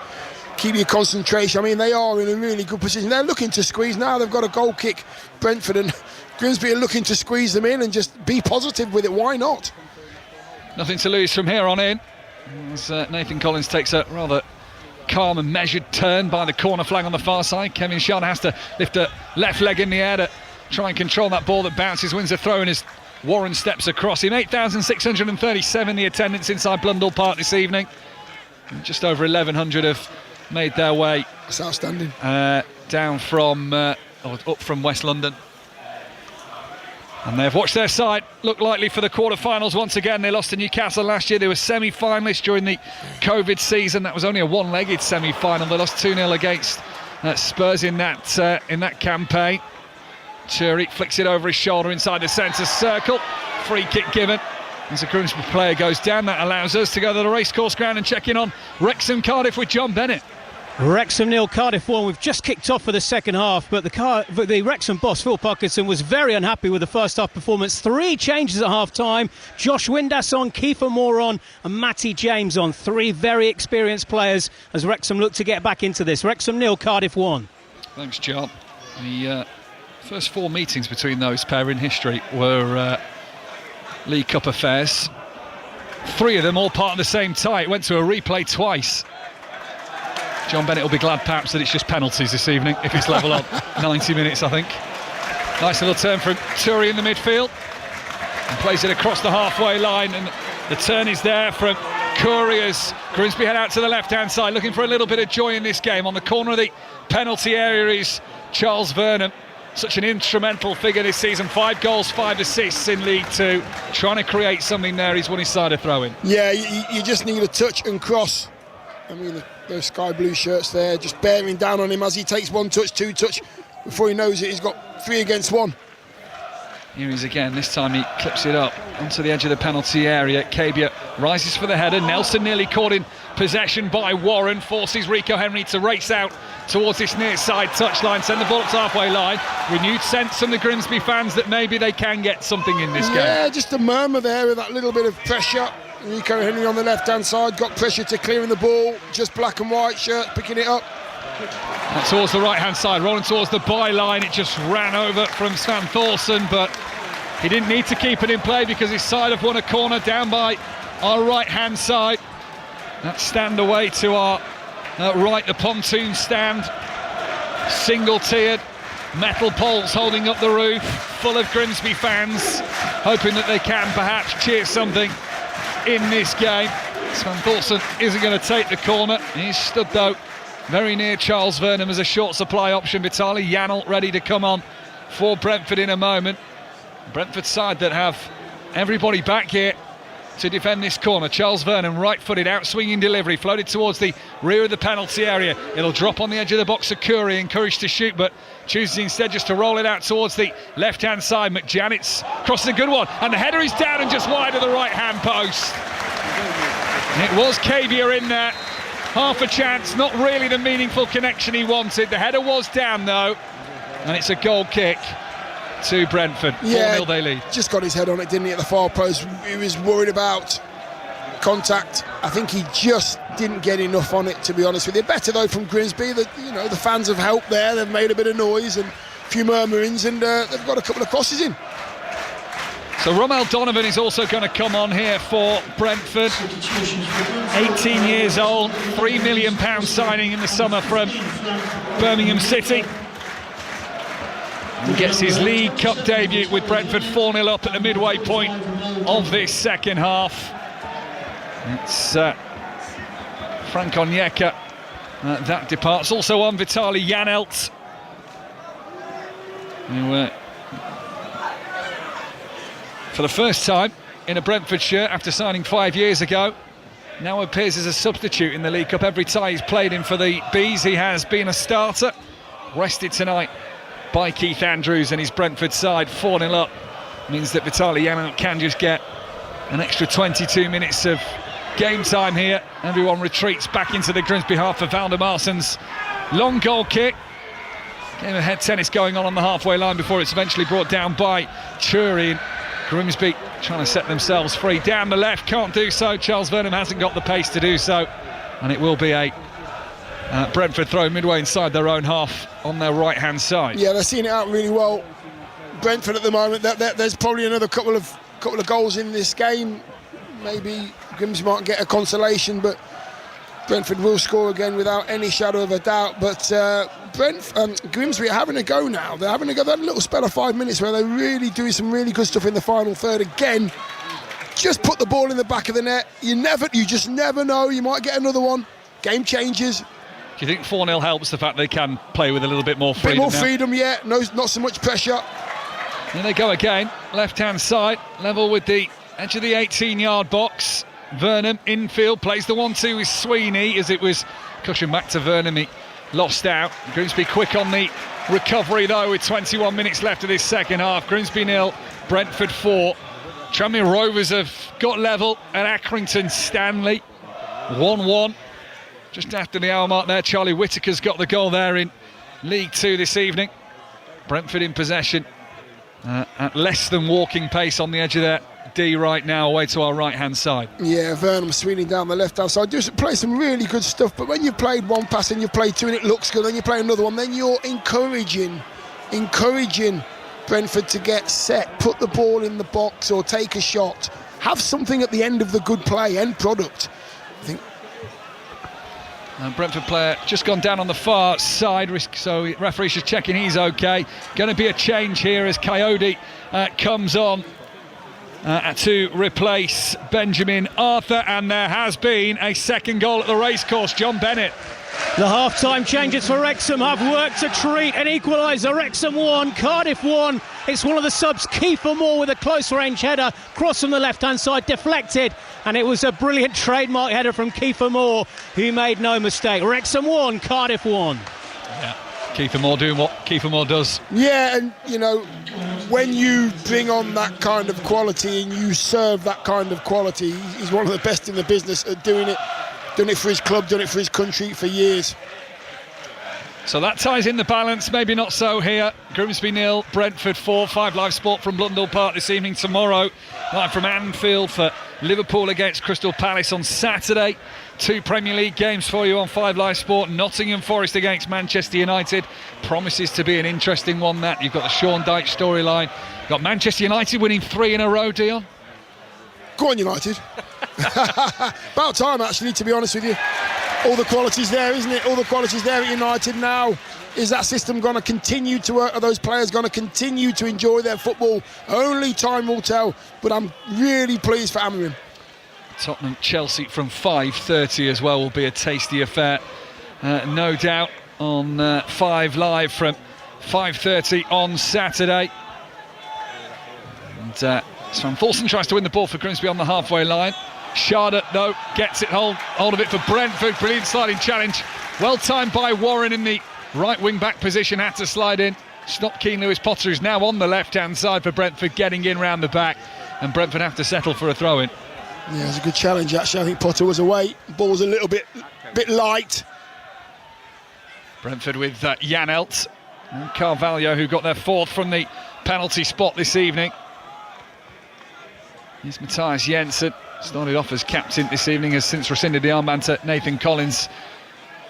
keep your concentration. I mean, they are in a really good position. They're looking to squeeze now. They've got a goal kick, Brentford, and Grimsby are looking to squeeze them in and just be positive with it. Why not? Nothing to lose from here on in, as Nathan Collins takes a rather calm and measured turn by the corner flag on the far side. Kevin Sean has to lift a left leg in the air to try and control that ball that bounces, wins a throw, and as Warren steps across him. 8,637 the attendance inside Blundell Park this evening. Just over 1,100 have made their way. That's outstanding. Down from up from West London, and they've watched their side look likely for the quarter-finals once again. They lost to Newcastle last year. They were semi-finalists during the COVID season. That was only a one-legged semi-final. They lost 2-0 against Spurs in that campaign. Churi flicks it over his shoulder inside the centre circle. Free kick given as a Grimsby player goes down. That allows us to go to the racecourse ground and check in on Wrexham Cardiff with John Bennett. Wrexham 0, Cardiff 1. We've just kicked off for the second half, but the Wrexham boss, Phil Parkinson, was very unhappy with the first half performance. 3 changes at half-time. Josh Windass on, Kiefer Moore on, and Matty James on. 3 very experienced players as Wrexham look to get back into this. Wrexham 0, Cardiff 1. Thanks, John. The first 4 meetings between those pair in history were League Cup affairs. 3 of them all part of the same tie. It went to a replay twice. John Bennett will be glad perhaps that it's just penalties this evening if it's level up. 90 minutes, I think. Nice little turn from Turi in the midfield, and plays it across the halfway line, and the turn is there from Curry as Grimsby head out to the left-hand side, looking for a little bit of joy in this game. On the corner of the penalty area is Charles Vernon, such an instrumental figure this season. 5 goals, 5 assists in League 2, trying to create something there. He's won his side a throw-in. Yeah, you just need a touch and cross. I mean, those sky blue shirts there just bearing down on him as he takes 1 touch, 2 touch. Before he knows it, he's got 3 against 1. Here he is again. This time he clips it up onto the edge of the penalty area. Cabia rises for the header. Nelson nearly caught in possession by Warren, forces Rico Henry to race out towards this near side touchline, send the ball up to halfway line. Renewed sense from the Grimsby fans that maybe they can get something in this game. Yeah, just a murmur there with that little bit of pressure. Rico Henry on the left-hand side got pressure to clearing the ball. Just black and white shirt, picking it up. And towards the right-hand side, rolling towards the byline. It just ran over from Sven Thorson, but he didn't need to keep it in play because his side have won a corner down by our right-hand side. That stand away to our right, the pontoon stand. Single-tiered metal poles holding up the roof, full of Grimsby fans, hoping that they can perhaps cheer something in this game. Sven Thorson isn't going to take the corner. He's stood, though, very near Charles Vernon as a short supply option. Vitali Janel ready to come on for Brentford in a moment. Brentford side that have everybody back here to defend this corner. Charles Vernon, right-footed, out-swinging delivery, floated towards the rear of the penalty area. It'll drop on the edge of the box of Curry, encouraged to shoot, but chooses instead just to roll it out towards the left-hand side. McJanet's crosses a good one, and the header is down and just wide of the right-hand post. It was Cavia in there. Half a chance, not really the meaningful connection he wanted. The header was down, though, and it's a goal kick to Brentford. 4-0 they lead. Just got his head on it, didn't he, at the far post. He was worried about contact. I think he just didn't get enough on it, to be honest with you. Better, though, from Grimsby. The fans have helped there. They've made a bit of noise and a few murmurings, and they've got a couple of crosses in. So Rommel Donovan is also going to come on here for Brentford. 18 years old, £3 million signing in the summer from Birmingham City. He gets his League Cup debut with Brentford 4-0 up at the midway point of this second half. It's Frank Onyeka that departs. Also on Vitaly Janelt, who for the first time in a Brentford shirt after signing 5 years ago, now appears as a substitute in the League Cup. Every tie he's played in for the Bees, he has been a starter. Rested tonight by Keith Andrews and his Brentford side. 4-0 up means that Vitaly Janelt can just get an extra 22 minutes of game time here. Everyone retreats back into the Grimsby half for Valdemarsen's long goal kick. Game of head tennis going on the halfway line before it's eventually brought down by Churi. Grimsby trying to set themselves free down the left, can't do so. Charles Vernam hasn't got the pace to do so, and it will be a Brentford throw midway inside their own half on their right hand side. Yeah, they're seeing it out really well, Brentford, at the moment. There's probably another couple of goals in this game. Maybe Grimsby might get a consolation, but Brentford will score again without any shadow of a doubt. But Grimsby are having a go now. They're having a go. They had a little spell of 5 minutes where they're really doing some really good stuff in the final third. Again, just put the ball in the back of the net. You just never know. You might get another one. Game changes. Do you think 4-0 helps the fact they can play with a little bit more freedom? A bit more freedom, yeah. No, not so much pressure. Here they go again. Left-hand side, level with the edge of the 18-yard box. Vernam infield plays the 1-2 with Sweeney as it was cushioned back to Vernam. He lost out. Grimsby quick on the recovery though with 21 minutes left of this second half. Grimsby 0, Brentford 4. Tranmere Rovers have got level at Accrington Stanley. 1-1. Just after the hour mark there, Charlie Whittaker's got the goal there in League 2 this evening. Brentford in possession at less than walking pace on the edge of their D right now, away to our right-hand side. Yeah, Vernam swinging down the left-hand side. Just play some really good stuff, but when you've played one pass and you've played two and it looks good, then you play another one, then you're encouraging Brentford to get set, put the ball in the box or take a shot, have something at the end of the good play, end product. I think. Brentford player just gone down on the far side, so referee's just checking he's okay. Going to be a change here as Coyote comes on to replace Benjamin Arthur, and there has been a second goal at the racecourse. John Bennett. The half-time changes for Wrexham have worked to treat an equaliser. Wrexham 1, Cardiff 1. It's one of the subs, Kiefer Moore, with a close-range header, cross from the left-hand side, deflected, and it was a brilliant trademark header from Kiefer Moore, who made no mistake. Wrexham 1, Cardiff 1. Yeah, Kiefer Moore doing what Kiefer Moore does. Yeah, and you know, when you bring on that kind of quality and you serve that kind of quality, he's one of the best in the business at doing it. Done it for his club, done it for his country for years. So that ties in the balance, maybe not so here. Grimsby 0, Brentford 4. 5 Live Sport from Blundell Park this evening. Tomorrow, live from Anfield for Liverpool against Crystal Palace on Saturday. 2 Premier League games for you on 5 Live Sport. Nottingham Forest against Manchester United. Promises to be an interesting one, that. You've got the Sean Dyche storyline. You've got Manchester United winning 3 in a row, Dion. Go on, United. About time, actually, to be honest with you. All the quality's there, isn't it? All the quality's there at United now. Is that system going to continue to work? Are those players going to continue to enjoy their football? Only time will tell, but I'm really pleased for Amorim. Tottenham Chelsea from 5:30 as well will be a tasty affair, no doubt, on 5 Live from 5:30 on Saturday. And Svan Folsen tries to win the ball for Grimsby on the halfway line. Sharda, though, gets it hold of it for Brentford. Brilliant sliding challenge. Well timed by Warren in the right wing-back position. Had to slide in. Stopped Keane Lewis Potter, who's now on the left-hand side for Brentford, getting in round the back. And Brentford have to settle for a throw-in. Yeah, it was a good challenge, actually. I think Potter was away. Ball was a little bit light. Brentford with Janelt and Carvalho, who got their 4th from the penalty spot this evening. Here's Matthias Jensen. Started off as captain this evening, has since rescinded the armband to Nathan Collins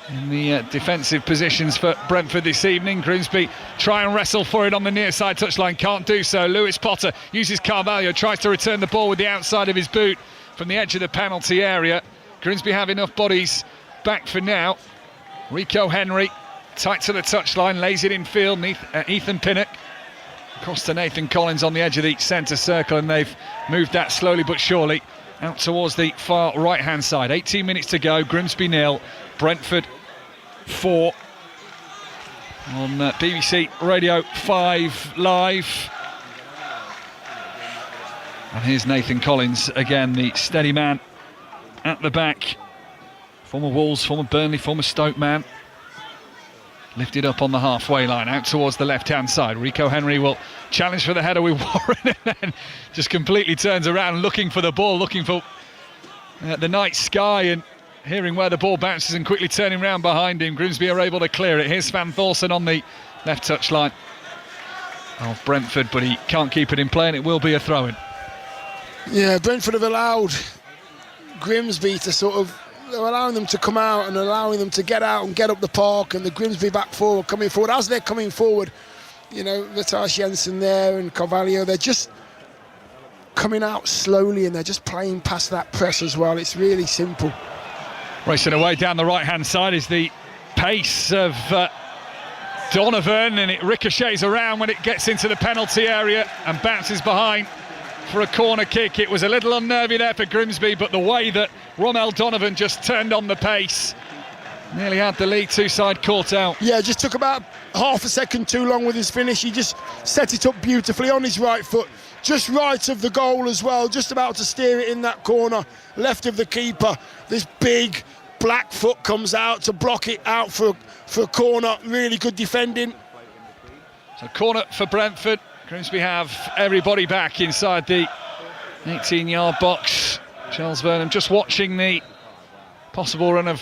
in the defensive positions for Brentford this evening. Grimsby try and wrestle for it on the near side touchline, can't do so. Lewis Potter uses Carvalho, tries to return the ball with the outside of his boot from the edge of the penalty area. Grimsby have enough bodies back for now. Rico Henry tight to the touchline, lays it in field. Ethan Pinnock across to Nathan Collins on the edge of the centre circle, and they've moved that slowly but surely out towards the far right-hand side. 18 minutes to go, Grimsby 0, Brentford 4. On BBC Radio 5 Live. And here's Nathan Collins again, the steady man at the back. Former Wolves, former Burnley, former Stoke man. Lifted up on the halfway line, out towards the left-hand side. Rico Henry will challenge for the header with Warren, and then just completely turns around looking for the ball, looking for the night sky, and hearing where the ball bounces and quickly turning round behind him. Grimsby are able to clear it. Here's Van Thorsen on the left touch line of Brentford, but he can't keep it in play, and it will be a throw-in. Yeah, Brentford have allowed Grimsby to they're allowing them to come out and allowing them to get out and get up the park, and the Grimsby back four coming forward. As they're coming forward, Vitash Jensen there and Carvalho, they're just coming out slowly and they're just playing past that press as well. It's really simple. Racing away down the right-hand side is the pace of Donovan, and it ricochets around when it gets into the penalty area and bounces behind for a corner kick. It was a little unnervy there for Grimsby, but the way that Rommel Donovan just turned on the pace, nearly had the League Two side caught out. Yeah, just took about half a second too long with his finish. He just set it up beautifully on his right foot, just right of the goal as well, just about to steer it in that corner, left of the keeper. This big black foot comes out to block it out for a corner. Really good defending. So corner for Brentford. Grimsby have everybody back inside the 18-yard box. Charles Vernon just watching the possible run of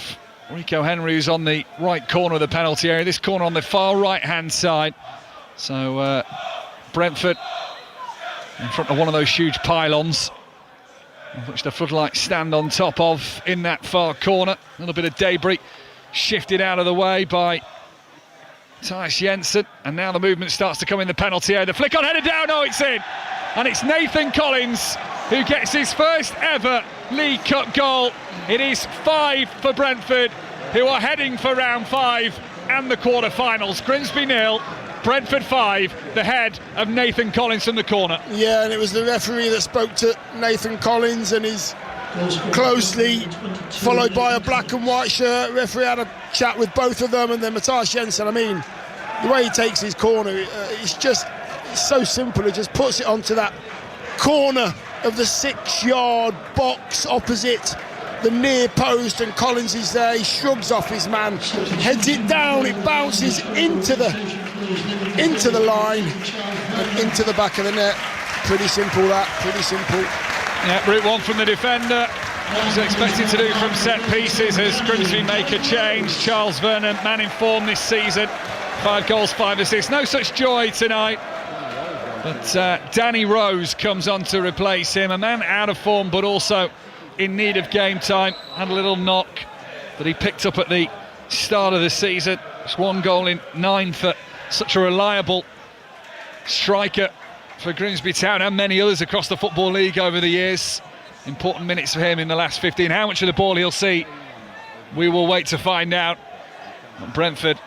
Rico Henry, who's on the right corner of the penalty area. This corner on the far right-hand side. So Brentford in front of one of those huge pylons, which the floodlights stand on top of in that far corner. A little bit of debris shifted out of the way by Thijs Jensen, and now the movement starts to come in the penalty area. The flick on, header down, it's in! And it's Nathan Collins who gets his first ever League Cup goal. It is 5 for Brentford, who are heading for round 5 and the quarter-finals. Grimsby 0, Brentford 5, the head of Nathan Collins from the corner. Yeah, and it was the referee that spoke to Nathan Collins, and he's closely followed by a black and white shirt. Referee had a chat with both of them, and then Matthias Jensen, the way he takes his corner, it's so simple. He just puts it onto that corner of the 6-yard box opposite the near post, and Collins is there. He shrugs off his man, heads it down, it bounces into the line and into the back of the net. Pretty simple, that, pretty simple. Yeah, route one from the defender. He's expected to do from set pieces as Grimsby make a change. Charles Vernon, man in form this season. 5 goals, 5 assists. No such joy tonight. But Danny Rose comes on to replace him. A man out of form, but also in need of game time. Had a little knock that he picked up at the start of the season. Just 1 goal in 9 for such a reliable striker for Grimsby Town and many others across the Football League over the years. Important minutes for him in the last 15. How much of the ball he'll see, we will wait to find out. Brentford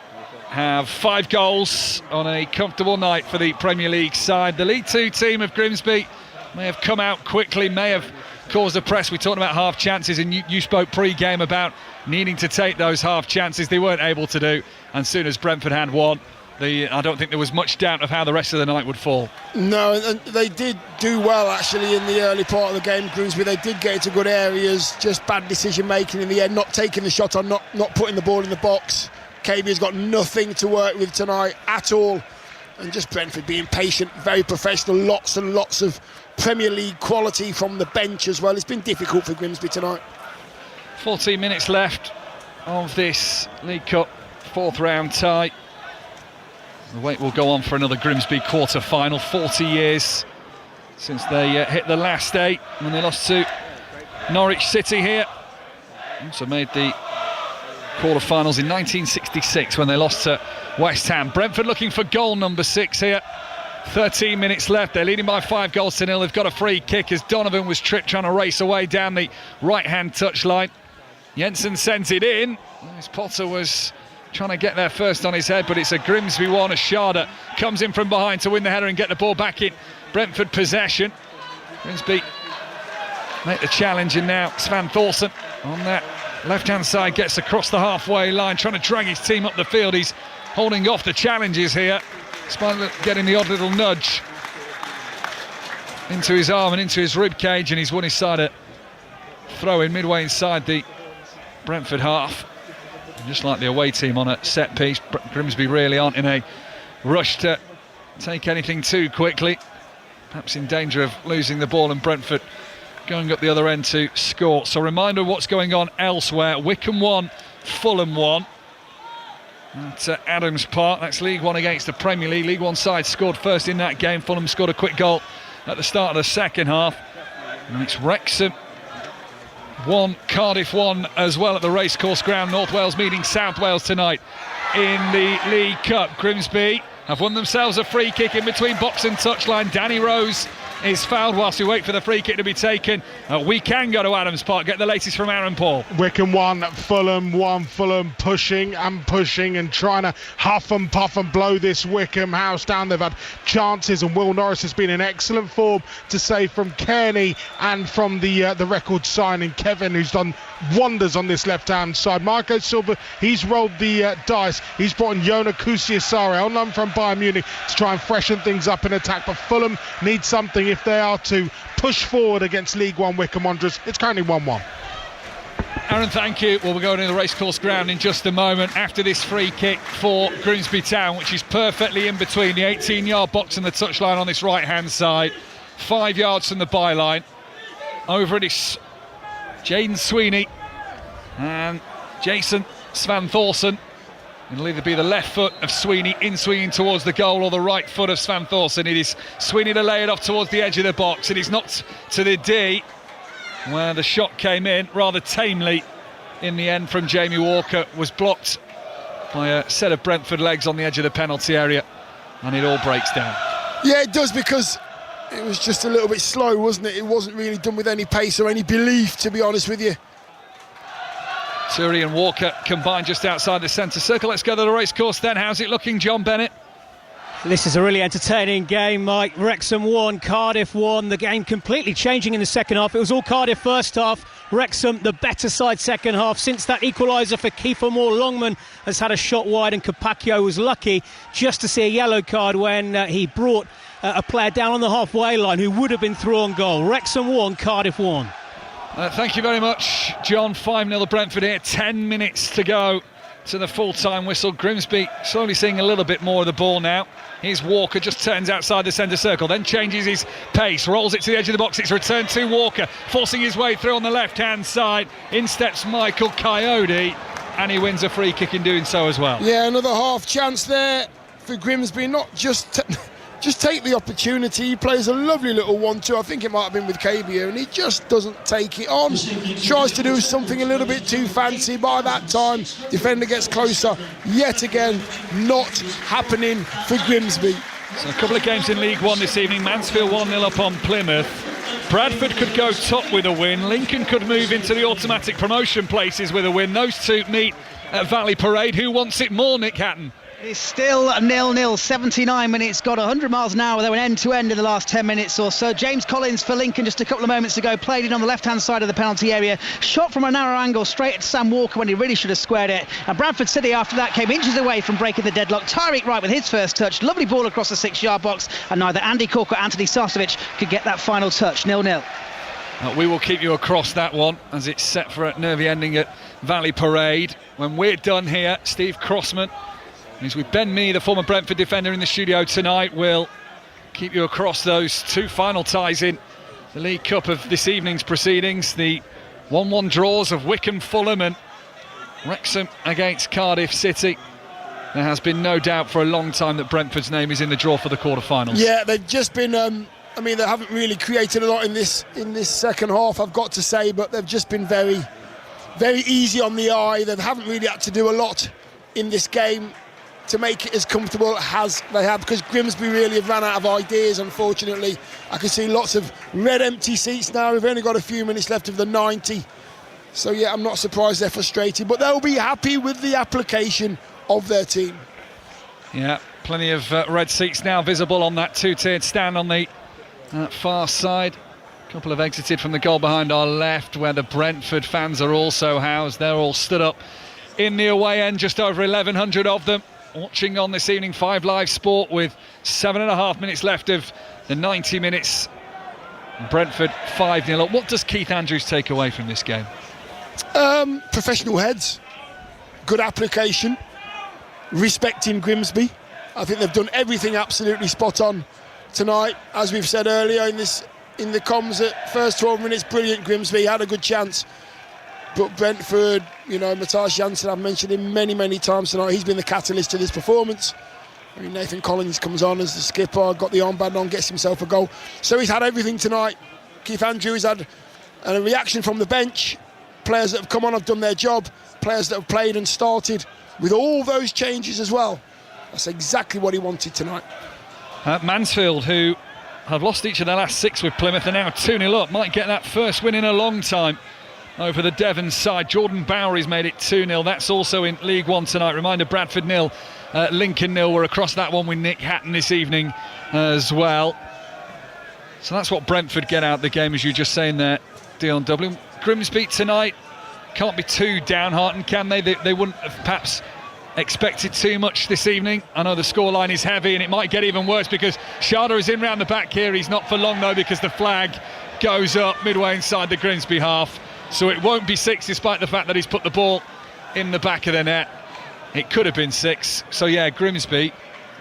have 5 goals on a comfortable night for the Premier League side. The League Two team of Grimsby may have come out quickly, may have caused a press. We talked about half chances, and you spoke pre-game about needing to take those half chances. They weren't able to do, and soon as Brentford had one, I don't think there was much doubt of how the rest of the night would fall. No, and they did do well actually in the early part of the game, Grimsby. They did get into good areas, just bad decision making in the end, not taking the shot on, not putting the ball in the box. KB has got nothing to work with tonight at all, and just Brentford being patient, very professional, lots and lots of Premier League quality from the bench as well. It's been difficult for Grimsby tonight. 14 minutes left of this League Cup 4th round tie. The wait will go on for another Grimsby quarter-final. 40 years since they hit the last 8 when they lost to Norwich City here. Also made the quarter-finals in 1966 when they lost to West Ham. Brentford looking for goal number 6 here. 13 minutes left. They're leading by 5 goals to 0. They've got a free kick as Donovan was tripped trying to race away down the right-hand touchline. Jensen sent it in as Potter was trying to get there first on his head, but it's a Grimsby one. Ashada comes in from behind to win the header and get the ball back in Brentford possession. Grimsby make the challenge, and now Svan Thorsen on that left-hand side gets across the halfway line, trying to drag his team up the field. He's holding off the challenges here, despite getting the odd little nudge into his arm and into his rib cage, and he's won his side at throw-in midway inside the Brentford half. And just like the away team on a set piece, Grimsby really aren't in a rush to take anything too quickly, perhaps in danger of losing the ball, and Brentford going up the other end to score. So reminder of what's going on elsewhere. Wycombe 1, Fulham 1 at Adams Park. That's League One against the Premier League. League One side scored first in that game. Fulham scored a quick goal at the start of the second half. And it's Wrexham 1, Cardiff 1 as well at the Racecourse Ground. North Wales meeting South Wales tonight in the League Cup. Grimsby have won themselves a free kick in between box and touchline. Danny Rose is fouled whilst we wait for the free kick to be taken. We can go to Adams Park, get the latest from Aaron Paul. Wycombe 1, Fulham 1. Fulham pushing and trying to huff and puff and blow this Wycombe house down. They've had chances, and Will Norris has been in excellent form to save from Kearney and from the record signing Kevin, who's done wonders on this left-hand side. Marco Silva, he's rolled the dice. He's brought in Jona Kusiasare on loan from Bayern Munich to try and freshen things up in attack, but Fulham need something if they are to push forward against League One Wycombe Wanderers. It's currently 1-1. Aaron, thank you. Well, we're going to the Racecourse Ground in just a moment after this free kick for Grimsby Town, which is perfectly in between the 18-yard box and the touchline on this right-hand side, 5 yards from the byline. Over it is Jaden Sweeney and Jason Svan Thorsen. It'll either be the left foot of Sweeney in swinging towards the goal, or the right foot of Svan Thorsen. It is Sweeney to lay it off towards the edge of the box. It is knocked to the D, where the shot came in rather tamely in the end from Jamie Walker. Was blocked by a set of Brentford legs on the edge of the penalty area, and it all breaks down. Yeah, it does, because it was just a little bit slow, wasn't it? It wasn't really done with any pace or any belief, to be honest with you. Turi and Walker combined just outside the centre circle. Let's go to the racecourse then. How's it looking, John Bennett? This is a really entertaining game, Mike. Wrexham 1, Cardiff 1. The game completely changing in the second half. It was all Cardiff first half. Wrexham, the better side second half. Since that equaliser for Kiefer Moore, Longman has had a shot wide, and Capaccio was lucky just to see a yellow card when he brought a player down on the halfway line who would have been through on goal. Wrexham 1, Cardiff 1. Thank you very much, John. 5-0 to Brentford here. 10 minutes to go to the full-time whistle. Grimsby slowly seeing a little bit more of the ball now. Here's Walker, just turns outside the centre circle, then changes his pace, rolls it to the edge of the box. It's returned to Walker, forcing his way through on the left-hand side. In steps Michael Coyote, and he wins a free kick in doing so as well. Yeah, another half chance there for Grimsby. Not just take the opportunity. He plays a lovely little 1-2. I think it might have been with KBO, and he just doesn't take it on. Tries to do something a little bit too fancy. By that time, defender gets closer. Yet again, not happening for Grimsby. So a couple of games in League One this evening. Mansfield 1-0 up on Plymouth. Bradford could go top with a win. Lincoln could move into the automatic promotion places with a win. Those two meet at Valley Parade. Who wants it more, Nick Hatton? It's still 0-0, 79 minutes, got 100 miles an hour. They went end-to-end in the last 10 minutes or so. James Collins for Lincoln just a couple of moments ago played in on the left-hand side of the penalty area. Shot from a narrow angle straight at Sam Walker when he really should have squared it. And Bradford City after that came inches away from breaking the deadlock. Tyreek Wright with his first touch. Lovely ball across the 6-yard box. And neither Andy Cork or Anthony Sarcevic could get that final touch. 0-0. We will keep you across that one as it's set for a nervy ending at Valley Parade. When we're done here, Steve Crossman, who's with Ben Mee, the former Brentford defender, in the studio tonight, will keep you across those two final ties in the League Cup of this evening's proceedings. The 1-1 draws of Wycombe, Fulham and Wrexham against Cardiff City. There has been no doubt for a long time that Brentford's name is in the draw for the quarter-finals. Yeah, they've just been... they haven't really created a lot in this second half, I've got to say, but they've just been very, very easy on the eye. They haven't really had to do a lot in this game to make it as comfortable as they have, because Grimsby really have ran out of ideas, unfortunately. I can see lots of red empty seats now. We've only got a few minutes left of the 90. So yeah, I'm not surprised they're frustrated, but they'll be happy with the application of their team. Yeah, plenty of red seats now visible on that two-tiered stand on the far side. A couple have exited from the goal behind our left, where the Brentford fans are also housed. They're all stood up in the away end, just over 1,100 of them, watching on this evening 5 Live Sport with 7.5 minutes left of the 90 minutes. Brentford 5-0 up. What does Keith Andrews take away from this game? Professional heads, good application, respecting Grimsby. I think they've done everything absolutely spot on tonight. As we've said earlier in the comms, at first 12 minutes, brilliant Grimsby, had a good chance. But Brentford, Matthias Jansen, I've mentioned him many times tonight. He's been the catalyst to this performance. I mean, Nathan Collins comes on as the skipper, got the armband on, gets himself a goal. So he's had everything tonight. Keith Andrews had a reaction from the bench. Players that have come on have done their job. Players that have played and started with all those changes as well. That's exactly what he wanted tonight. Mansfield, who have lost each of their last 6 with Plymouth, are now 2-0 up. Might get that first win in a long time over the Devon side. Jordan Bowery's made it 2-0. That's also in League One tonight. Reminder, Bradford 0, Lincoln 0. We're across that one with Nick Hatton this evening as well. So that's what Brentford get out of the game, as you were just saying there, Dion Dublin. Grimsby tonight can't be too downhearted, can they? They wouldn't have perhaps expected too much this evening. I know the scoreline is heavy and it might get even worse because Sharda is in round the back here. He's not for long though, because the flag goes up midway inside the Grimsby half. So it won't be 6, despite the fact that he's put the ball in the back of the net. It could have been 6. So yeah, Grimsby,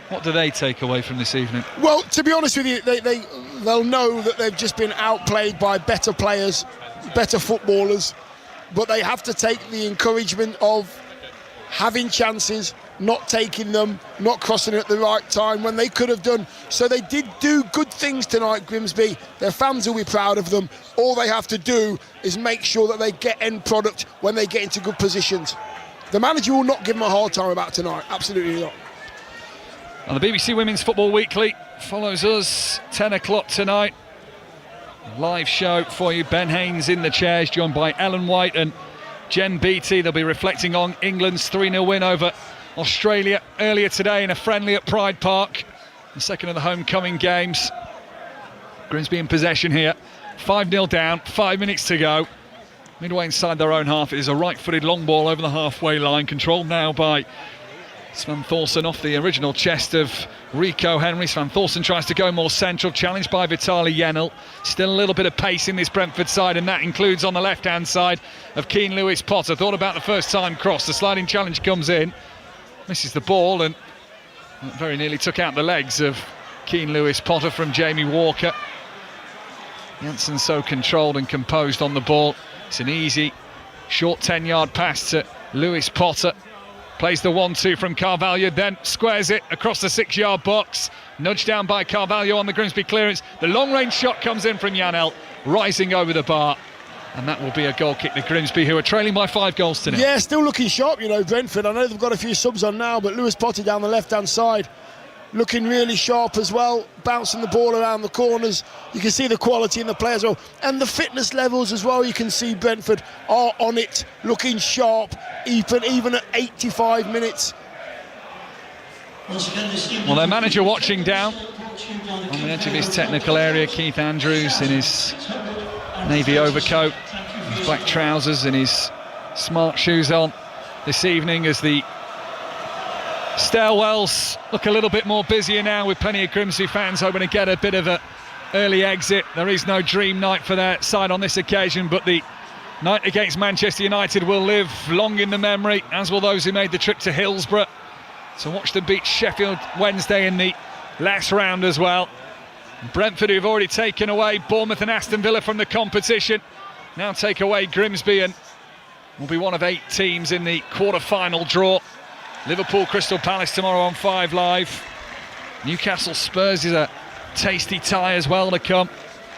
what do they take away from this evening? Well, to be honest with you, they'll know that they've just been outplayed by better players, better footballers, but they have to take the encouragement of having chances, not taking them, not crossing at the right time when they could have done. So they did do good things tonight, Grimsby. Their fans will be proud of them. All they have to do is make sure that they get end product when they get into good positions. The manager will not give them a hard time about tonight, absolutely not. And the BBC Women's Football Weekly follows us 10 o'clock tonight. Live show for you. Ben Haynes in the chairs, joined by Ellen White and Jen Beattie. They'll be reflecting on England's 3-0 win over Australia earlier today in a friendly at Pride Park, the second of the homecoming games. Grimsby in possession here, 5-0 down, 5 minutes to go. Midway inside their own half, it is a right-footed long ball over the halfway line, controlled now by Sven Thorsen off the original chest of Rico Henry. Sven Thorsen tries to go more central, challenged by Vitaly Yenel. Still a little bit of pace in this Brentford side, and that includes on the left-hand side of Keane Lewis Potter. Thought about the first-time cross. The sliding challenge comes in, misses the ball, and very nearly took out the legs of Keane Lewis Potter from Jamie Walker. Janssen so controlled and composed on the ball. It's an easy, short 10-yard pass to Lewis Potter. Plays the 1-2 from Carvalho, then squares it across the 6-yard box. Nudged down by Carvalho on the Grimsby clearance. The long-range shot comes in from Janel, rising over the bar. And that will be a goal kick to Grimsby, who are trailing by 5 goals tonight. Yeah, still looking sharp, Brentford. I know they've got a few subs on now, but Lewis Potter down the left-hand side, looking really sharp as well, bouncing the ball around the corners. You can see the quality in the players as well, and the fitness levels as well. You can see Brentford are on it, looking sharp, even at 85 minutes. Well, their manager watching down on the edge of his technical area, Keith Andrews, in his navy overcoat, his black trousers and his smart shoes on this evening, as the stairwells look a little bit more busier now, with plenty of Grimsby fans hoping to get a bit of an early exit. There is no dream night for their side on this occasion, but the night against Manchester United will live long in the memory, as will those who made the trip to Hillsborough to watch them beat Sheffield Wednesday in the last round as well. Brentford, who've already taken away Bournemouth and Aston Villa from the competition, now take away Grimsby and will be one of 8 teams in the quarter-final draw. Liverpool Crystal Palace tomorrow on 5 Live. Newcastle Spurs is a tasty tie as well to come.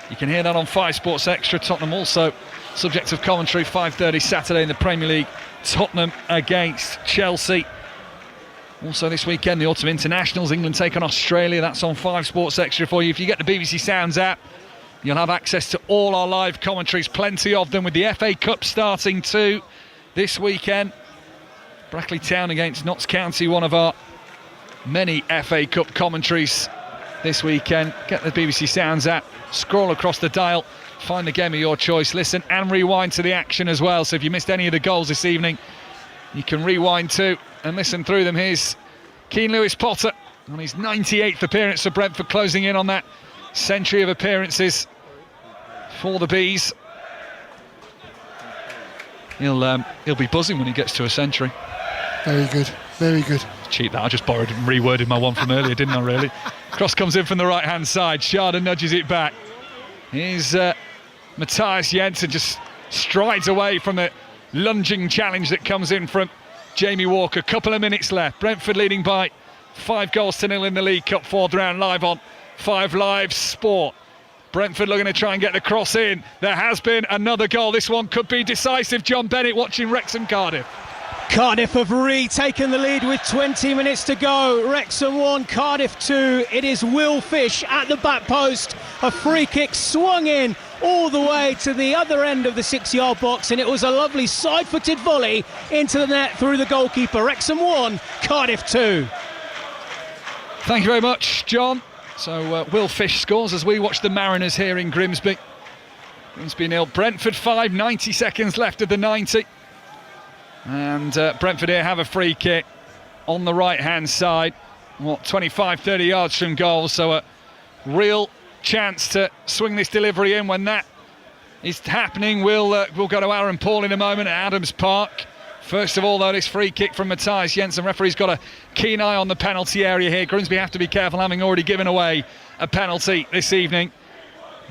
You can hear that on 5 Sports Extra. Tottenham also subject of commentary, 5:30 Saturday in the Premier League. Tottenham against Chelsea. Also this weekend, the Autumn Internationals, England take on Australia. That's on 5 Sports Extra for you. If you get the BBC Sounds app, you'll have access to all our live commentaries, plenty of them, with the FA Cup starting too this weekend. Brackley Town against Notts County, one of our many FA Cup commentaries this weekend. Get the BBC Sounds app, scroll across the dial, find the game of your choice, listen and rewind to the action as well. So if you missed any of the goals this evening, you can rewind too and listen through them. Here's Keane Lewis Potter on his 98th appearance for Brentford, closing in on that century of appearances for the Bees. He'll be buzzing when he gets to a century. Very good, very good. Cheap that, I just borrowed and reworded my one from earlier, didn't I really? Cross comes in from the right hand side, Schade nudges it back. Here's Matthias Jensen, just strides away from the lunging challenge that comes in from Jamie Walker. Couple of minutes left, Brentford leading by 5-0 in the League Cup 4th round, live on 5 Live Sport. Brentford looking to try and get the cross in. There has been another goal. This one could be decisive. John Bennett watching Wrexham Cardiff. Cardiff have retaken the lead with 20 minutes to go. Wrexham 1, Cardiff 2. It is Will Fish at the back post. A free kick swung in all the way to the other end of the 6-yard box, and it was a lovely side-footed volley into the net through the goalkeeper. Wrexham 1, Cardiff 2. Thank you very much, John. So Will Fish scores as we watch the Mariners here in Grimsby. Grimsby 0, Brentford 5, 90 seconds left of the 90. And Brentford here have a free kick on the right-hand side. 25-30 yards from goal, so a real chance to swing this delivery in. When that is happening, we'll go to Aaron Paul in a moment at Adams Park. First of all, though, this free kick from Matthias Jensen. Referee's got a keen eye on the penalty area here. Grimsby have to be careful, having already given away a penalty this evening.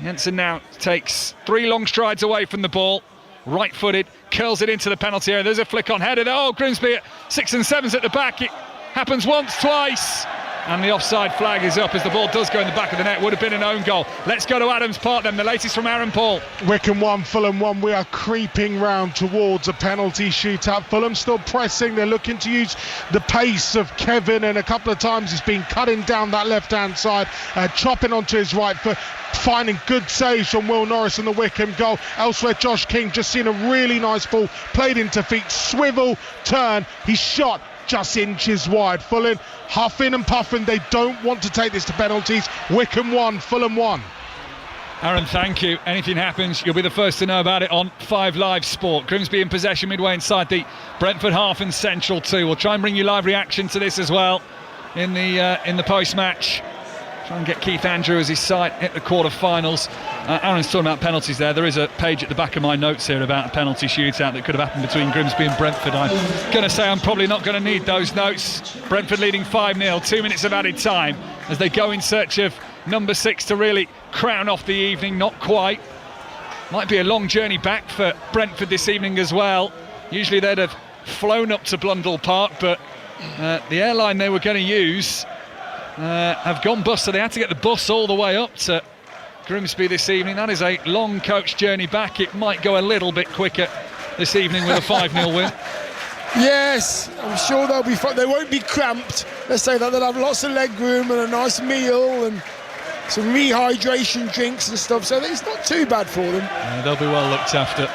Jensen now takes 3 long strides away from the ball. Right-footed, curls it into the penalty area. There's a flick on header. Oh, Grimsby at 6 and 7's at the back. It happens once, twice. And the offside flag is up as the ball does go in the back of the net. Would have been an own goal. Let's go to Adams Park then. The latest from Aaron Paul. Wycombe 1, Fulham 1. We are creeping round towards a penalty shootout. Fulham still pressing. They're looking to use the pace of Kevin, and a couple of times he's been cutting down that left-hand side, chopping onto his right foot, finding good saves from Will Norris in the Wycombe goal. Elsewhere, Josh King just seen a really nice ball played into feet, swivel, turn. He's shot just inches wide. Fulham huffing and puffing. They don't want to take this to penalties. Wycombe 1, Fulham 1. Aaron, thank you. Anything happens, you'll be the first to know about it on 5 Live Sport. Grimsby in possession midway inside the Brentford half and Central 2. We'll try and bring you live reaction to this as well in the post-match. Try and get Keith Andrew as his side at the quarter-finals. Aaron's talking about penalties there. There is a page at the back of my notes here about a penalty shootout that could have happened between Grimsby and Brentford. I'm going to say I'm probably not going to need those notes. Brentford leading 5-0, 2 minutes of added time as they go in search of number 6 to really crown off the evening. Not quite. Might be a long journey back for Brentford this evening as well. Usually they'd have flown up to Blundell Park, but the airline they were going to use have gone bust, so they had to get the bus all the way up to Grimsby this evening. That is a long coach journey back. It might go a little bit quicker this evening with a 5-0 win. Yes, I'm sure they'll be fine. They won't be cramped. Let's say that they'll have lots of leg room and a nice meal and some rehydration drinks and stuff, so it's not too bad for them. They'll be well looked after.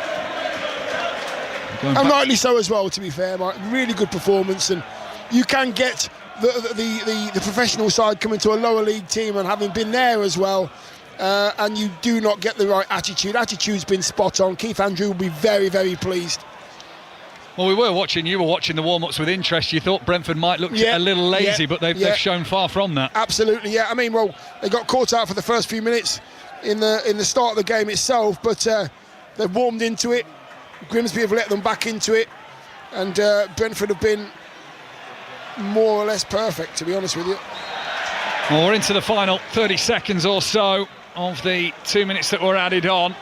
And rightly so as well, to be fair, Mike. Really good performance, and you can get the professional side coming to a lower league team and having been there as well, and you do not get the right attitude. Attitude's been spot on. Keith Andrew will be very, very pleased. Well, you were watching the warm-ups with interest. You thought Brentford might look a little lazy, but they've shown far from that. Absolutely, yeah. I mean, well, they got caught out for the first few minutes in the start of the game itself, but they've warmed into it. Grimsby have let them back into it, and Brentford have been more or less perfect, to be honest with you. Well, we're into the final 30 seconds or so of the 2 minutes that were added on.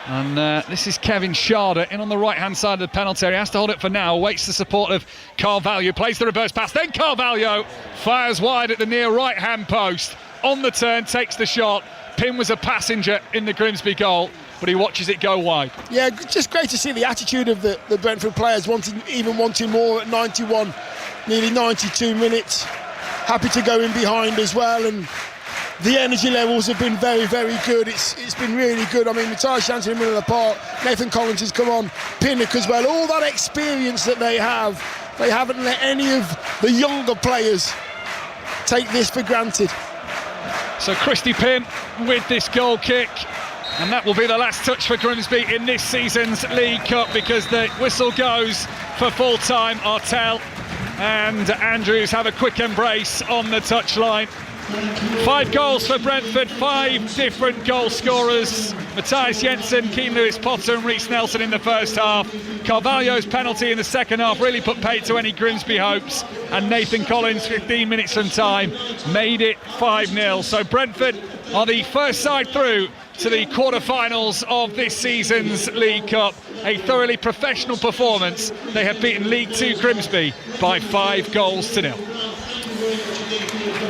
And this is Kevin Schade in on the right-hand side of the penalty area. He has to hold it for now, waits the support of Carvalho, plays the reverse pass, then Carvalho fires wide at the near right-hand post. On the turn, takes the shot. Pym was a passenger in the Grimsby goal, but he watches it go wide. Yeah, just great to see the attitude of the Brentford players, wanting more at 91, nearly 92 minutes. Happy to go in behind as well, and the energy levels have been very, very good. It's been really good. I mean, Matthias Jensen in the middle of the park, Nathan Collins has come on, Pinnock as well. All that experience that they have They haven't let any of the younger players take this for granted. So Christy Pym with this goal kick, and that will be the last touch for Grimsby in this season's League Cup, because the whistle goes for full time. Artell and Andrews have a quick embrace on the touchline. 5 goals for Brentford, 5 different goal scorers. Matthias Jensen, Keane Lewis-Potter and Reece Nelson in the first half. Carvalho's penalty in the second half really put paid to any Grimsby hopes, and Nathan Collins, 15 minutes from time, made it 5-0. So Brentford are the first side through to the quarter-finals of this season's League Cup. A thoroughly professional performance. They have beaten League 2 Grimsby by 5-0.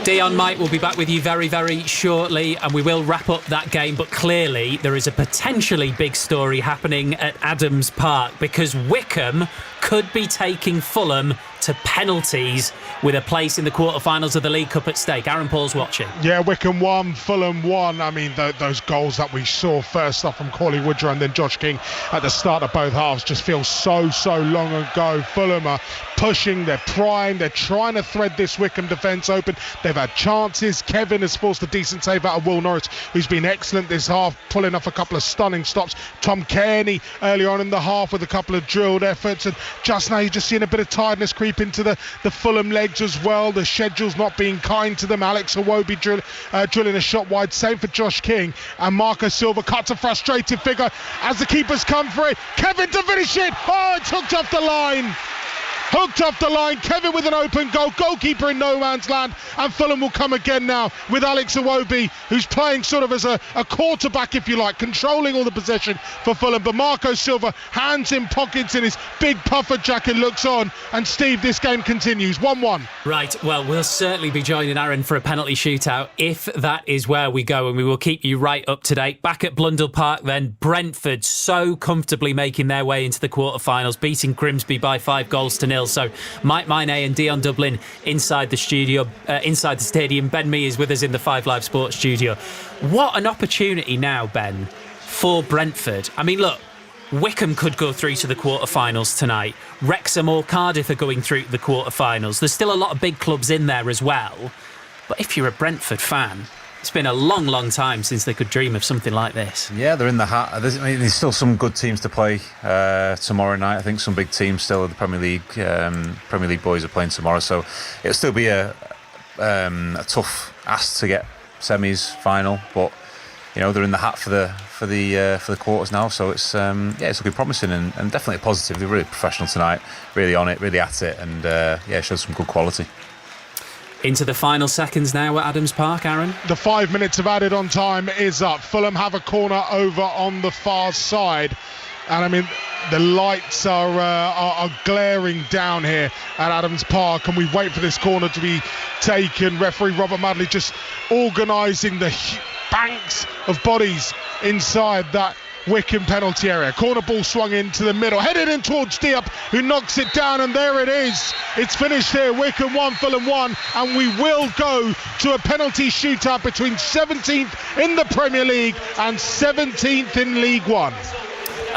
Dion, Mike, will be back with you very, very shortly, and we will wrap up that game. But clearly there is a potentially big story happening at Adams Park, because Wycombe could be taking Fulham to penalties with a place in the quarterfinals of the League Cup at stake. Aaron Paul's watching. Yeah, Wycombe 1, Fulham 1. I mean, those goals that we saw first off from Cauley Woodrow and then Josh King at the start of both halves just feel so long ago. Fulham are pushing, they're prying, they're trying to thread this Wycombe defence open. They've had chances. Kevin has forced a decent save out of Will Norris, who's been excellent this half, pulling off a couple of stunning stops. Tom Kearney early on in the half with a couple of drilled efforts, and just now you're just seeing a bit of tiredness creep into the Fulham legs as well. The schedule's not being kind to them. Alex Iwobi drilling a shot wide, same for Josh King, and Marco Silva cuts a frustrated figure as the keeper's come for it. Kevin to finish it. Oh, it's hooked off the line. Hooked off the line, Kevin with an open goal, goalkeeper in no man's land, and Fulham will come again now with Alex Iwobi, who's playing sort of as a quarterback, if you like, controlling all the possession for Fulham. But Marco Silva, hands in pockets in his big puffer jacket, looks on, and Steve, this game continues, 1-1. Right, well, we'll certainly be joining Aaron for a penalty shootout if that is where we go, and we will keep you right up to date. Back at Blundell Park then, Brentford so comfortably making their way into the quarterfinals, beating Grimsby by 5-0. So Mike Mine and Dion Dublin inside the studio, inside the stadium. Ben Mee is with us in the 5 Live Sports studio. What an opportunity now, Ben, for Brentford. I mean, look, Wycombe could go through to the quarterfinals tonight. Wrexham or Cardiff are going through to the quarterfinals. There's still a lot of big clubs in there as well. But if you're a Brentford fan, it's been a long time since they could dream of something like this. Yeah, they're in the hat. There's still some good teams to play tomorrow night. I think some big teams still. The Premier League boys are playing tomorrow, so it'll still be a tough ask to get semis final. But you know, they're in the hat for the quarters now. So it's it's looking promising and definitely positive. They're really professional tonight, really on it, really at it, and it shows some good quality. Into the final seconds now at Adams Park, Aaron. The 5 minutes of added on time is up. Fulham have a corner over on the far side. And I mean, the lights are glaring down here at Adams Park, and we wait for this corner to be taken. Referee Robert Madley just organising the banks of bodies inside that Wycombe penalty area. Corner ball swung into the middle, headed in towards Diop, who knocks it down, and there it is. It's finished here. Wycombe 1, Fulham 1, and we will go to a penalty shootout between 17th in the Premier League and 17th in League One.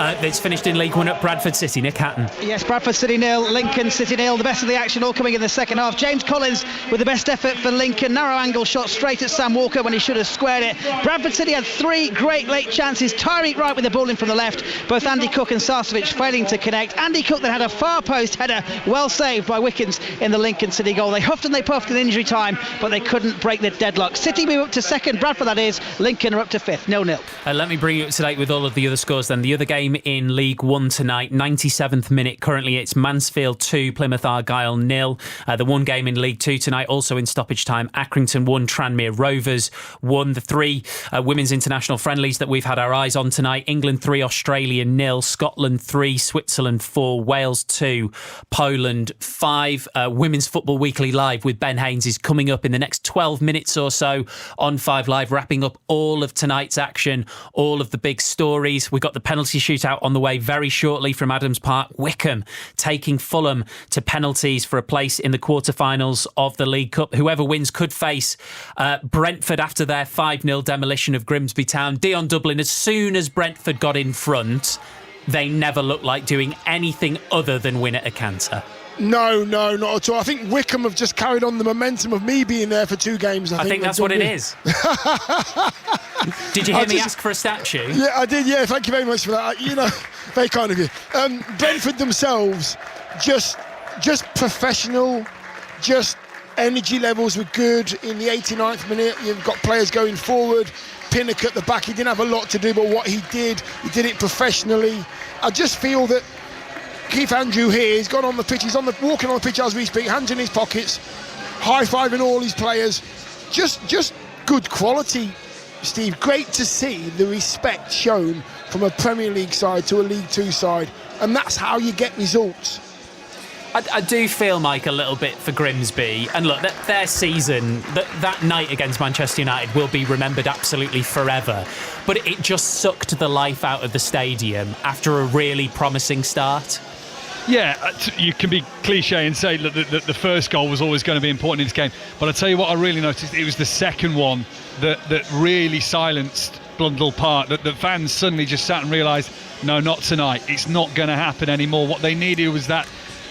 It's finished in League One at Bradford City. Nick Hatton. Yes, Bradford City 0, Lincoln City 0. The best of the action all coming in the second half. James Collins with the best effort for Lincoln. Narrow angle shot straight at Sam Walker when he should have squared it. Bradford City had 3 great late chances. Tyreek Wright with the ball in from the left. Both Andy Cook and Sarcevic failing to connect. Andy Cook then had a far post header, well saved by Wickens in the Lincoln City goal. They huffed and they puffed in injury time, but they couldn't break the deadlock. City move up to second, Bradford that is. Lincoln are up to fifth, 0-0. Let me bring you up to date with all of the other scores then. The other game in League One tonight, 97th minute. Currently it's Mansfield 2, Plymouth Argyle 0. The one game in League 2 tonight, also in stoppage time, Accrington 1, Tranmere Rovers 1. The 3 women's international friendlies that we've had our eyes on tonight, England 3, Australia 0, Scotland 3, Switzerland 4, Wales 2, Poland 5. Women's Football Weekly Live with Ben Haynes is coming up in the next 12 minutes or so on 5 Live, wrapping up all of tonight's action, all of the big stories. We've got the penalty shootout on the way very shortly from Adams Park. Wycombe taking Fulham to penalties for a place in the quarterfinals of the League Cup. Whoever wins could face Brentford after their 5-0 demolition of Grimsby Town. Dion Dublin, as soon as Brentford got in front, they never looked like doing anything other than win at a canter. No, not at all. I think Wickham have just carried on the momentum of me being there for 2 games. I think that's what it is. Did you hear me ask for a statue? Yeah, I did. Yeah, thank you very much for that. Very kind of you. Brentford themselves, just professional, just energy levels were good. In the 89th minute, you've got players going forward. Pinnock at the back, he didn't have a lot to do, but what he did it professionally. I just feel that Keith Andrew here, he's gone on the pitch, walking on the pitch as we speak, hands in his pockets, high-fiving all his players. Just good quality, Steve. Great to see the respect shown from a Premier League side to a League Two side, and that's how you get results. I do feel, Mike, a little bit for Grimsby. And look, their season, that night against Manchester United will be remembered absolutely forever. But it just sucked the life out of the stadium after a really promising start. Yeah, you can be cliche and say that the first goal was always going to be important in this game. But I tell you what I really noticed, it was the second one that really silenced Blundell Park, that the fans suddenly just sat and realised, no, not tonight. It's not going to happen anymore. What they needed was that,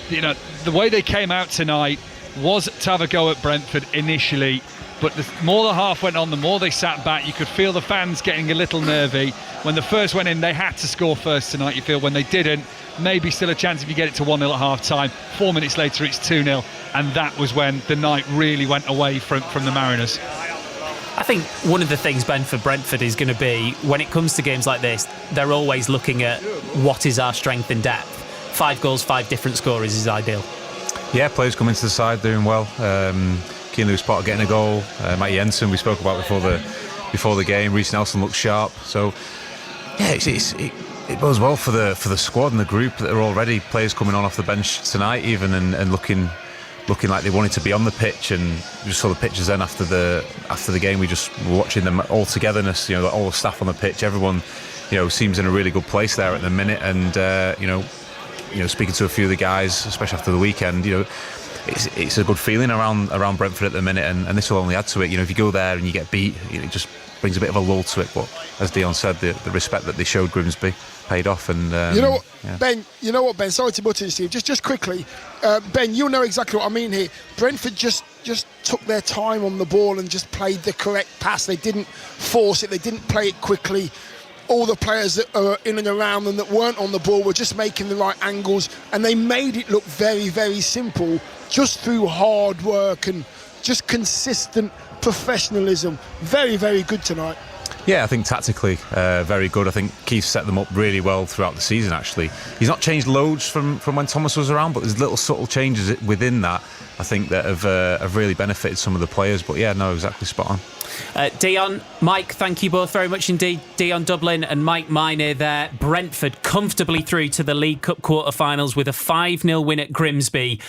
the way they came out tonight was to have a go at Brentford initially, but the more the half went on, the more they sat back. You could feel the fans getting a little nervy. When the first went in, they had to score first tonight, you feel. When they didn't, maybe still a chance if you get it to 1-0 at half-time. 4 minutes later, it's 2-0, and that was when the night really went away from the Mariners. I think one of the things, Ben, for Brentford is going to be, when it comes to games like this, they're always looking at what is our strength and depth. 5 goals, 5 different scorers is ideal. Yeah, players come into the side doing well. Keane Lewis-Potter getting a goal. Matty Jensen we spoke about before the game. Reece Nelson looks sharp. So yeah, it bodes well for the squad and the group that are already players coming on off the bench tonight, even and looking like they wanted to be on the pitch. And we just saw the pictures then after the game. We just were watching them all togetherness. All the staff on the pitch. Everyone, seems in a really good place there at the minute. And speaking to a few of the guys, especially after the weekend, it's a good feeling around Brentford at the minute, and this will only add to it. If you go there and you get beat, it just brings a bit of a lull to it. But as Dion said, the respect that they showed Grimsby paid off. And Ben, Ben, sorry to butt in, Steve, just quickly, Ben, you'll know exactly what I mean here. Brentford just took their time on the ball and just played the correct pass. They didn't force it, they didn't play it quickly. All the players that are in and around them that weren't on the ball were just making the right angles, and they made it look very, very simple just through hard work and just consistent professionalism. Very, very good tonight. Yeah, I think tactically very good. I think Keith set them up really well throughout the season, actually. He's not changed loads from when Thomas was around, but there's little subtle changes within that, I think, that have really benefited some of the players. But yeah, no, exactly spot on. Dion, Mike, thank you both very much indeed. Dion Dublin and Mike Minor there. Brentford comfortably through to the League Cup quarter-finals with a 5-0 win at Grimsby.